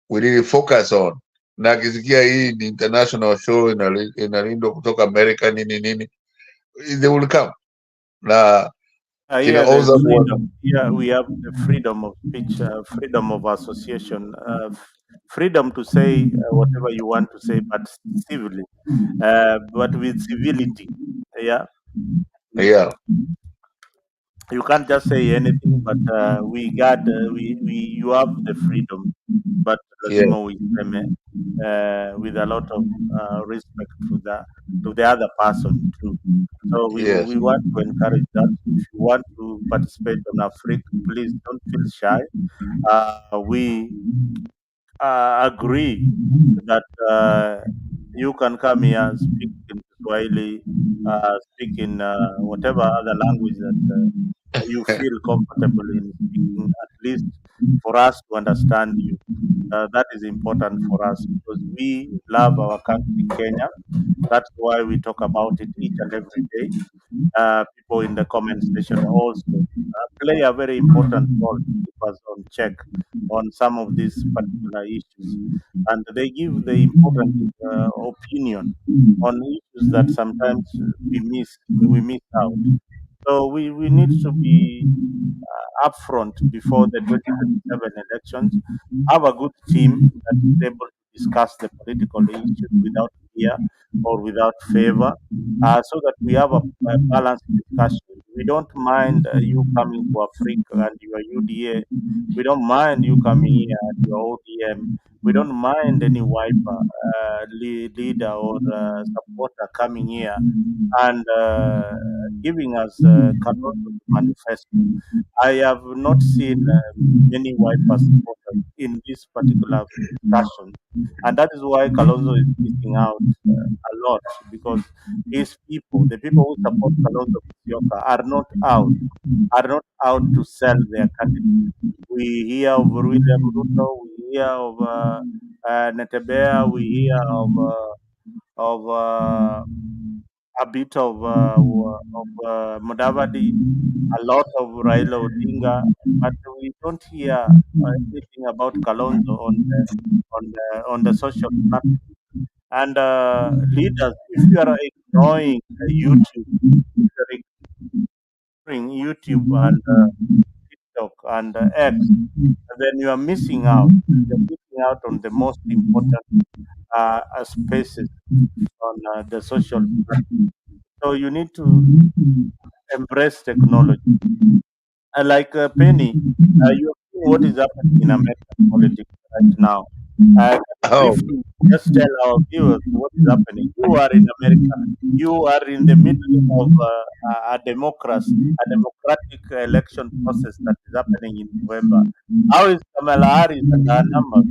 really focus on. Na akisikia hii ni international show inalindwa kutoka America nini nini, they will come. Na kina Here there's Oza freedom. Here we have the freedom of speech, freedom of association, freedom to say whatever you want to say, but civilly, but with civility. Yeah. Mm. yeah, You can't just say anything, but you have the freedom, but yeah, lazima uiseme with a lot of respect to the other person too. So yes, we want to encourage that. If you want to participate on Africa, please don't feel shy. We agree that you can come here, speak in Swahili, speak in whatever other language that you feel comfortable in speaking, at least for us to understand you. That is important for us because we love our country, Kenya. That's why we talk about it each and every day. People in the comment section also play a very important role to keep us on check on some of these particular issues, and they give the important opinion on issues that sometimes we miss out. So we need to be upfront before the 2027 elections. Have a good team that is able to discuss the political issues without fear or without favor, so that we have a balanced discussion. We don't mind you coming to Africa and your UDA. We don't mind you coming here and your ODM. We don't mind any wiper leader or supporter coming here and giving us Kalonzo's manifesto. I have not seen many wiper supporters in this particular discussion, and that is why Kalonzo is missing out a lot because his people, the people who support Kalonzo Musyoka, are not out to sell their candidate. We hear of William Ruto, we hear of Netebea, we hear of a bit of Mudavadi, a lot of Raila Odinga, but we don't hear anything about Kalonzo on the social platform. And leaders, if you are ignoring YouTube, if you are ignoring YouTube and TikTok and X, then you are missing out. You're missing out on the most important spaces on the social platform. So you need to embrace technology. Like Penny, you are seeing what is happening in American politics right now. Can you Oh, briefly just tell our viewers what is happening? You are in America. You are in the middle of a democracy, a democratic election process that is happening in November. How is Kamala Harris and her numbers?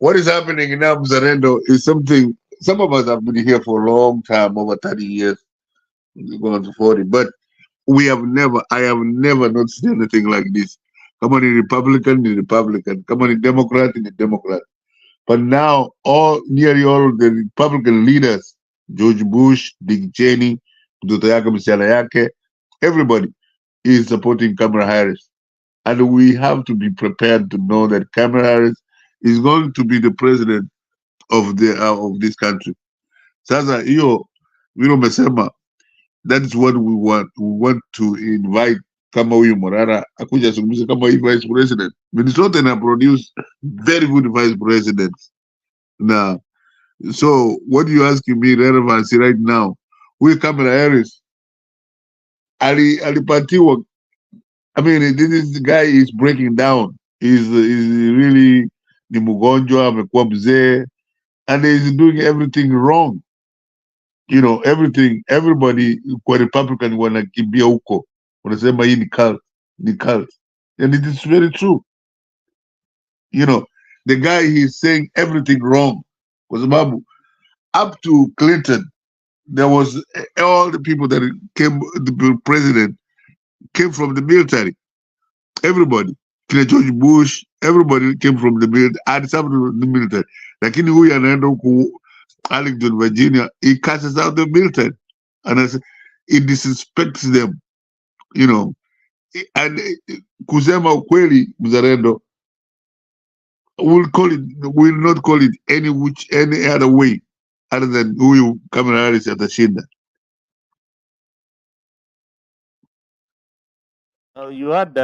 what is happening now, Zarendo, is something some of us have been here for a long time, over 30 years, going to 40. But I have never noticed anything like this. Come on, in Republican, in Republican. Come on, in Democrat, in the Democrat. But now, nearly all the Republican leaders, George Bush, Dick Cheney, mtoto yake msichana yake, everybody is supporting Kamala Harris. And we have to be prepared to know that Kamala Harris is going to be the president of this country. Sasa hiyo vile umesema, that is what we want. We want to invite kama huyu Morara akuja azungumze kama hii vice president. Minnesota na produce very good vice presidents. Now, so what you asking me relevancy right now? Huyu Kamala Harris alipatiwa. I mean, this guy is breaking down. Is really ni mgonjwa, amekuwa mzee, and he's doing everything wrong. Everything, everybody kwa Republican wanakimbia huko, wanasema hii ni cult, and it is very true. The guy, he's saying everything wrong, kwa sababu up to Clinton there was all the people that came, the president came from the military. Everybody, George Bush, everybody came from the military, and some from the military. Lakini huyu anaenda huku Arlington, Virginia, he casts out the military, and he disrespects them, and kusema ukweli, mzalendo, will not call it any other way other than huyu Kamala Harris atashinda. You had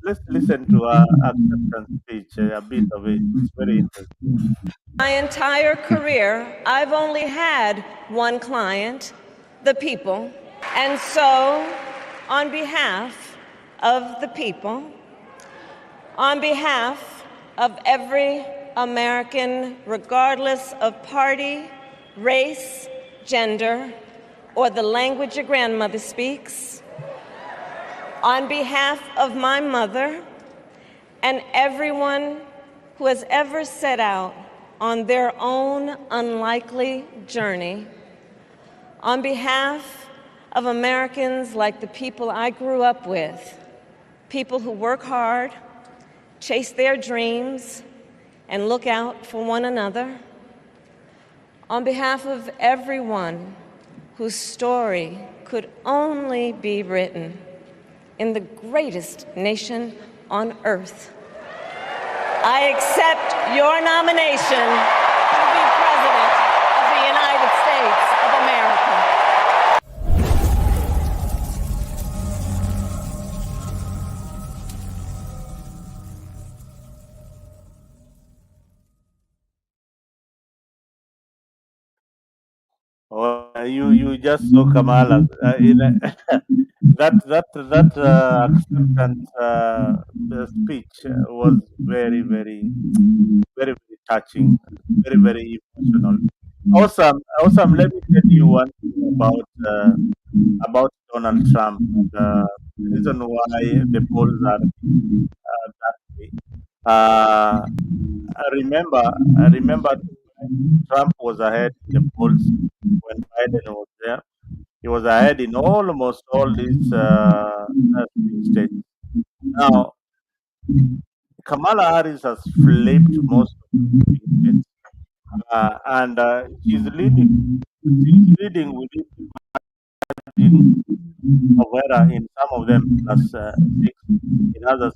let's listen to our acceptance speech, a bit of it. It's very interesting. My entire career, I've only had one client, the people. And so, on behalf of the people, on behalf of every American, regardless of party, race, gender, or the language your grandmother speaks, on behalf of my mother and everyone who has ever set out on their own unlikely journey, on behalf of Americans like the people I grew up with, people who work hard, chase their dreams, and look out for one another, on behalf of everyone whose story could only be written in the greatest nation on earth, I accept your nomination to be President of the United States of America. You just saw Kamala. That acceptance speech was very, very, very, very touching, very, very emotional. Awesome, awesome. Let me tell you one thing about Donald Trump and the reason why the polls are that way. Uh, I remember Trump was ahead in the polls when Biden was there. He was ahead in almost all these swing states. Now, Kamala Harris has flipped most of the swing states, and she's leading. She's leading within the margin of error in some of them +6, in others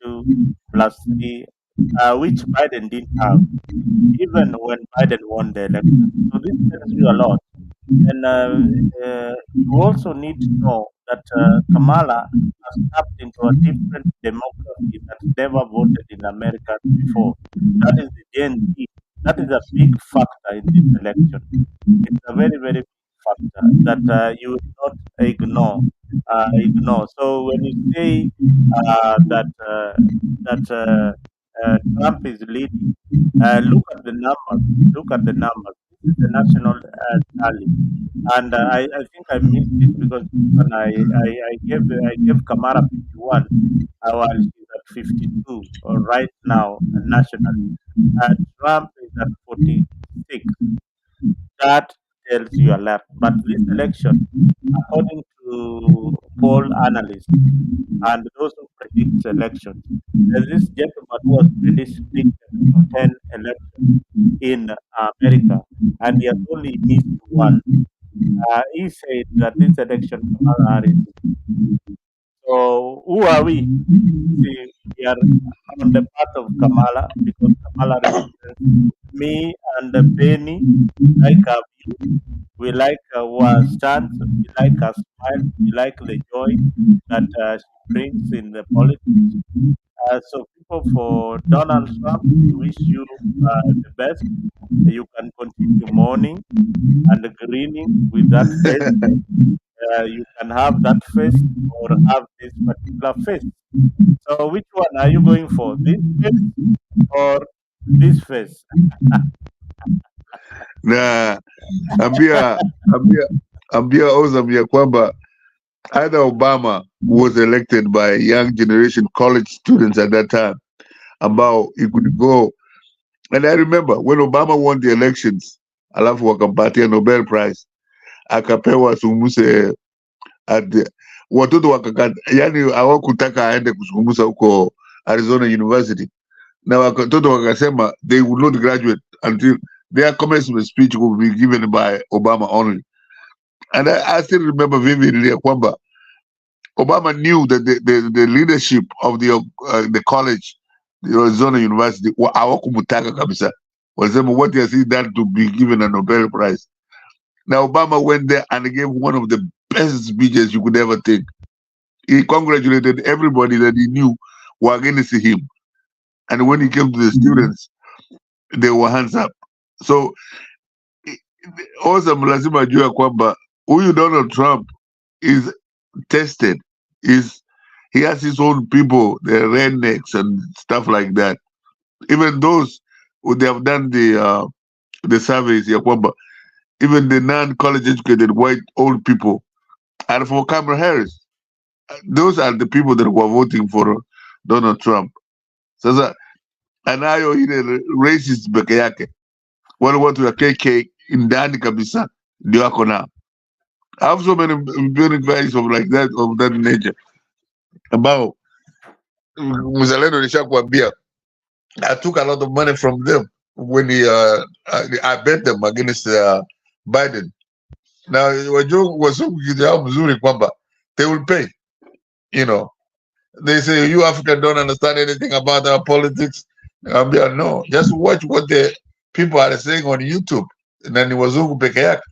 +2, +3, which Biden didn't have, even when Biden won the election. So this tells you a lot. And you also need to know that Kamala has tapped into a different demography that never voted in America before. That is the Gen Z. That is a big factor in this election. It's a very, very big factor that you will not ignore. So when you say that Trump is leading. Look at the numbers. Look at the numbers. This is the national tally, and I think I missed it because when I gave Kamara 51, while she's at 52 right now nationally. Trump is at 46. That tells you a lot. But this election, according to poll analysts and those who predict elections, there's this gentleman who has predicted about 10 elections in America, and he has only missed one. He said that this election, Kamala Harris. So who are we? See, we are on the part of Kamala because Kamala represents me and Penny. We like her view, we like her stance, we like her smile, we like the joy that she brings in the politics. So people for Donald Trump, we wish you the best. You can continue mourning and grinning with that face. You can have that face or have this particular face. So which one are you going for? This face or this face? Na ambia Ozam ya kwamba either Obama was elected by young generation college students at that time, ambao he could go. And I remember when Obama won the elections, alafu wakampatia Nobel Prize, akapewa sumuse watoto wakakata, yani hawakutaka aende kusungumusa huko Arizona University, na watoto wakasema they would not graduate until their commencement speech would be given by Obama only. And I still remember vividly ya kwamba Obama knew that the leadership of the college, the Arizona University, hawakumtaka kabisa. Walisema what has he done to be given a Nobel Prize? Now Obama went there and gave one of the best speeches you could ever think. He congratulated everybody that he knew were against him. And when he came to the students, they were hands up. So also lazima ajue ya kwamba huyu Donald Trump is tested. He has his own people, the rednecks and stuff like that. Even those who they have done the surveys ya kwamba even the non-college educated white old people are for Kamala Harris. Those are the people that were voting for Donald Trump. Sasa anayo ile racist peke yake, wale watu ya KK ndani kabisa ndio wako na. I have so many guys of like that, of that nature, ambao mzalendo nishakwambia I took a lot of money from them when I bet them against Biden. Now wazungu kitu yao mzuri kwamba they will pay. You know, they say you African don't understand anything about our politics. I'll be like, no, just watch what the people are saying on YouTube. Na ni wazungu peke yake.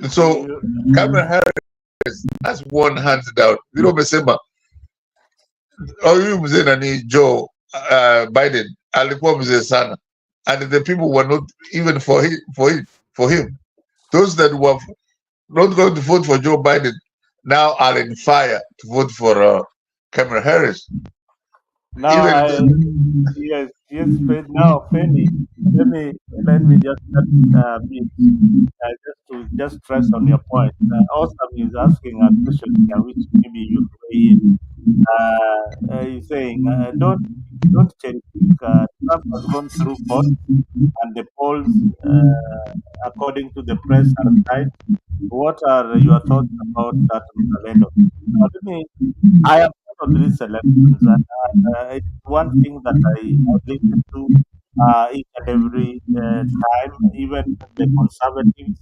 So Kamala Harris has one hands down. Vile umesema huyu mzee nani Joe Biden alikuwa mzee sana, and the people were not even for him. Those that were not going to vote for Joe Biden now are in fire to vote for Kamala Harris. Now, yes, now, Penny, let me just just stress on your point. Osam is asking a question here, which maybe you weigh in. He's saying, don't cherry pick. Trump has gone through polls, and the polls, according to the press, are right. What are your thoughts about that, Mr. Now, I have followed these elections, and it's one thing that I listen to each and every time, even the conservatives.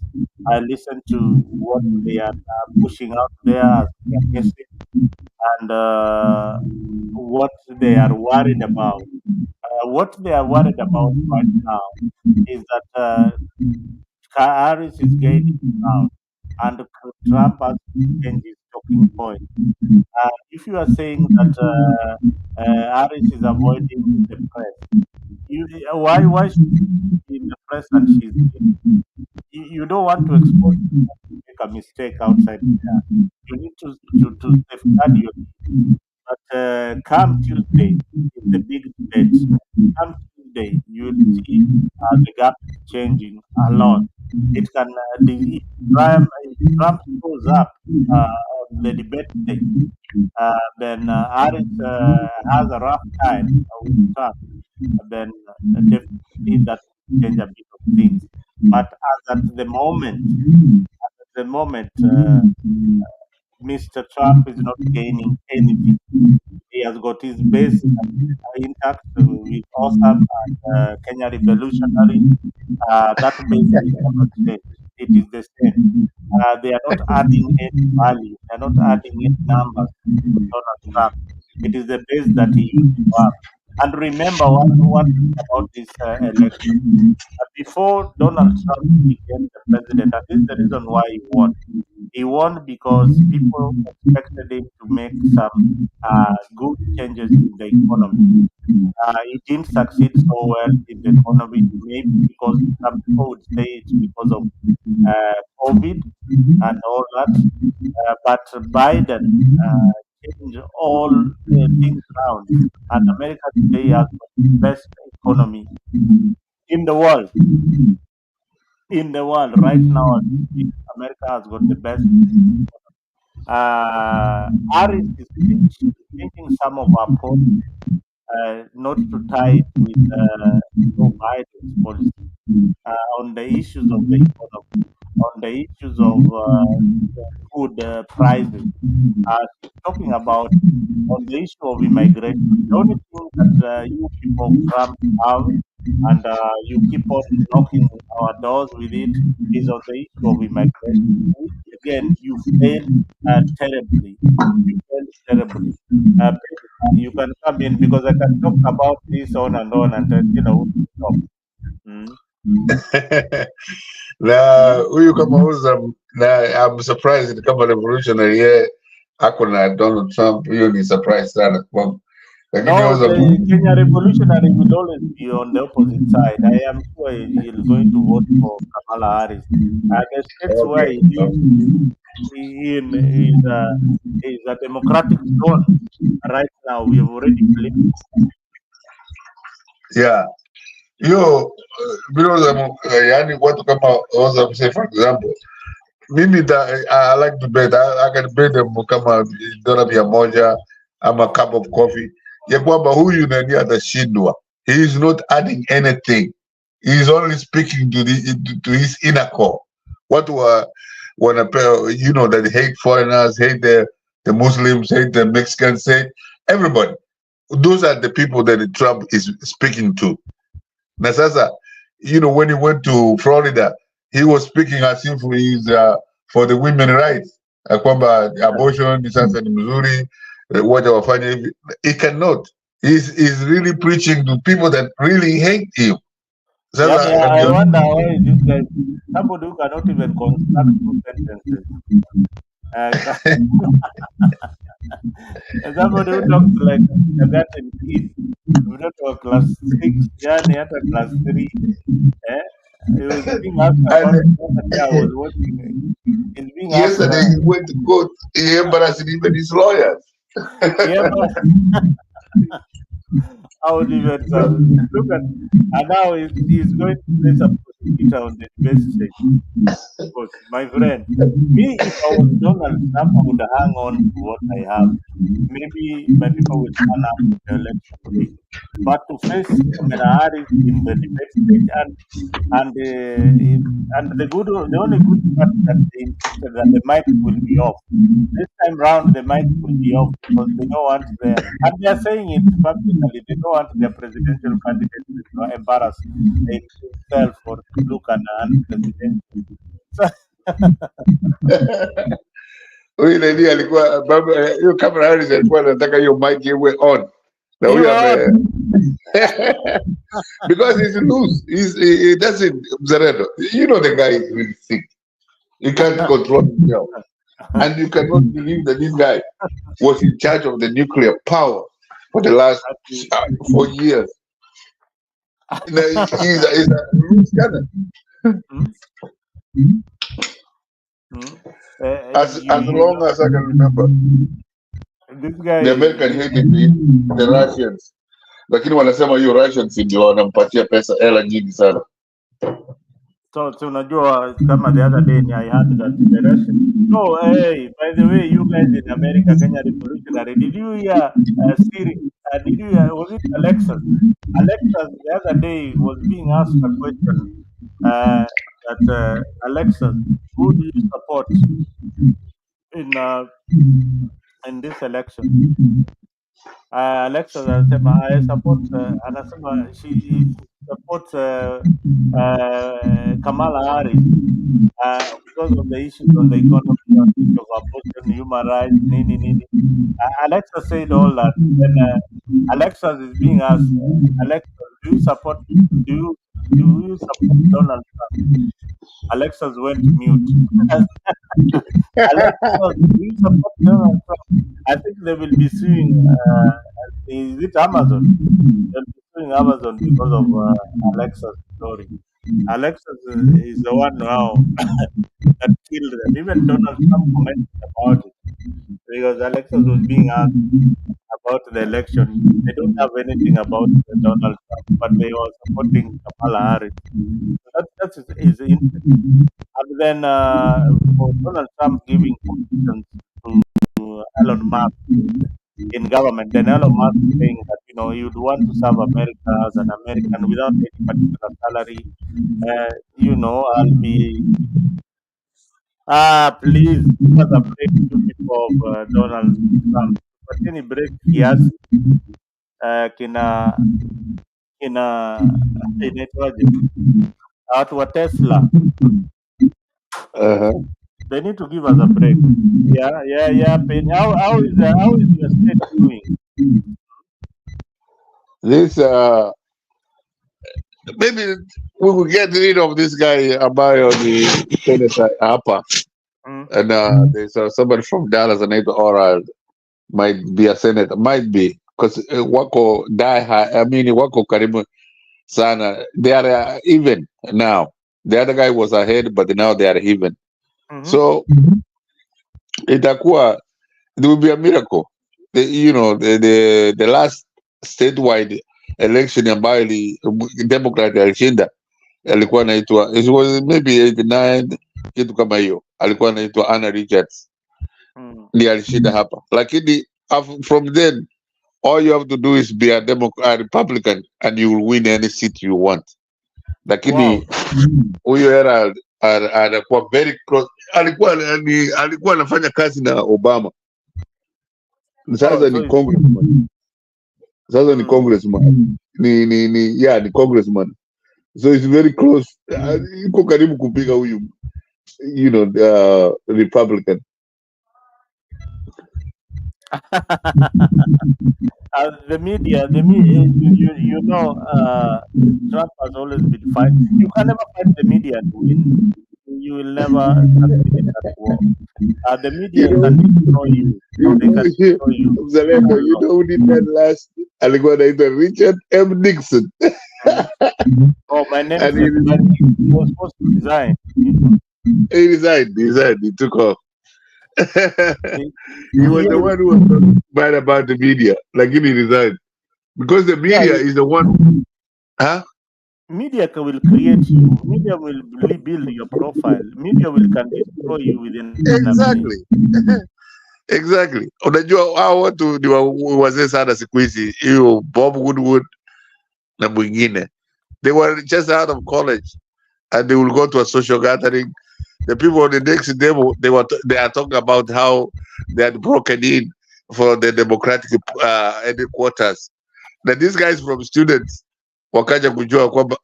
I listen to what they are pushing out there as their message and what they are worried about. What they are worried about right now is that Harris is gaining ground and Trump has changed his talking point. If you are saying that Harris is avoiding the press, why should she be in the press and she's you don't want to expose yourself to make a mistake outside there. You need to safeguard your But come Tuesday is the big debate. Come Tuesday, you will see the gap is changing a lot. It can if Trump shows up on the debate stage, then Harris has a rough time with Trump. Then definitely that will change a bit of things. But as at the moment, Mr. Trump is not gaining anything. He has got his base intact with awesome and Kenya revolutionary. That base will never change. It is the same. They are not adding any value. They are not adding any numbers to Donald Trump. It is the base that he used to have. And remember one thing about this election. Before Donald Trump became the president, and this is the reason why he won. He won because people expected him to make some good changes in the economy. He didn't succeed so well in the economy, maybe because some people would say it's because of COVID and all that. But Biden changed all things around, and America today has got the best economy in the world. In the world right now, America has got the best. Harris is changing some of our policies, not to tie it with Joe Biden's policy on the issues of the economy, on the issues of food prices. She's talking about on the issue of immigration. The only thing that you people of Trump have, and you keep on knocking our doors with it, is on the issue of immigration. Which, again, you failed terribly. You failed terribly. You can come in because I can talk about this on and on until stop. Mm. Na huyu kama uza na I'm surprised kama revolutionary ako na Donald Trump, hiyo ni surprise sana kwangu, lakini No, uza the Kenya revolutionary will always be on the opposite side. I am sure he's going to vote for Kamala Harris. The states where okay, he lives in is a democratic zone right now. We have already flipped. yeah, hiyo because yani watu kama uza say for example mimi I like to bet I can bet them kama dola 100 ama cup of coffee ya kwamba huyu nani atashindwa. He is not adding anything. He is only speaking to his inner core. Watu wanapewa, that hate foreigners, hate the Muslims, hate the Mexicans, hate everybody. Those are the people that Trump is speaking to. Na sasa, when he went to Florida, he was speaking as if he is for the women rights. Kwamba abortion sasa ni mzuri, wacha wafanye hivi. He cannot. He's really preaching to people that really hate him. Yani, I wonder why this guy, somebody who cannot even construct two sentences. Somebody who talks like a kindergarten kid, not a class 6, yani at a class 3. He was being asked about I was watching. He's being asked yesterday he went to court. He embarrassed even his lawyers. yeah, but I would even look at, and now he's going to place a prosecutor on the debate stage. Because, my friend, me, if I was Donald Trump, I would hang on to what I have. Maybe my people will turn up in the election day. But to face Kamala Harris in the debate stage, and the only good part that they insisted that the mic will be off. This time round, the mic will be off because they don't want and they are saying it publicly. They don't want their presidential candidate to embarrass himself or to look unpresidential. Huyu nani alikuwa baba, hiyo Kamala Harris alikuwa anataka hiyo mic iwe on. Na huyu because he's loose. He doesn't Mzalendo. The guy is really sick. He can't control himself. And you cannot believe that this guy was in charge of the nuclear power for the last 4 years. He's a loose cannon. As long as I can remember. This guy, The American hate the Russians, lakini wanasema hiyo Russians ndio wanampatia pesa hela nyingi sana. so unajua kama the other day I heard that the Russian. No, hey, by the way, you guys in America, Kenya Revolutionary, did you hear Siri? Did you hear, was it Alexa? Alexa the other day was being asked a question that Alexa, who do you support in this election? Alexa anasema I support, anasema she supports Kamala Harris because of the issues on the economy, on issues of abortion, human rights, nini. Alexa said all that. Then Alexa is being asked, Alexa, do you support Donald Trump? Alexa went mute. Alexa, do you support Donald Trump? I think they will be suing. Is it Amazon? They'll be suing Amazon because of Alexa's story. Alexa is the one now that killed them. Even Donald Trump commented about it because Alexa was being asked about the election. They don't have anything about Donald Trump, but they were supporting Kamala Harris. So that is interesting. And then for Donald Trump giving positions to Elon Musk in government, then Elon Musk saying that you'd want to serve America as an American without any particular salary. I'll be please give us a break, you people of Donald Trump. But any break kiasi inaitwaje? Watu wa Tesla, they need to give us a break. Yeah. How is your state doing? This maybe we will get rid of this guy Abayo, the senator Apa, and there's somebody from Dallas and Oral might be a senator, might be because wako wako karibu sana. They are even now. The other guy was ahead, but now they are even. So itakuwa, it will be a miracle. The last statewide election ambayo Democrat alishinda alikuwa anaitwa, it was maybe 89 kitu kama hiyo, alikuwa anaitwa Anna Richards ndiye alishinda hapa, lakini from then all you have to do is be a Republican and you will win any seat you want. Lakini huyo era anakuwa very close, alikuwa anafanya kazi na Obama. Sasa ni congressman. Sasa ni congressman. Ni congressman. So it's very close. Iko karibu kupiga huyu Republican. The media, Trump has always been fighting. You can never fight the media to win. You will never succeed in that war. The media can destroy you. They can destroy you. You know who did that last? Alikuwa anaitwa Richard M. Nixon. Oh, my name is he was supposed to resign. He resigned. He took off. He was the one who was talking bad about the media. Like he resigned. Because the media is the one. Media will create you. Media will build your profile. Media can destroy you within exactly. Exactly. Unajua hao watu ni wazee sana siku hizi. Hiyo Bob Woodward na mwingine. They were just out of college and they will go to a social gathering. The people on the next demo, they are talking about how they had broken in for the Democratic headquarters. Now these guys from students wakaja kujua kwamba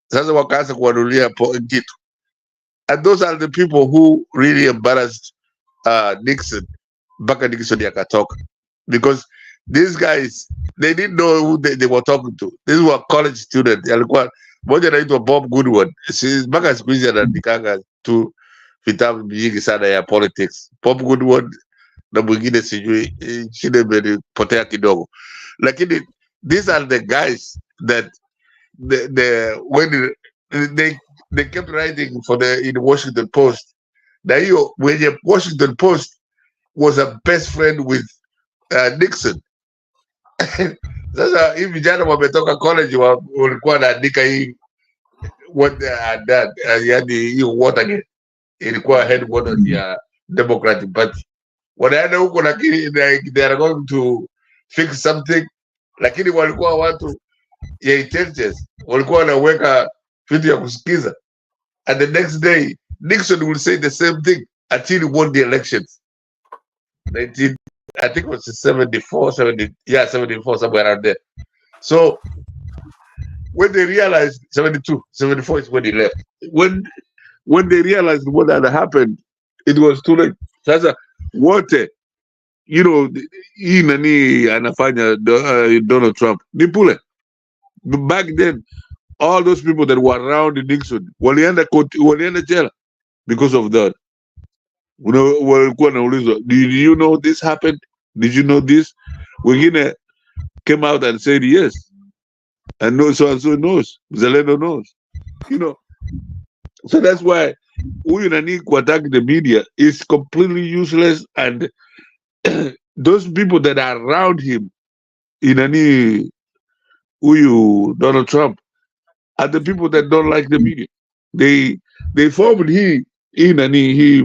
sasa wakaanza kuwanulia kitu. And those are the people who really embarrassed Nixon. Mpaka Nixon yakatoka. Because these guys, they didn't know who they were talking to. These were college students. Alikuwa moja anaitwa Bob Goodwin. Mpaka siku hizi anaandikanga tu vitabu vingi sana ya politics. Bob Goodwin na mwingine sijui shida imenipotea kidogo. Lakini these are the guys that when they kept writing in the Washington Post. Na hiyo wenye Washington Post was a best friend with Nixon. Sasa hii vijana wametoka college walikuwa wanaandika hii what they had done, yani hiyo Watergate ilikuwa headquarters ya Democratic Party. Wanaenda huko lakini they are going to fix something, lakini walikuwa watu ya intelligence, walikuwa wanaweka vitu ya kusikiza, and the next day Nixon will say the same thing until he won the elections. I think it was 74, 74, somewhere around there. So when they realized 72, 74 is when he left. When they realized what had happened, it was too late. Sasa wote, you know, hii nani anafanya Donald Trump ni pule. Back then, all those people that were around Nixon walienda jela because of that. Walikuwa naulizwa, did you know this happened? Did you know this? Wengine came out and said yes, and no, so and so knows, Zeleno knows, you know. So that's why huyu nani kuattack the media is completely useless, and those people that are around him in any huyu Donald Trump are the people that don't like the media. They formed he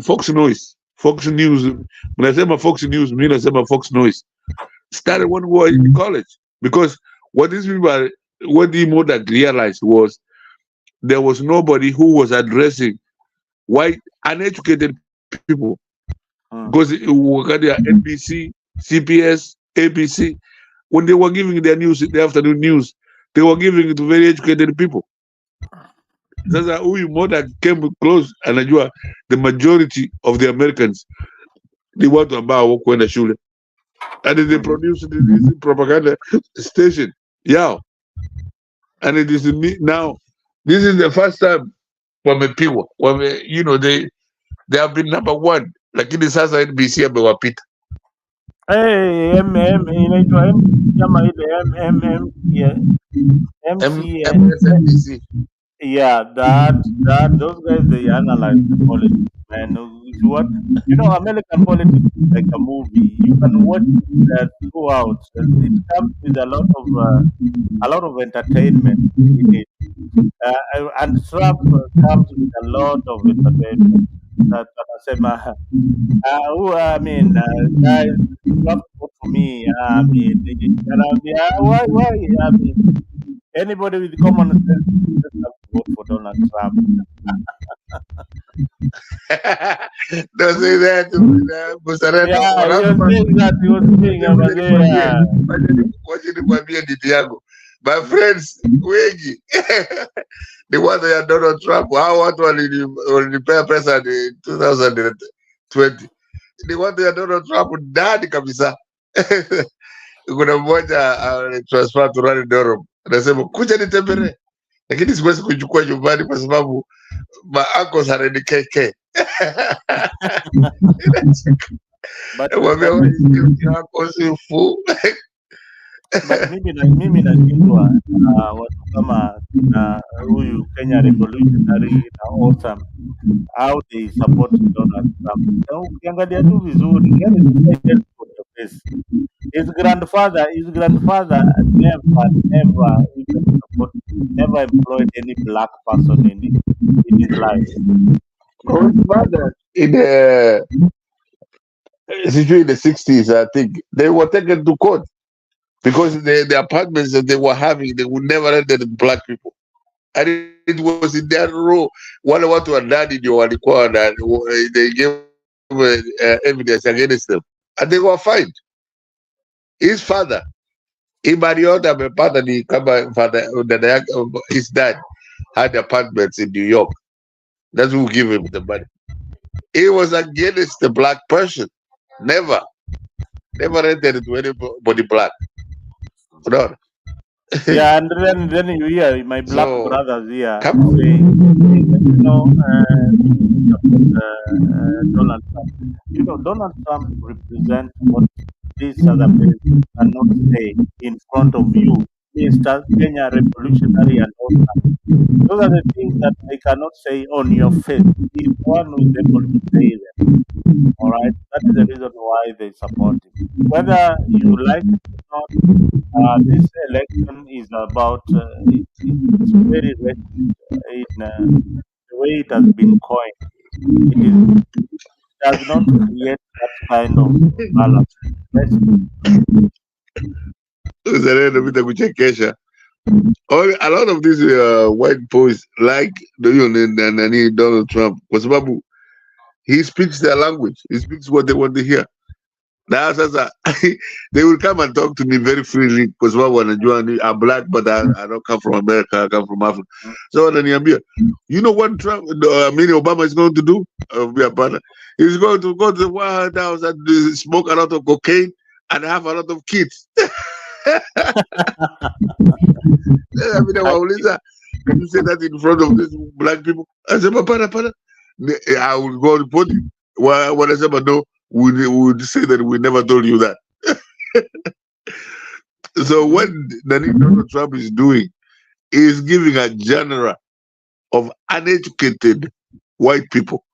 Fox News. When I say my Fox News, I say my Fox Noise. Started when we were in college, because what these people what the Modak realized was there was nobody who was addressing white uneducated people. Because NBC, CPS, ABC, when they were giving their news, the afternoon news, they were giving it to very educated people. Sasa huyu Modak came close, anajua the majority of the Americans ni watu ambao wakwenda shule, and they produced this propaganda station yao, and it is now this is the first time wamepigwa, you know, they have been number one, lakini sasa NBC amewapita. Inaitwa kama ile MSNBC. Yeah, that those guys, they analyze the politics, man. What, you know, American politics is like a movie. You can watch it throughout. It comes with a lot of entertainment in it. And Trump comes with a lot of entertainment. That I mean, guys, you have to vote for me. I mean, why? I mean, anybody with common sense just have to vote for Donald Trump. Don't say that. Yeah, he was saying that. He was saying about Wacha nikwambie didi yangu, my friends wengi ni watu ya Donald Trump. Hao watu walinipea pesa ni 2020, ni watu ya Donald Trump ndani kabisa. Kuna mmoja transfer to run Durham, anasema kuja nitembelee, lakini siwezi kuchukua nyumbani kwa sababu maako sareni KK. But mimi nashindwa watu kama huyu Kenya Revolutionary na Awesome, how they support Donald Trump. Ukiangalia tu vizuri, his grandfather never employed any black person in his life. His father in the 60s, I think, they were taken to court because the apartments that they were having, they would never rent it to black people, and it was in that row. Wale watu wa ndani ndio walikuwa na they gave evidence against them, and they were fined. His father, Imariota amepata ni kama father, his dad had apartments in New York. That's who gave him the money. He was against the black person. Never rented it to anybody black. No. Yeah, and then you hear my black brothers here Come saying, you know, Donald Trump. You know, Donald Trump represents what these other presidents cannot say in front of you, Mr. Kenya Revolutionary and all that. Those are the things that they cannot say on your face. If one is able to say them, all right, That is the reason why they support him. Whether you like it or not, this election is about it's very racist in the way it has been coined. Does not create that kind of balance. Yes. Uzalendo vitakuchekesha. A lot of these white boys like Donald Trump kwa sababu he speaks their language. He speaks what they want to hear. Now, sasa, they will come and talk to me very freely because I'm black, but I don't come from America. I come from Africa. So wananiambia, you know what Obama is going to do? He's going to go to the White House and smoke a lot of cocaine and have a lot of kids. Wauliza, can you say that in front of these black people? I said, pana. I will go report you. When I said, no, we would say that we never told you that. So what Donald Trump is doing is giving a genre of uneducated white people.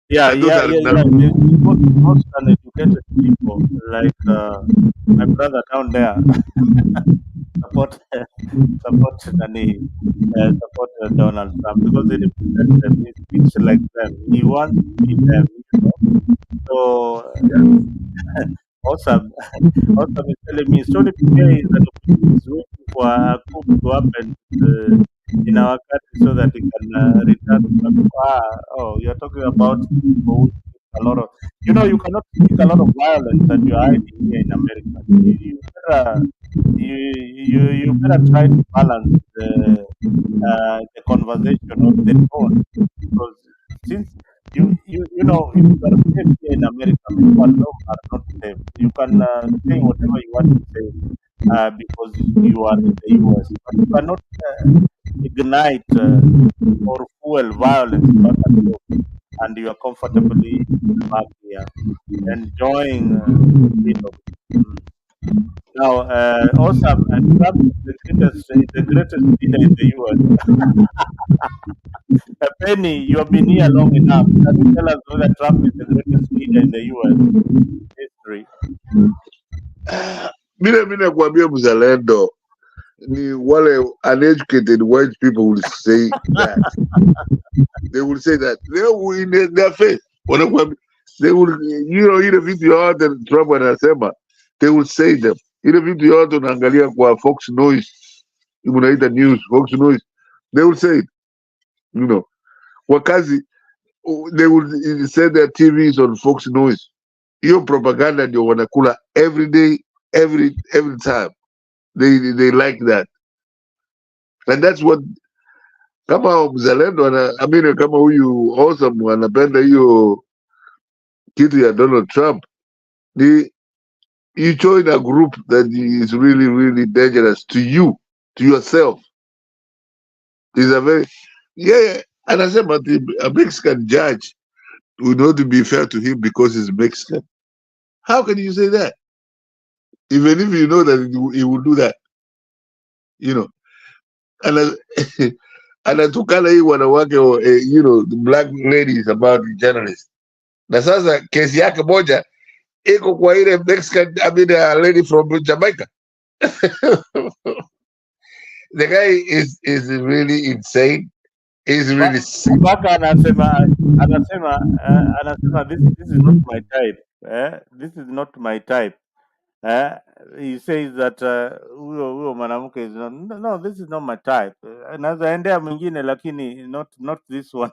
Yeah. Most uneducated people, like my brother down there, support Donald Trump because he represents them. He speaks like them. He wants to be them. So awesome. Awesome is telling me Sony PK is an opportunity is waiting for a coup to happen in our country so that he can return back. You're talking about people who speak a lot of, you cannot speak a lot of violence and you're hiding here in America. You better try to balance the conversation of the tone because since if you are safe here in America, people at home are not safe. You can say whatever you want to say because you are in the US, but you cannot ignite or fuel violence back at home, and you are comfortably back here enjoying freedom. Now, awesome. Trump is the greatest leader in the US. Penny, you have been here long enough. Can you tell us whether Trump is the greatest leader in the US history? Mimi nakwambia mzalendo ni wale uneducated white people will say that. They will say that. They will in their face. They will, ile vitu yote Trump anasema, they will say them. Ile vitu yote unaangalia kwa Fox News, unaita news, Fox News, they will say it. Wakazi, they will say their TVs on Fox News. Hiyo propaganda ndio wanakula every day, every time. They like that. And that's what kama mzalendo kama huyu awesome anapenda hiyo kitu ya Donald Trump, you join a group that is really, really dangerous to you, to yourself. Is a very anasema a Mexican judge would not be fair to him because he's Mexican. How can you say that? Even if you know that he will do that, anatukana hii wanawake the black ladies about the journalists. Na sasa kesi yake moja iko kwa ile Mexican, a lady from Jamaica. The guy is really insane. He's really sick. Mpaka anasema this is not my type. This is not my type. He says that huyo mwanamke is no, this is not my type. Anaweza endea mwingine lakini not this one.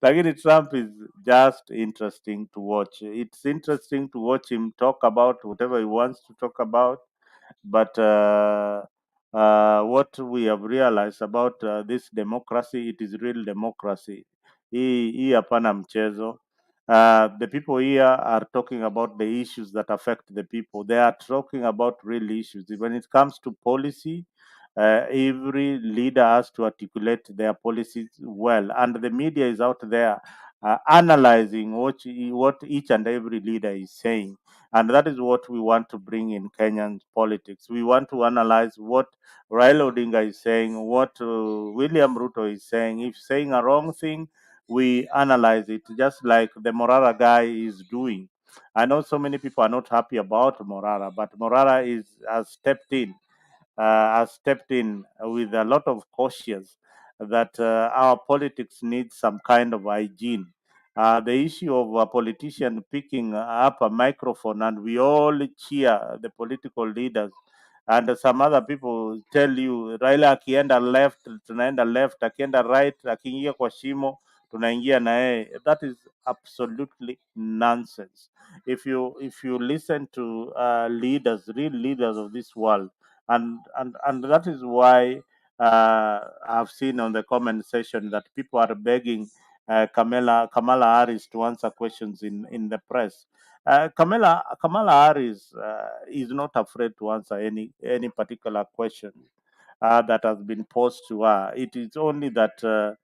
Lakini Trump is just interesting to watch. It's interesting to watch him talk about whatever he wants to talk about. But what we have realized about this democracy, it is real democracy. Hii hapana mchezo. The people here are talking about the issues that affect the people. They are talking about real issues. When it comes to policy, every leader has to articulate their policies well, and the media is out there analyzing what each and every leader is saying. And that is what we want to bring in Kenyan politics. We want to analyze what Raila Odinga is saying, what William Ruto is saying. If saying a wrong thing, we analyze it, just like the Morara guy is doing. I know so many people are not happy about Morara, but Morara has stepped in with a lot of cautious that our politics needs some kind of hygiene. The issue of a politician picking up a microphone and we all cheer the political leaders, and some other people tell you Raila akienda left tunaenda left, akienda right, akiingia kwa shimo tunaingia na yeye. That is absolutely nonsense. If you listen to leaders, real leaders of this world, and that is why I've seen on the comment section that people are begging Kamala Harris to answer questions in the press. Kamala Harris is not afraid to answer any particular question that has been posed to her. It is only that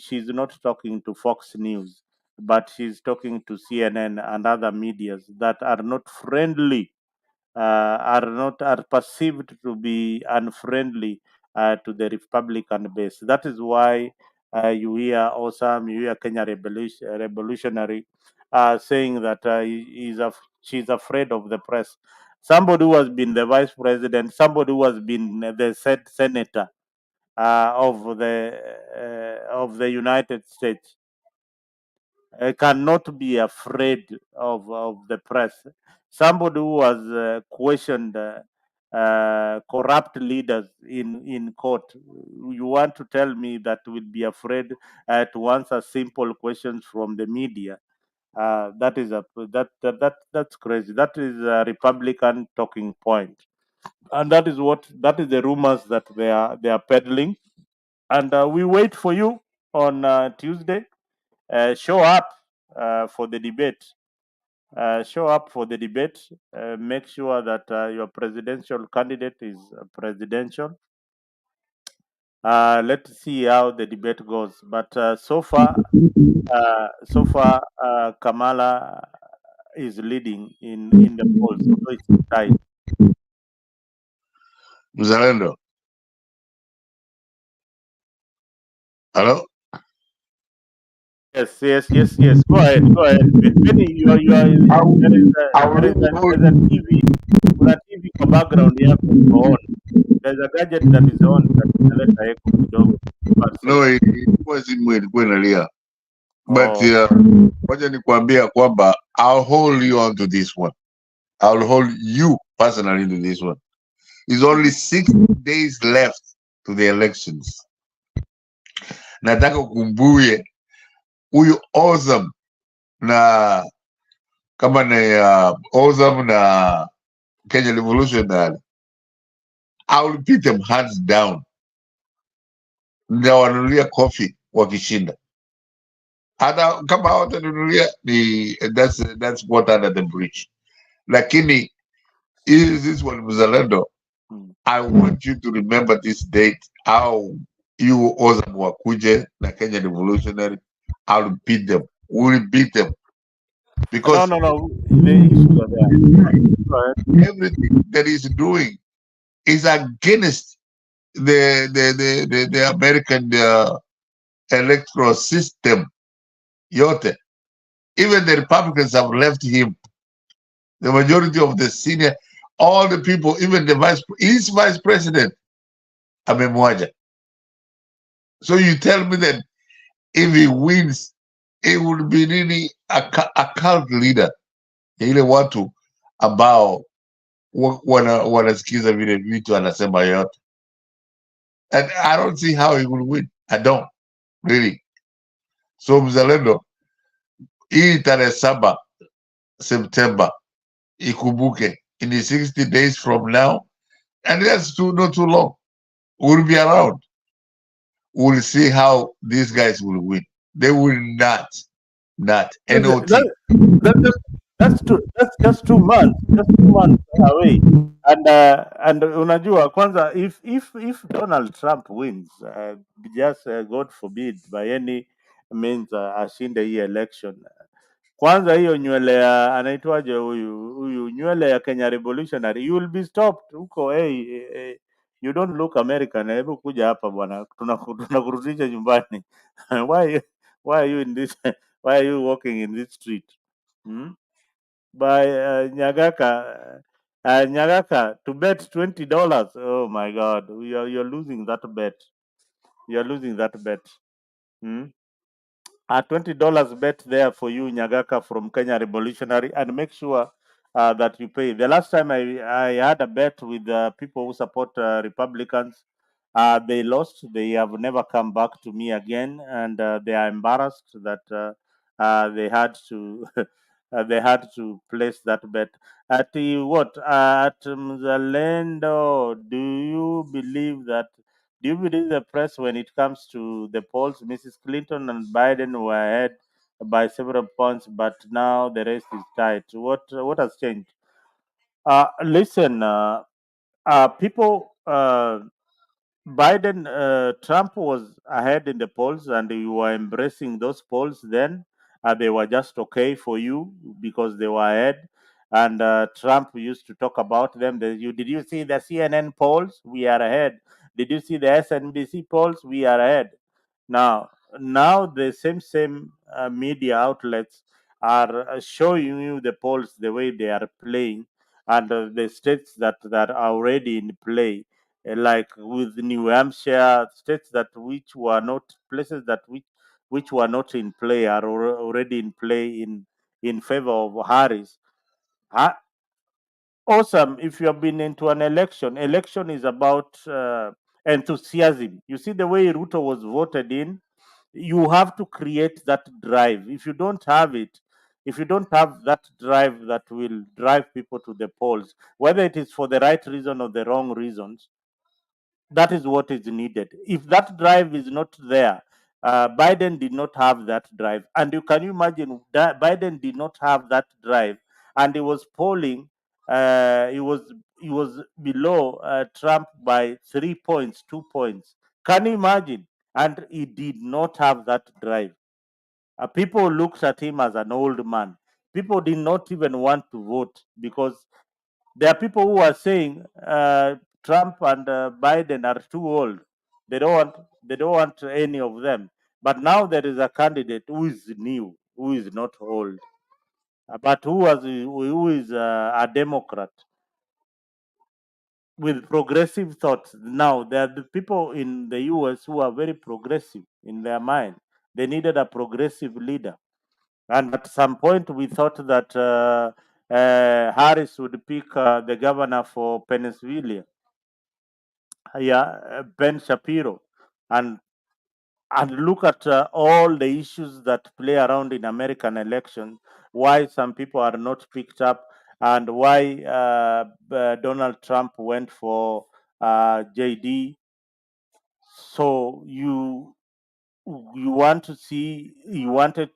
she's not talking to Fox News, but she's talking to CNN and other medias that are not friendly, are perceived to be unfriendly to the Republican base. That is why you hear Osam, you hear Kenya Revolutionary saying that she's afraid of the press. Somebody who has been the vice president, somebody who has been the senator of the United States cannot be afraid of the press. Somebody who has questioned corrupt leaders in court, you want to tell me that will be afraid to answer simple questions from the media? That is that's crazy. That is a Republican talking point, and that is the rumors that they are peddling. And we wait for you on Tuesday. Show up for the debate. Show up for the debate. Make sure that your presidential candidate is presidential. Let's see how the debate goes. But so far, Kamala is leading in the polls, although it's tight. Mzalendo. Hello? Yes. Go ahead. Benny, I will, I will there's a TV, kuna TV kwa background yako iko on. There's a gadget that is on that inaleta echo kidogo. no, ilikuwa simu ilikuwa inalia. But Oh, wacha nikwambia kwamba I'll hold you on to this one. I'll hold you personally to this one. It's only 6 days left to the elections. Nataka kumbuye huyu Awesome na kama ni Awesome na Kenya Revolutionary, I'll beat them hands down. Nitawanunulia coffee wakishinda. Hata kama hawatanunulia ni that's water under the bridge. Lakini this one Mzalendo, I want you to remember this date, how you Awesome wakuje na Kenya Revolutionary. I'll beat them. We'll beat them. Because no. The issues are there. everything that he's doing is against the American electoral system. Yote. Even the Republicans have left him. The majority of the senior, all the people, even his vice president, amemwaja. So you tell me that if he wins, it would be really a cult leader. Ile watu ambao wanasikiza vile vitu anasema yote. And I don't see how he will win. I don't, really. So Mzalendo, hii tarehe 7 September, ikumbuke, in the 60 days from now, and that's not too long, we'll be around. We'll see how these guys will win. They will not NOT. That's just 2 months. Just 2 months away. And unajua kwanza, if Donald Trump wins, just God forbid by any means ashinde hii election, kwanza hiyo nywele ya anaitwaje huyu nywele ya Kenya Revolutionary, you will be stopped huko. You don't look American, hebu kuja hapa bwana, tunakurudisha nyumbani. why Why are you in this? Why are you walking in this street? Hmm? By Nyagaka to bet $20. Oh my God, you're losing that bet. You're losing that bet. Hmm? A $20 bet there for you, Nyagaka from Kenya Revolutionary, and make sure that you pay. The last time I had a bet with people who support Republicans, they lost. They have never come back to me again, and they are embarrassed that they had to they had to place that bet. At what at Zalendo? Do you believe the press when it comes to the polls? Mrs. Clinton and Biden were ahead by several points, but now the race is tight. What has changed? Listen, people. Trump was ahead in the polls, and you were embracing those polls then. They were just okay for you because they were ahead. And Trump used to talk about them. Did you see the CNN polls? We are ahead. Did you see the SNBC polls? We are ahead. Now the same media outlets are showing you the polls the way they are playing, and the states that are already in play, like with New Hampshire, states that which were not places that which were not in play are already in play in favor of Harris. Ha- Awesome. If you have been into an election is about enthusiasm. You see the way Ruto was voted in, you have to create that drive. If you don't have it, if you don't have that drive that will drive people to the polls, whether it is for the right reason or the wrong reasons, that is what is needed. If that drive is not there, Biden did not have that drive, and you can you imagine that Biden did not have that drive, and he was polling. He was below Trump by 3 points, 2 points. Can you imagine? And he did not have that drive. People looked at him as an old man. People did not even want to vote because there are people who are saying Trump and Biden are too old. They don't want. They don't want any of them. But now there is a candidate who is new, who is not old, but who is a Democrat with progressive thoughts. Now there are the people in the U.S. who are very progressive in their mind. They needed a progressive leader, and at some point we thought that Harris would pick the governor for Pennsylvania, yeah, Ben Shapiro, and look at all the issues that play around in American elections. Why some people are not picked up, and why Donald Trump went for JD. So you wanted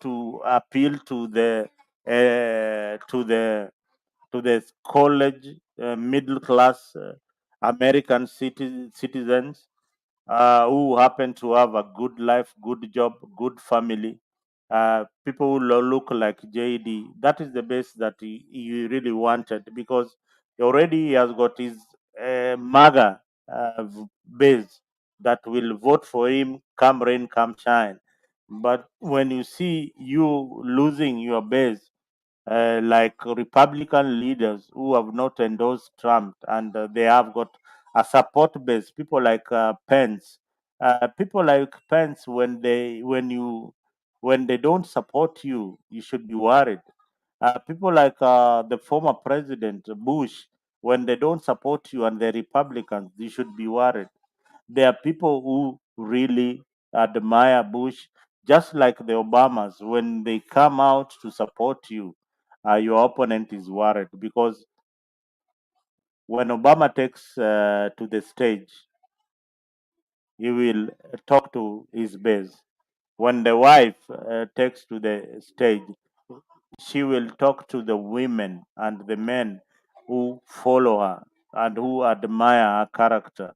to appeal to the uh, to the to the college middle class American citizens who happen to have a good life, good job, good family, people who look like JD. That is the base that he really wanted because he has got his MAGA base that will vote for him come rain, come shine. But when you see you losing your base, like Republican leaders who have not endorsed Trump, and they have got a support base. People like Pence, when they don't support you, you should be worried. People like the former president Bush, when they don't support you and the Republicans, you should be worried. There are people who really admire Bush, just like the Obamas. When they come out to support you, your opponent is worried because when Obama takes to the stage, he will talk to his base. When the wife takes to the stage, she will talk to the women and the men who follow her and who admire her character.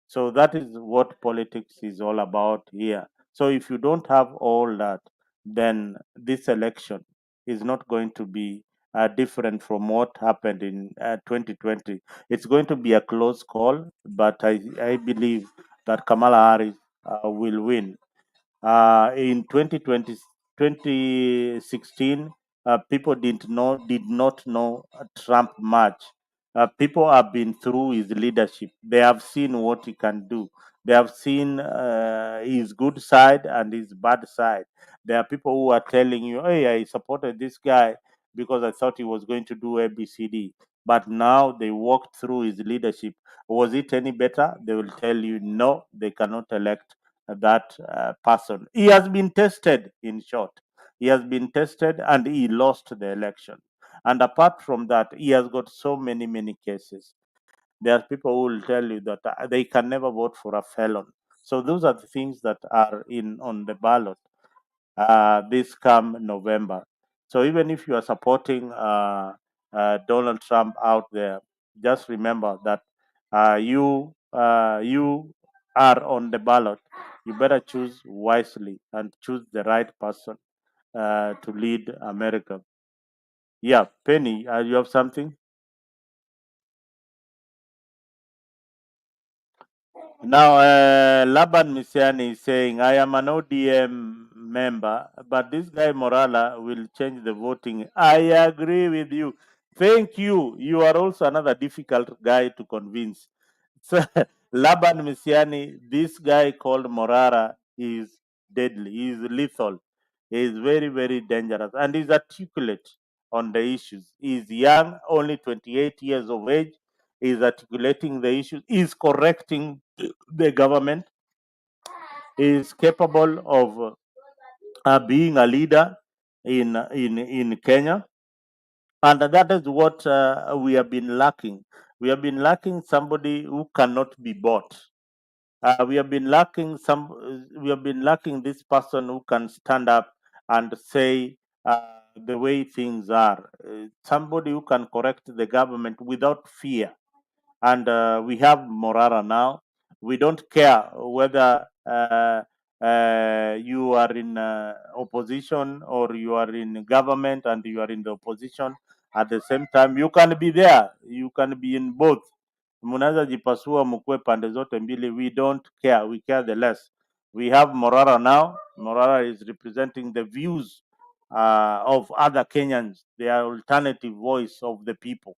So that is what politics is all about here. So if you don't have all that, then this election is not going to be different from what happened in 2020. It's going to be a close call, but I believe that Kamala Harris will win. In 2020, 2016, people did not know Trump much. People have been through his leadership. They have seen what he can do. They have seen his good side and his bad side. There are people who are telling you, "Hey, I supported this guy because I thought he was going to do ABCD." But now they walked through his leadership. Was it any better? They will tell you, no, they cannot elect that person. He has been tested, in short. He has been tested and he lost the election. And apart from that, he has got so many, many cases. There are people who will tell you that they can never vote for a felon. So those are the things that are in on the ballot this come November. So even if you are supporting Donald Trump out there, just remember that you are on the ballot. You better choose wisely and choose the right person to lead America. Yeah, Penny, you have something? Now, Laban Misiani is saying, I am an ODM member, but this guy Morala will change the voting. I agree with you. Thank you. You are also another difficult guy to convince. So, Laban Misiani, this guy called Morara is deadly. He is lethal. He is very, very dangerous and is articulate on the issues. He is young, only 28 years of age, is articulating the issues, is correcting the government, is capable of being a leader in Kenya, and that is what we have been lacking. We have been lacking somebody who cannot be bought. We have been lacking We have been lacking this person who can stand up and say the way things are. Somebody who can correct the government without fear, and we have Morara now. We don't care whether you are in opposition or you are in government and you are in the opposition. At the same time, you can be there. You can be in both. Mnaweza jipasua mkue pande zote mbili. We don't care. We care the less. We have Morara now. Morara is representing the views of other Kenyans, the alternative voice of the people.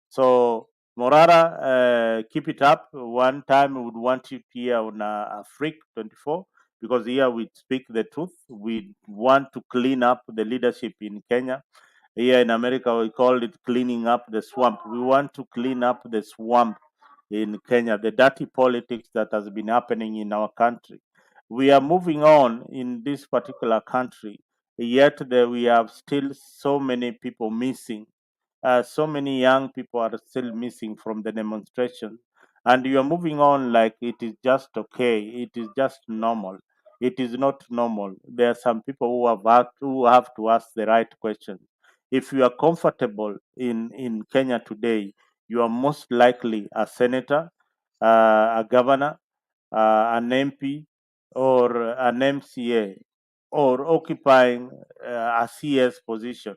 So Morara, keep it up. One time we would want you here on Freak 24, because here we speak the truth. We want to clean up the leadership in Kenya. Here in America, we call it cleaning up the swamp. We want to clean up the swamp in Kenya, the dirty politics that has been happening in our country. We are moving on in this particular country, yet there we have still so many people missing. So many young people are still missing from the demonstration, and you are moving on like it is just okay, it is just normal. It is not normal. There are some people who have to ask the right questions. If you are comfortable in Kenya today, you are most likely a senator, a governor, an MP, or an MCA, or occupying a CS position.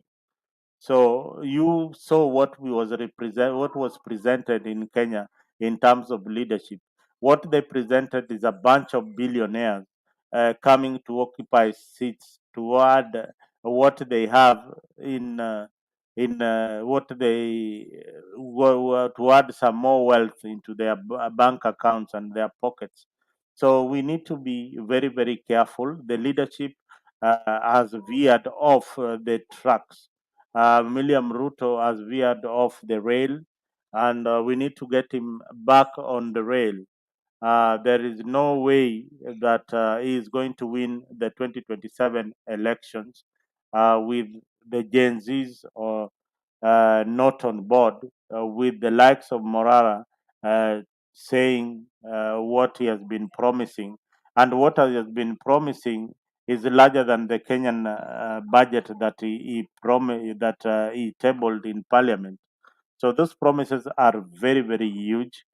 So you saw what was presented in Kenya in terms of leadership. What they presented is a bunch of billionaires coming to occupy seats toward what they have in what they to add some more wealth into their bank accounts and their pockets. So we need to be very, very careful. The leadership has veered off the tracks. William Ruto has veered off the rail, and we need to get him back on the rail. There is no way that he is going to win the 2027 elections with the Gen Zs or not on board, with the likes of Morara uh, saying what he has been promising. And what he has been promising is larger than the Kenyan budget that he tabled in parliament. So those promises are very, very huge.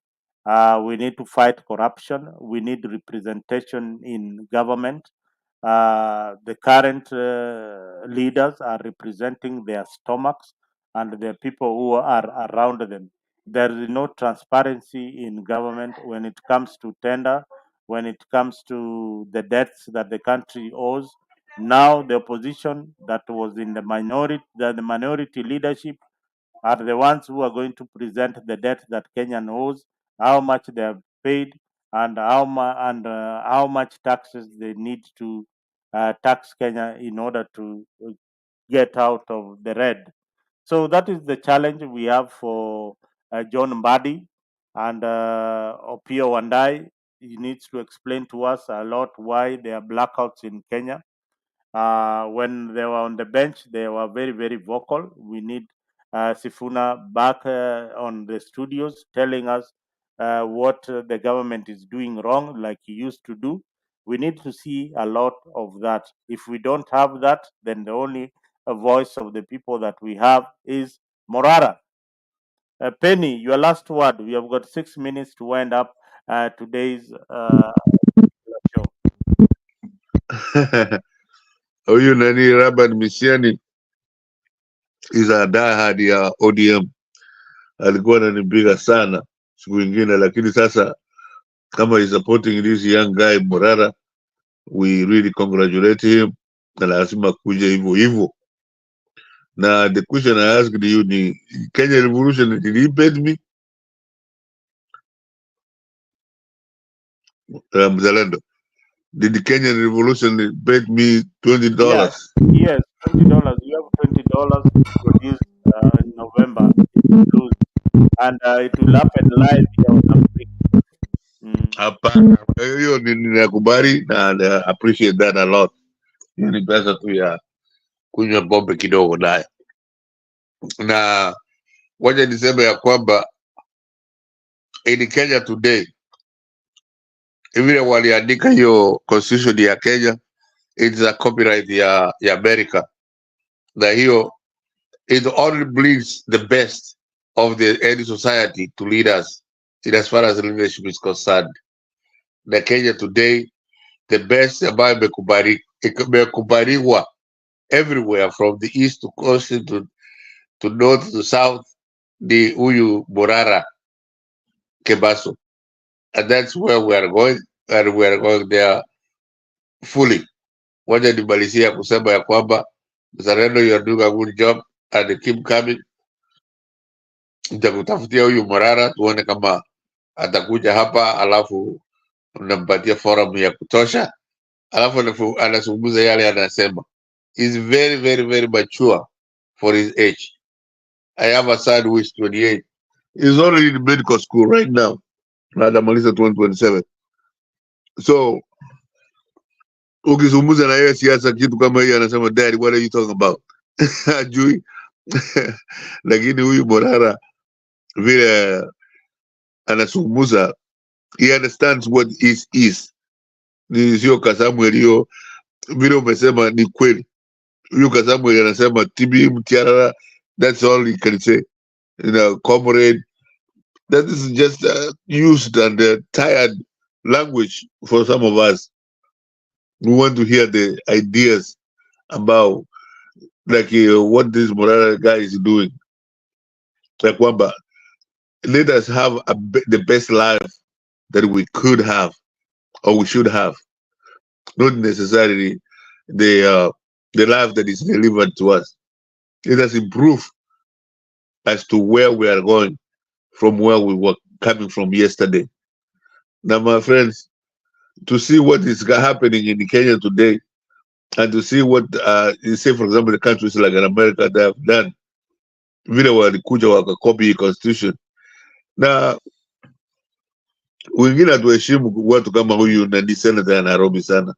We need to fight corruption. We need representation in government. The current leaders are representing their stomachs and the people who are around them. There is no transparency in government when it comes to tender. when it comes to the debts that the country owes. Now the opposition that was in the minority leadership are the ones who are going to present the debt that Kenyan owes, how much they have paid, and how much taxes they need to tax Kenya in order to get out of the red. So that is the challenge we have for John Mbadi and Opio Wandai. He needs to explain to us a lot why there are blackouts in Kenya. When they were on the bench, they were very, very vocal. We need Sifuna back on the studios telling us what the government is doing wrong, like he used to do. We need to see a lot of that. If we don't have that, then the only voice of the people that we have is Morara. Penny, your last word. We have got 6 minutes to wind up today's show. Huyu nani Robert Misiani is a diehard ya ODM, alikuwa ananipiga sana siku ingine, lakini sasa kama is supporting this young guy Morara, we really congratulate him, na lazima kuja hivyo hivyo. Na the question I asked you ni Kenya Revolution, did he pay me? Mzalendo, did the Kenyan Revolution pay me $20? Yes, $20. You have $20 produced in November. And it will happen live here on Africa. Hapana, hiyo ninakubali na appreciate that a lot. Hiyo ni pesa tu ya kunywa pombe kidogo nayo. Na wacha niseme ya kwamba in Kenya today, vile waliandika hiyo constitution ya Kenya, it's a copyright ya America. Na hiyo it only brings the best of any society to lead us in as far as leadership is concerned. Na Kenya today, the best ambayo imekubaliwa everywhere from the east to coast to north to south, the huyu Morara Kebaso. And that's where we are going, and we are going there fully. Wacha nimalizia kusema ya kwamba Mzalendo, you are doing a good job and keep coming. Nitakutafutia huyu Morara tuone kama atakuja hapa, alafu unampatia forum ya kutosha, alafu anazungumza yale anasema. He's very, very, very mature for his age. I have a son who is 28. He's already in medical school right now. Anamaliza 2027. So ukizungumza na yeye siasa kitu kama hiyo, anasema daddy, what are you talking about? Ajui. Lakini huyu Morara vile anazungumza, he understands what is. Ni sio Kasamuel hiyo vile umesema ni kweli. Huyu Kasamuel anasema TB mtiarara, that's all he can say. You know, comrade, that is just used and tired language for some of us. We want to hear the ideas about like what this Morara guy is doing. Like Wamba, let us have the best life that we could have or we should have, not necessarily the life that is delivered to us. Let us improve as to where we are going from where we were coming from yesterday. Now, my friends, to see what is happening in Kenya today, and to see what, say, for example, the countries like in America they have done, vile walikuja wakakopi constitution. Na wengine hatuheshimu watu kama huyu nani senator ya Nairobi sana,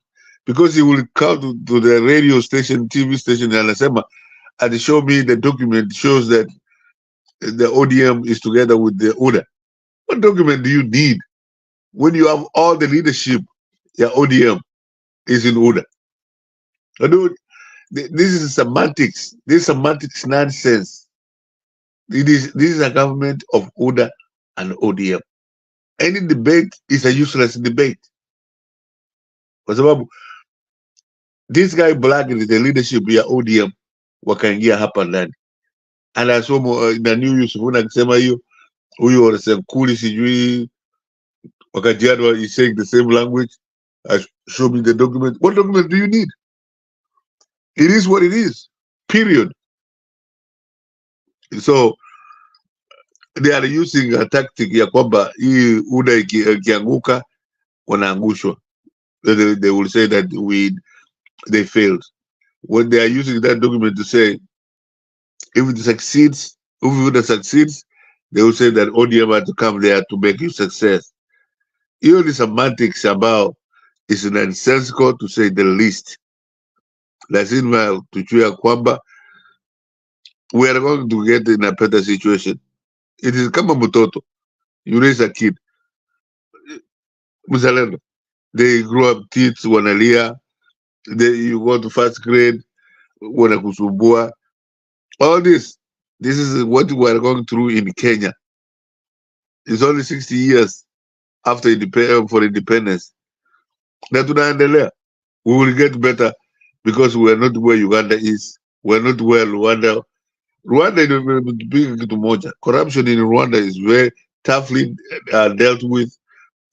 because he will come to the radio station, TV station, and anasema, and show me the document shows that the ODM is together with the UDA. What document do you need when you have all the leadership? Yeah, ODM is in UDA. This is semantics. This is semantics nonsense. This is a government of UDA and ODM. Any debate is a useless debate. Kwa sababu this guy black is the leadership ya ODM wakaingia hapa ndani. Anasomo na new Yusufuna akisema hiyo huyu Senkuli sijui Wakajiado is saying the same language. Show me the document. What document do you need? It is what it is. Period. So they are using a tactic ya kwamba hii UDA ikianguka wanaangushwa. They will say that they failed. When they are using that document to say if it succeeds, if UDA succeeds, they will say that ODM had to come there to make you success. Hiyo ni semantics ambao is nonsensical to say the least. Lazima tujue kwamba we are going to get in a better situation. It is kama mtoto. You raise a kid. Mzalendo. They grow up teeth, wanalia. You go to first grade, wanakusumbua. All this is what we are going through in Kenya. It's only 60 years after independence. Na tunaendelea. We will get better because we are not where Uganda is. We are not where Rwanda. Rwanda is big kitu moja. Corruption in Rwanda is very toughly dealt with,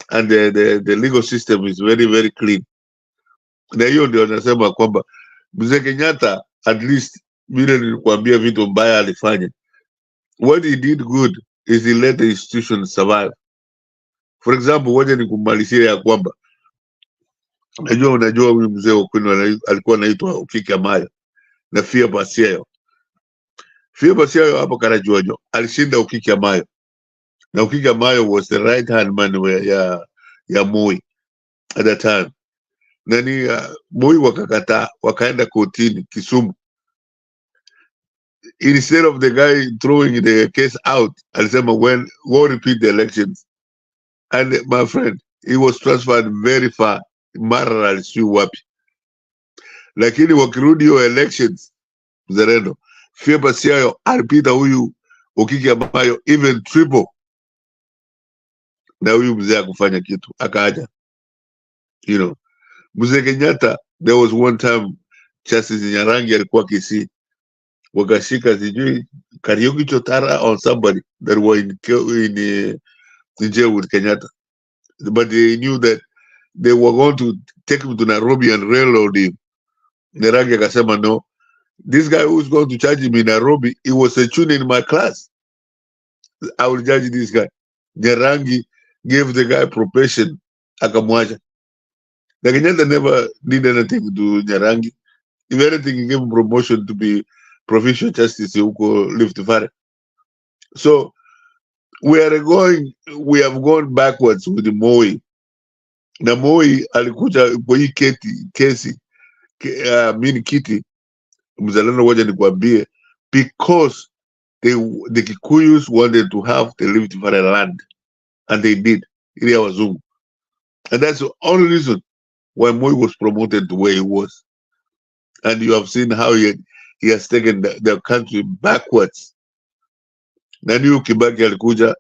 and the legal system is very, very clean. Na hiyo ndio nasema kwamba Mzee Kenyatta, at least vile nilikwambia vitu mbaya alifanya. What he did good is he let the institution survive. For example, waje nikumalizia ya kwamba unajua huyu mzee wa Kwini alikuwa anaitwa Ukiki Amayo na Fia Basiayo. Fia Basiayo hapo Karajuonyo alishinda Ukiki Amayo. Na Ukiki Amayo was the right hand man ya Moi at that time. Nani Moi wakakataa, wakaenda kotini Kisumu. Instead of the guy throwing the case out, alisema go repeat the elections. And my friend, he was transferred very far. Mara alisiu wapi. Lakini wakirudi hiyo elections, mzalendo, Fia Basiayo alipita huyu Ukiki Amayo even triple. Na huyu mzee akufanya kitu, akaja. You know, Mzee Kenyatta, there was one time Justice Nyarangi alikuwa Kisii. Wakashika sijui Kariuki Chotara or somebody that were in jail with Kenyatta. But they knew that they were going to take him to Nairobi and railroad him. Nyarangi akasema no. This guy who's going to charge him in Nairobi, he was a tune in my class. I will judge this guy. Nyarangi gave the guy probation, akamwacha. The Kenyatta never did anything to Nyarangi. If anything, he gave him promotion to be provincial justice huko Rift Valley. So we have gone backwards with the Moi. Na Moi alikuja kwa hii kesi mini kiti mzalendo waja nikwambie, because the Kikuyus wanted to have the Rift Valley land, and they did, ili ya wazungu. And that's the only reason why Moi was promoted to where he was. And you have seen how he has taken the country backwards. Na niyo Kibaki alikuja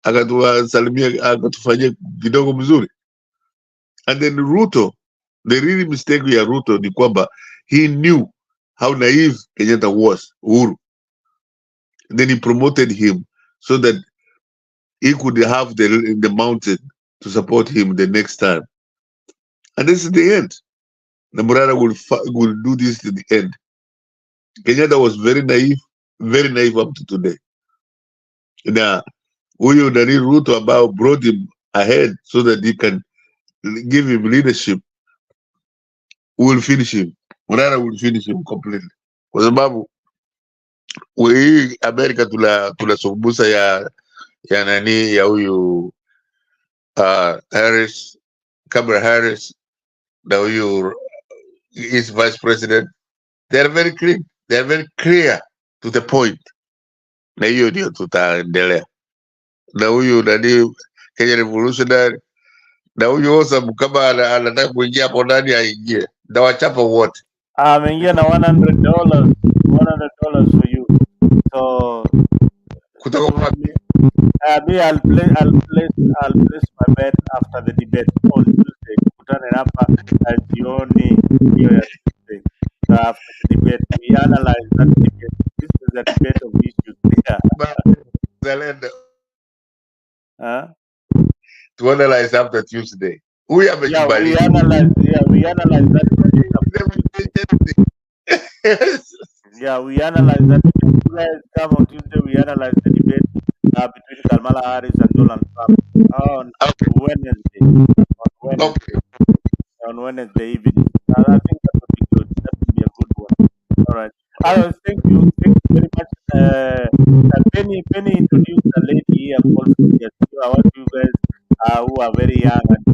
akatusalimia akatufanyia kidogo mzuri. And then Ruto, the really mistake ya Ruto ni kwamba he knew how naive Kenyatta was, Uhuru. Then he promoted him so that he could have the mountain to support him the next time. And this is the end. Namurara will do this to the end. Kenyatta was very naive up to today. Now, huyu Nani Ruto about brought him ahead so that he can give him leadership. We will finish him. Murara will finish him completely. Kwa sababu hii Amerika tunasumbusa ya nani ya huyu Harris, Kamala Harris, na huyu is vice president. They are very clean. They are very clear to the point. Na hiyo ndio tutaendelea. Na huyu nani Kenya Revolutionary, na huyu Osam kama anataka kuingia hapo ndani aingie. Na wachapa wote. Ameingia na $100 for you. So kutoka me, I'll place my bet after the debate on Tuesday. Kutane hapa jioni hiyo ya Tuesday. So after the debate, we analyze that debate. This is a debate of issues. Yeah. Zalendo. Huh? to analyze after Tuesday. We have a Yeah, Jibali. we analyze that debate after Tuesday. Yeah, we analyze that debate. You guys come on Tuesday. We analyze the debate between Kamala Harris and Donald Trump on Okay, Wednesday. On Wednesday. okay. On Wednesday evening. I think that would be good. That would be a good one. All right. Thank you very much. Penny introduced a lady here called Phineas. I want you guys who are very young and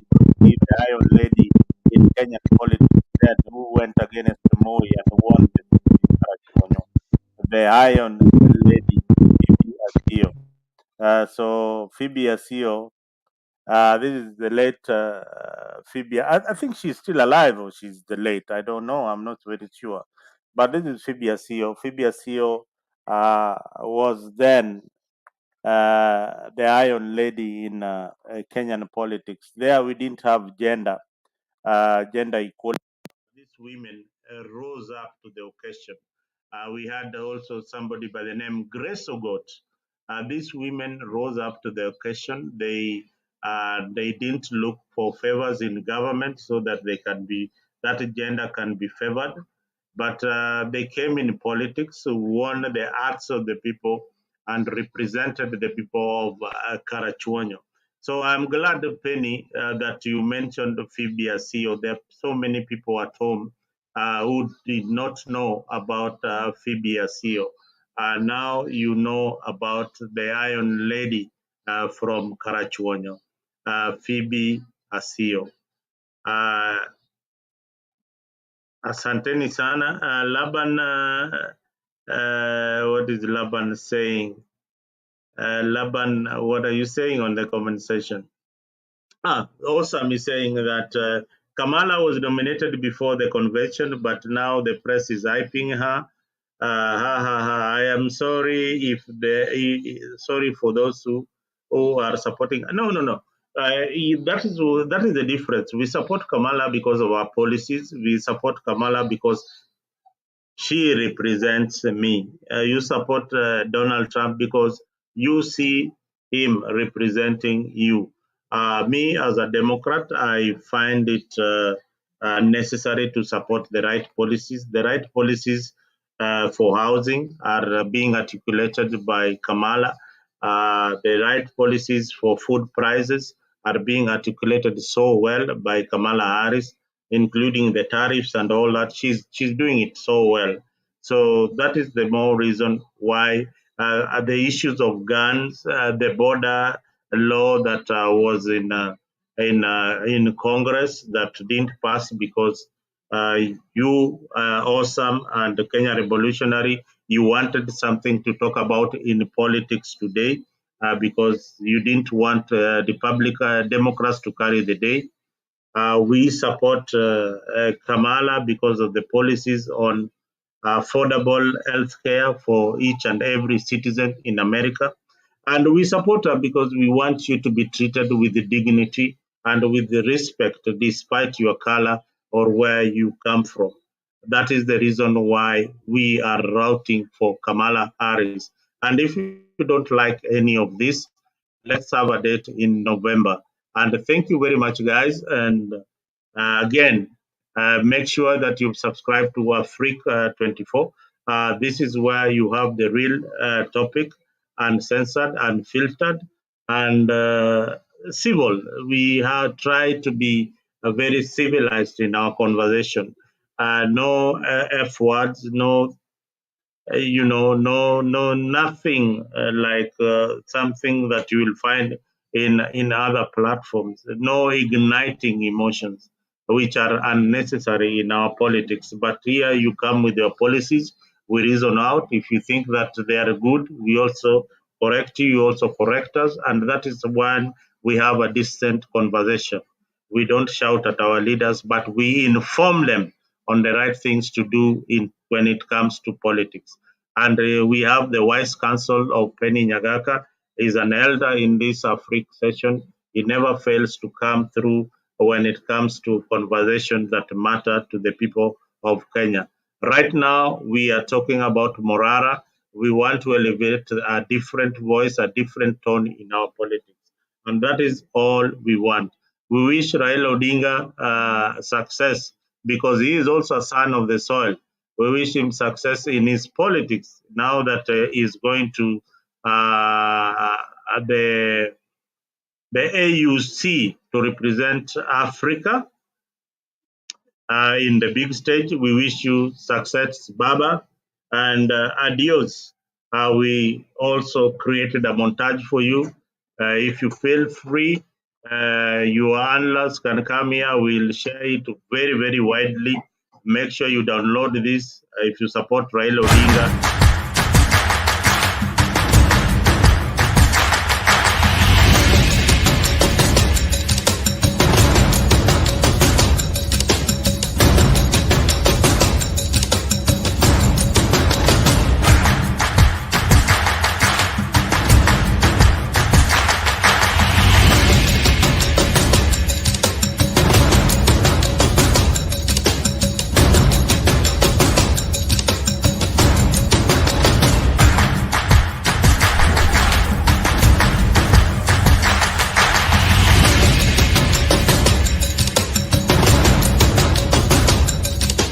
see the Iron Lady in Kenyan politics that who went against Moi and won the seat in Karachuonyo. The Iron Lady, Phoebe Asio. So Phoebe Asio, this is the late Phoebe. I think she's still alive or she's the late. I don't know. I'm not very sure. But this is Phoebe Asio. Phoebe Asio was then the Iron Lady in Kenyan politics. There we didn't have gender equality. These women rose up to the occasion. We had also somebody by the name Grace Ogot. These women rose up to the occasion. They didn't look for favors in government so that that gender can be favored, but they came in politics, won the hearts of the people, and represented the people of Karachuonyo. So I'm glad, Penny, that you mentioned Phoebe Asio. There are so many people at home who did not know about Phoebe Asio. Now you know about the Iron Lady from Karachuonyo, Phoebe Asio. Asanteni sana. Laban, what is Laban saying? Laban, what are you saying on the comment section? Awesome is saying that Kamala was nominated before the convention, but now the press is hyping her. I am sorry if sorry for those who are supporting. No. That is the difference. We support Kamala because of our policies. We support Kamala because she represents me. You support Donald Trump because you see him representing you. Me, as a Democrat, I find it necessary to support the right policies. The right policies for housing are being articulated by Kamala. The right policies for food prices are being articulated so well by Kamala Harris, including the tariffs and all that. She's doing it so well. So that is the more reason why the issues of guns, the border law that was in Congress that didn't pass because you, Awesome, and the Kenya Revolutionary, you wanted something to talk about in politics today because you didn't want the Democrats to carry the day. We support Kamala because of the policies on affordable health care for each and every citizen in America. And we support her because we want you to be treated with dignity and with respect despite your color or where you come from. That is the reason why we are routing for Kamala Harris. And if you don't like any of this, let's have a date in November. And thank you very much, guys. And again, make sure that you subscribe to our Freak 24. This is where you have the real topic, uncensored, unfiltered, and civil. We have tried to be very civilized in our conversation. No F words, no nothing like something that you will find in other platforms. No igniting emotions, which are unnecessary in our politics. But here you come with your policies. We reason out. If you think that they are good, we also correct you. You also correct us, and that is when we have a decent conversation. We don't shout at our leaders, but we inform them on the right things to do in when it comes to politics. And we have the wise counsel of Penny Nyagaka. He's an elder in this Africa session. He never fails to come through when it comes to conversations that matter to the people of Kenya. Right now, we are talking about Morara. We want to elevate a different voice, a different tone in our politics. And that is all we want. We wish Raila Odinga success because he is also a son of the soil. We wish him success in his politics now that he's going to uh, the AUC to represent Africa in the big stage. We wish you success, Baba, and adios. We also created a montage for you. If you feel free, your analysts can come here. We'll share it very, very widely. Make sure you download this. If you support Raila Odinga,